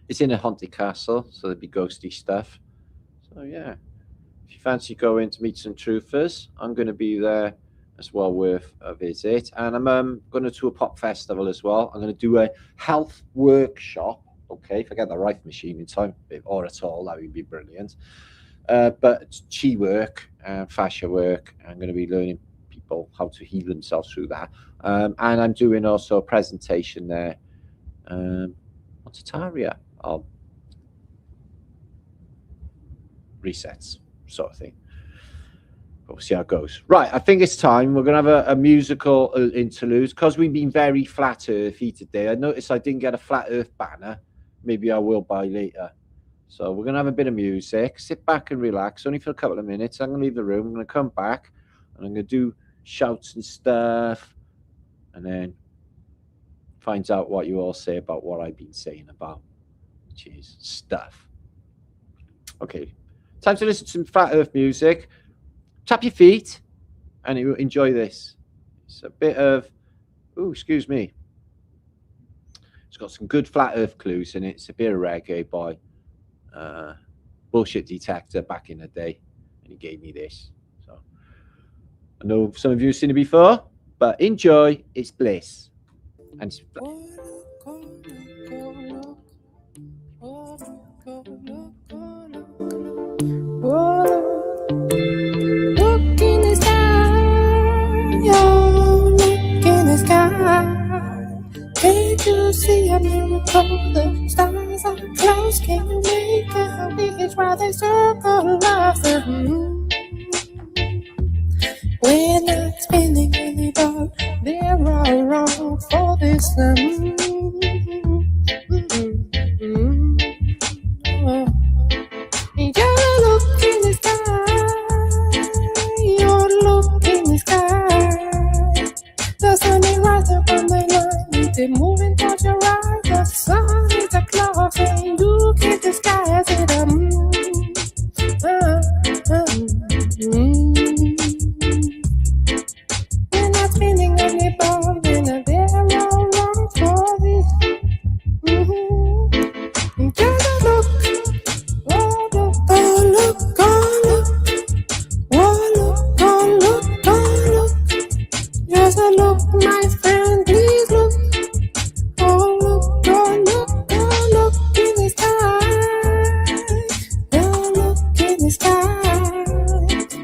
it's in a haunted castle, so there'll be ghosty stuff. So yeah, if you fancy going to meet some truthers, I'm going to be there. As well worth a visit, and I'm going to do a pop festival as well. I'm going to do a health workshop. Okay, if I get the right machine in time, or at all, that would be brilliant. But it's chi work and fascia work. I'm going to be learning people how to heal themselves through that. And I'm doing also a presentation there on Tataria, on resets, sort of thing. But we'll see how it goes. Right, I think it's time. We're going to have a musical interlude because we've been very flat earthy today. I noticed I didn't get a flat earth banner. Maybe I will buy later. So we're going to have a bit of music. Sit back and relax, only for a couple of minutes. I'm going to leave the room. I'm going to come back, and I'm going to do shouts and stuff, and then find out what you all say about what I've been saying about, which is stuff. Okay, time to listen to some Flat Earth music. Tap your feet, and enjoy this. It's a bit of, oh, excuse me. It's got some good Flat Earth clues in it. It's a bit of reggae by Bullshit Detector back in the day, and he gave me this. So I know some of you have seen it before, but enjoy. It's bliss. And it's look in the sky, oh, look in the sky. Can't you see a miracle? The stars are close. Can you make a wish while they circle off the moon? We're not spinning in the dark. They're all wrong for this. You look in the sky. You look in the sky. The sun is right upon the line. It's moving towards your right. The sun is a clock, and look at the sky as it We're not spinning on the ball, and they're all wrong for this. Just look, oh look, oh look, oh look, oh look, oh look, oh look. Just look, my friend, please look. Oh look, oh look, oh look in the sky. Oh look in the sky.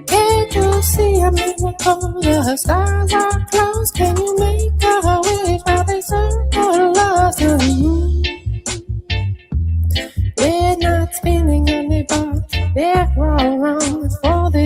Can't you see a miracle? The stars are close. Can you make a wish while they circle us? We're not spinning on the bar. They're all wrong for this.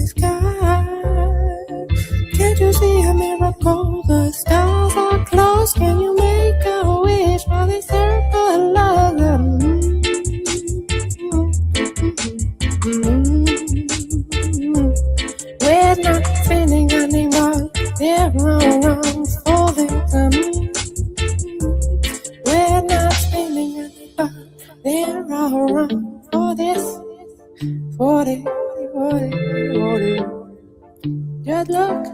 the sky. Can't you see a miracle? The stars are close. Can you make a wish while they circle along? We're not feeling anymore. They're wrong for them. We're not feeling anymore. They're all wrong for this. For it. Just look,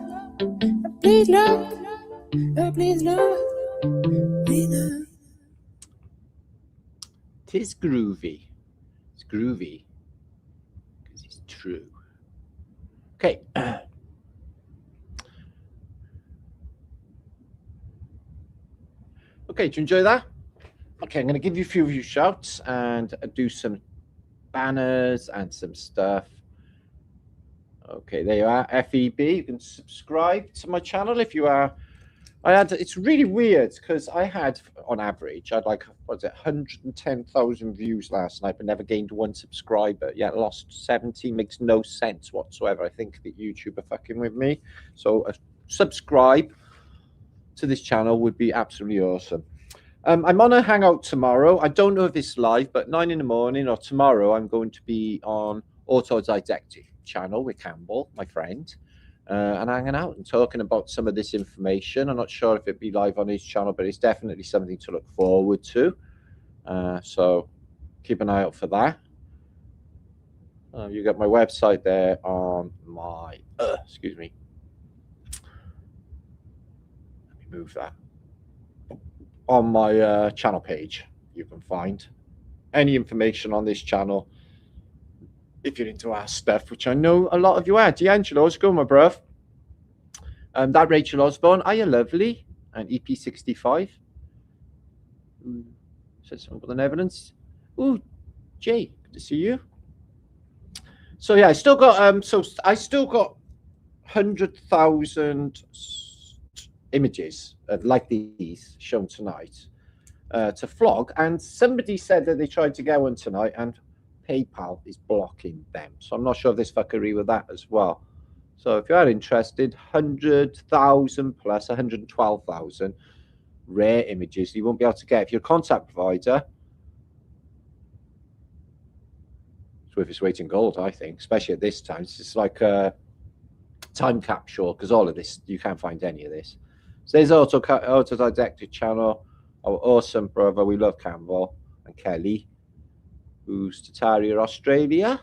please look, please look, please look. Tis groovy. It's groovy because it's true. Okay. Okay, do you enjoy that? Okay, I'm going to give you a few of your shouts and do some banners and some stuff. Okay, there you are. FEB. You can subscribe to my channel if you are. It's really weird because I had, on average, I had like, what was it, 110,000 views last night, but never gained one subscriber. Yet lost 70. Makes no sense whatsoever. I think that YouTube are fucking with me. So subscribe to this channel would be absolutely awesome. I'm on a hangout tomorrow. I don't know if it's live, but 9 in the morning or tomorrow, I'm going to be on Autodidactic channel with Campbell, my friend. And hanging out and talking about some of this information. I'm not sure if it'd be live on his channel, but it's definitely something to look forward to. So keep an eye out for that. You got my website there on my, excuse me. Let me move that. On my channel page, you can find any information on this channel. If you're into our stuff, which I know a lot of you are. D'Angelo, how's it going, my bruv? That Rachel Osborne, are you lovely? And EP65. Said something about the evidence. Ooh, Jay, good to see you. So yeah, I still got 100,000 images like these shown tonight to flog, and somebody said that they tried to get one tonight and PayPal is blocking them. So I'm not sure if there's fuckery with that as well. So if you are interested, 100,000 plus 112,000 rare images you won't be able to get. If you're a contact provider, it's worth its weight in gold, I think, especially at this time. It's just like a time capsule because all of this, you can't find any of this. So there's Autodidactic channel, our awesome brother. We love Campbell and Kelly, who's Tataria, Australia.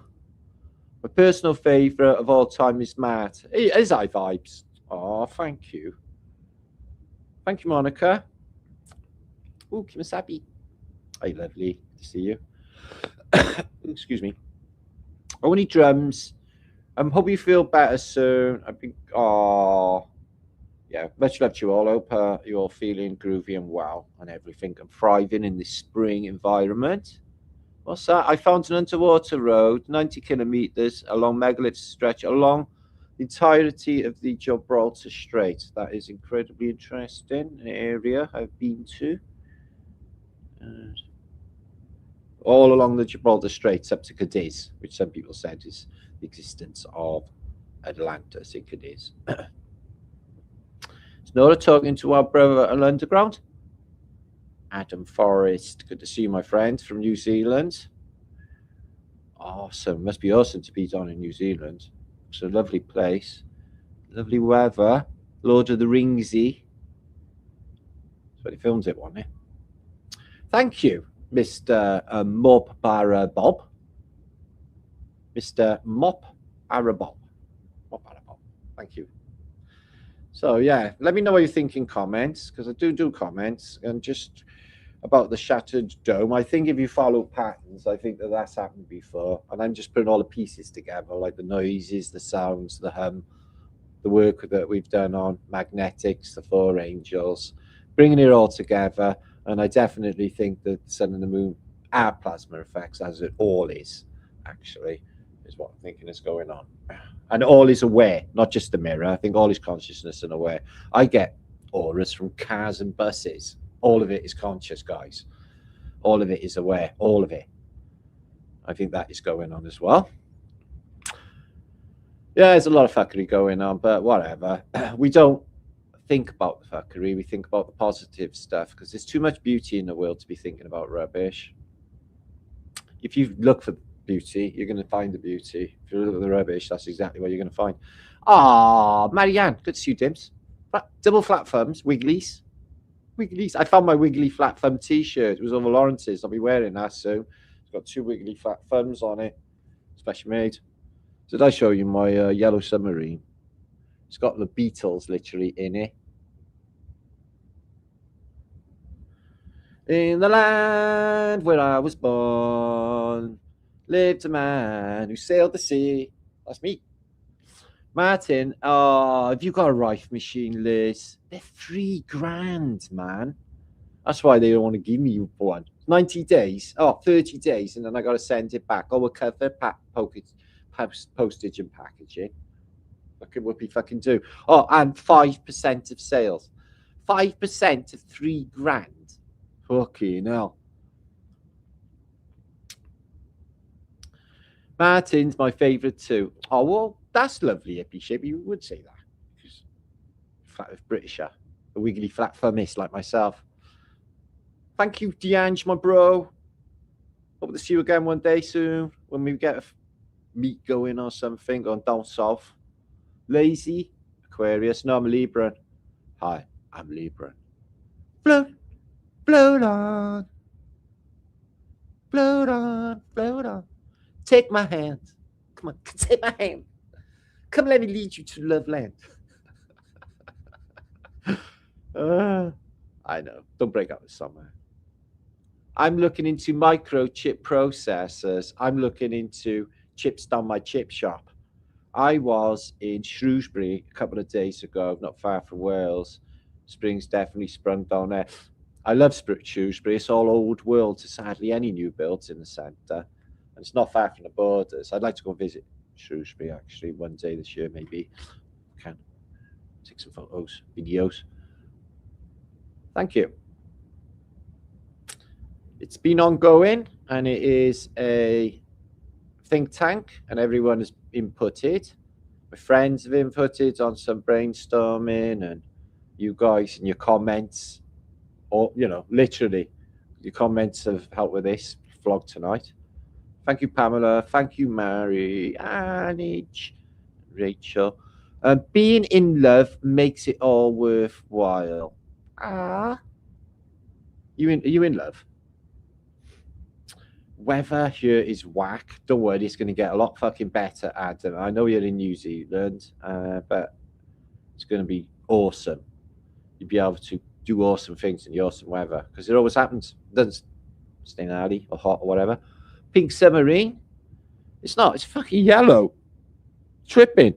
My personal favourite of all time is Matt. It is iVibes. Oh, thank you. Thank you, Monica. Oh, Kimasabi. Hey, lovely. Good to see you. Excuse me. Only drums. Hope you feel better soon. I think, oh, yeah, much love to you all. Hope you're all feeling groovy and well and everything and thriving in this spring environment. What's that? I found an underwater road, 90 kilometers along megalith stretch along the entirety of the Gibraltar Strait. That is incredibly interesting. An area I've been to. All along the Gibraltar Strait up to Cadiz, which some people said is the existence of Atlantis in Cadiz. It's Nora talking to our brother on Underground. Adam Forrest, good to see you, my friend, from New Zealand. Awesome. Must be awesome to be down in New Zealand. It's a lovely place. Lovely weather. Lord of the Ringsy. That's what he filmed it, wasn't it? Thank you, Mr. Mop Barra Bob. Mr. Mop Barra Bob. Mop Barra Bob. Thank you. So, yeah, let me know what you think in comments, because I do comments, and just about the shattered dome. I think if you follow patterns, I think that that's happened before, and I'm just putting all the pieces together, like the noises, the sounds, the hum, the work that we've done on magnetics, the four angels, bringing it all together. And I definitely think that the sun and the moon are plasma effects, as it all is, actually, is what I'm thinking is going on. And all is aware, not just the mirror. I think all is consciousness and aware. I get auras from cars and buses. All of it is conscious, guys. All of it is aware. All of it. I think that is going on as well. Yeah, there's a lot of fuckery going on, but whatever. We don't think about the fuckery. We think about the positive stuff because there's too much beauty in the world to be thinking about rubbish. If you look for beauty, you're going to find the beauty. If you look at the rubbish, that's exactly what you're going to find. Ah, Marianne, good to see you, Dims. Double flat thumbs, Wigglies. Wigglies. I found my Wiggly flat thumb t-shirt. It was over Lawrence's. I'll be wearing that soon. It's got 2 Wiggly flat thumbs on it. Special made. Did I show you my yellow submarine? It's got the Beatles literally in it. In the land where I was born, lived a man who sailed the sea. That's me. Martin, have you got a rife machine, Liz? They're $3,000, man. That's why they don't want to give me one. 90 days, 30 days, and then I got to send it back. Oh, we'll cover postage and packaging. Look at what we fucking do. Oh, and 5% of sales. 5% of $3,000. Fucking hell. Martin's my favourite too. Oh, well, that's lovely, hippie ship. You would say that. Flat with Britisher. A wiggly flat thumbist like myself. Thank you, Deange, my bro. Hope to see you again one day soon when we get a meet going or something on down south. Lazy, Aquarius. No, I'm a Libra. Hi, I'm Libra. Float, float on. Float on, float on. Take my hand. Come on, take my hand. Come, let me lead you to love land. I know. Don't break up with somewhere. I'm looking into microchip processors. I'm looking into chips down my chip shop. I was in Shrewsbury a couple of days ago, not far from Wales. Spring's definitely sprung down there. I love Shrewsbury. It's all old world. There's hardly any new builds in the centre. And it's not far from the borders. I'd like to go visit Shrewsbury, actually, one day this year, maybe. Can take some photos, videos. Thank you. It's been ongoing, and it is a think tank, and everyone has inputted. My friends have inputted on some brainstorming, and you guys and your comments, or, you know, literally, your comments have helped with this vlog tonight. Thank you, Pamela. Thank you, Mary, Anich, Rachel. Being in love makes it all worthwhile. Are you in love? Weather here is whack. Don't worry, it's going to get a lot fucking better, Adam. I know you're in New Zealand, but it's going to be awesome. You'll be able to do awesome things in the awesome weather, because it always happens. It doesn't stay early or hot or whatever. Pink submarine. It's not. It's fucking yellow. Tripping.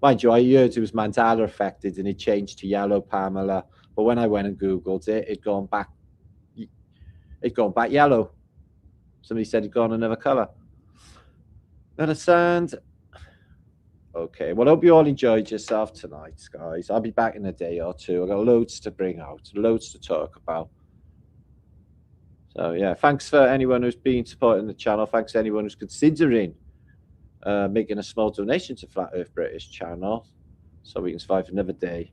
Mind you, I heard it was Mandela affected and it changed to yellow, Pamela. But when I went and Googled it, it'd gone back yellow. Somebody said it'd gone another colour. Understand? Okay, well, I hope you all enjoyed yourself tonight, guys. I'll be back in a day or two. I've got loads to bring out, loads to talk about. So, yeah, thanks for anyone who's been supporting the channel. Thanks to anyone who's considering making a small donation to Flat Earth British channel so we can survive another day,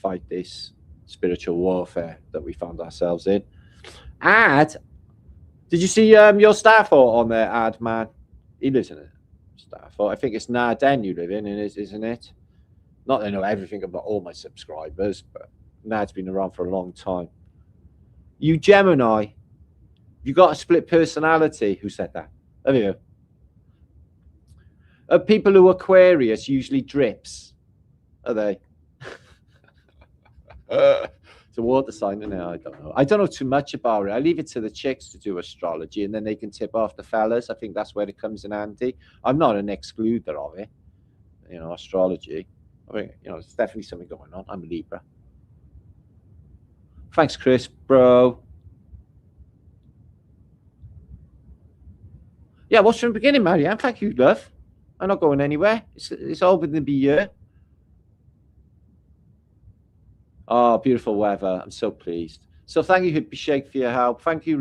fight this spiritual warfare that we found ourselves in. Ad, did you see your Starfort on there, Ad, man? He lives in it. Starfort. I think it's Narden you live in, isn't it? Not that I know everything about all my subscribers, but Nad's been around for a long time. You Gemini, you got a split personality. Who said that? Have you? People who are Aquarius usually drips. Are they? It's a water sign, isn't it? I don't know. I don't know too much about it. I leave it to the chicks to do astrology, and then they can tip off the fellas. I think that's where it comes in handy. I'm not an excluder of it, you know, astrology. I mean, you know, there's definitely something going on. I'm a Libra. Thanks, Chris, bro. Yeah, watch from the beginning, Marianne. Thank you, love. I'm not going anywhere. It's all within the year. Oh, beautiful weather. I'm so pleased. So thank you, Hippie Shake, for your help. Thank you,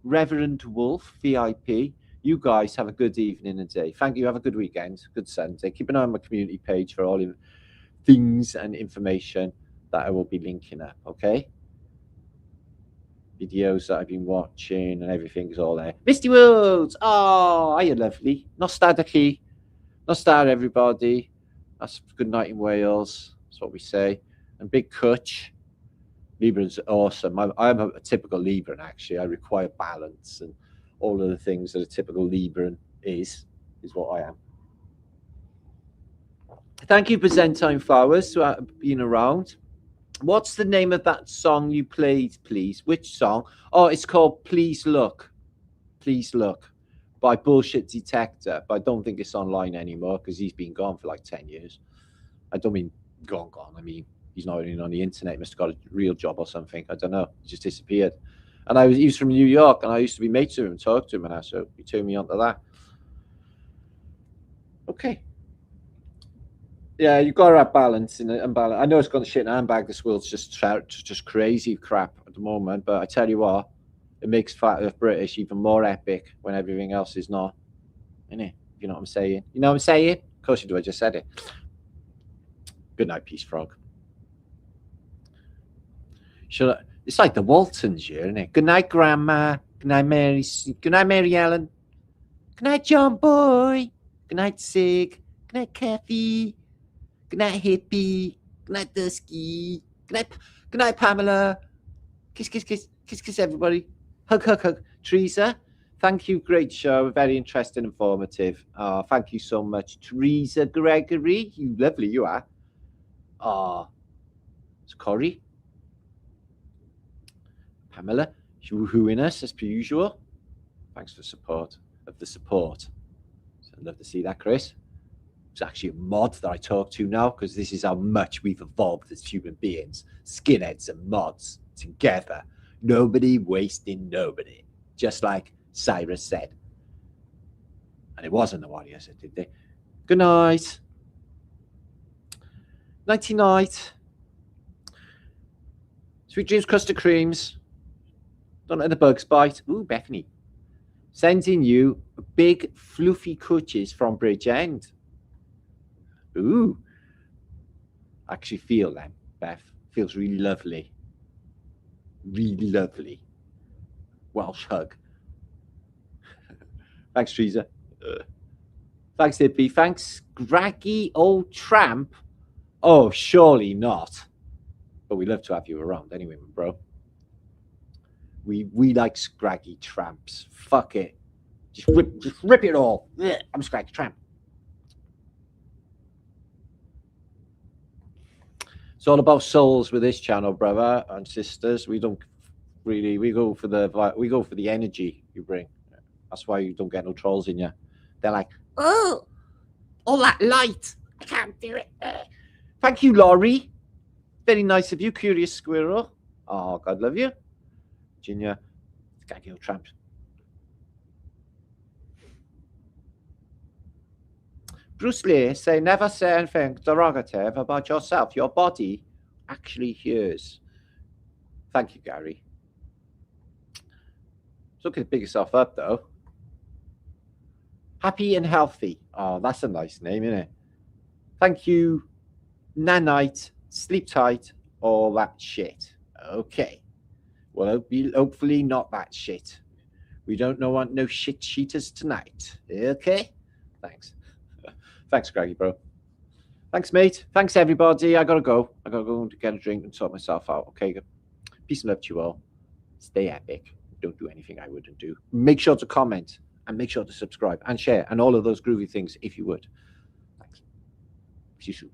Reverend Wolf, VIP. You guys have a good evening and day. Thank you. Have a good weekend. Good Sunday. Keep an eye on my community page for all your things and information that I will be linking up. Okay. Videos that I've been watching and everything's all there. Misty Worlds. Oh, hiya, lovely. Nostalgic. Nostalgia, everybody. That's good night in Wales. That's what we say. And Big Kutch. Libran's awesome. I'm a typical Libran, actually. I require balance and all of the things that a typical Libran is what I am. Thank you, Byzantine Flowers, for being around. What's the name of that song you played, please? Which song? Oh, it's called Please Look. Please Look by Bullshit Detector. But I don't think it's online anymore because he's been gone for like 10 years. I don't mean gone. I mean, he's not even on the internet. He must have got a real job or something. I don't know. He just disappeared. And he was from New York, and I used to be mates with him and talk to him, and so he turned me onto that. Okay. Yeah, you've got to have balance in it and balance. I know it's got the shit in a handbag. This world's just crazy crap at the moment, but I tell you what, it makes Fat Earth British even more epic when everything else is not. Innit? You know what I'm saying? You know what I'm saying? Of course you do. I just said it. Good night, Peace Frog. It's like the Waltons here, isn't it? Good night, Grandma. Good night, Mary. Good night, Mary Ellen. Good night, John Boy. Good night, Sig. Good night, Kathy. Good night, Hippie. Good night, Dusky. Good night, Pamela. Kiss, kiss, kiss, kiss, kiss, everybody. Hug, hug, hug. Teresa, thank you. Great show. Very interesting, informative. Thank you so much, Teresa Gregory. You lovely, you are. It's Corey. Pamela, you woohooing us as per usual. Thanks for the support. So I'd love to see that, Chris. It's actually a mod that I talk to now because this is how much we've evolved as human beings. Skinheads and mods together. Nobody wasting nobody. Just like Cyrus said. And it wasn't the Warriors that did they? Good night. Nighty night. Sweet dreams, custard creams. Don't let the bugs bite. Ooh, Bethany. Sending you big fluffy coochies from Bridgend. Ooh. I actually feel them, Beth. Feels really lovely. Really lovely. Welsh hug. Thanks, Teresa. Thanks, Hippie. Thanks, Scraggy Old Tramp. Oh, surely not. But we love to have you around anyway, bro. We like scraggy tramps. Fuck it. Just rip it all. Ugh, I'm a scraggy tramp. It's all about souls with this channel, brother and sisters. We don't really we go for the energy you bring. That's why you don't get no trolls in you. They're like, oh, all that light. I can't do it. Thank you, Laurie. Very nice of you, Curious Squirrel. Oh, God love you. Virginia, scaggy old tramp. Bruce Lee say never say anything derogative about yourself. Your body actually hears. Thank you, Gary. It's okay to pick yourself up though. Happy and healthy. Oh, that's a nice name, isn't it? Thank you, Nanite, sleep tight, all that shit. Okay. Well, hopefully not that shit. We don't want no shit cheaters tonight. Okay? Thanks. Thanks, Greggy, bro. Thanks, mate. Thanks, everybody. I gotta go. I gotta go to get a drink and sort myself out. Okay? Peace and love to you all. Stay epic. Don't do anything I wouldn't do. Make sure to comment and make sure to subscribe and share and all of those groovy things if you would. Thanks. See you soon.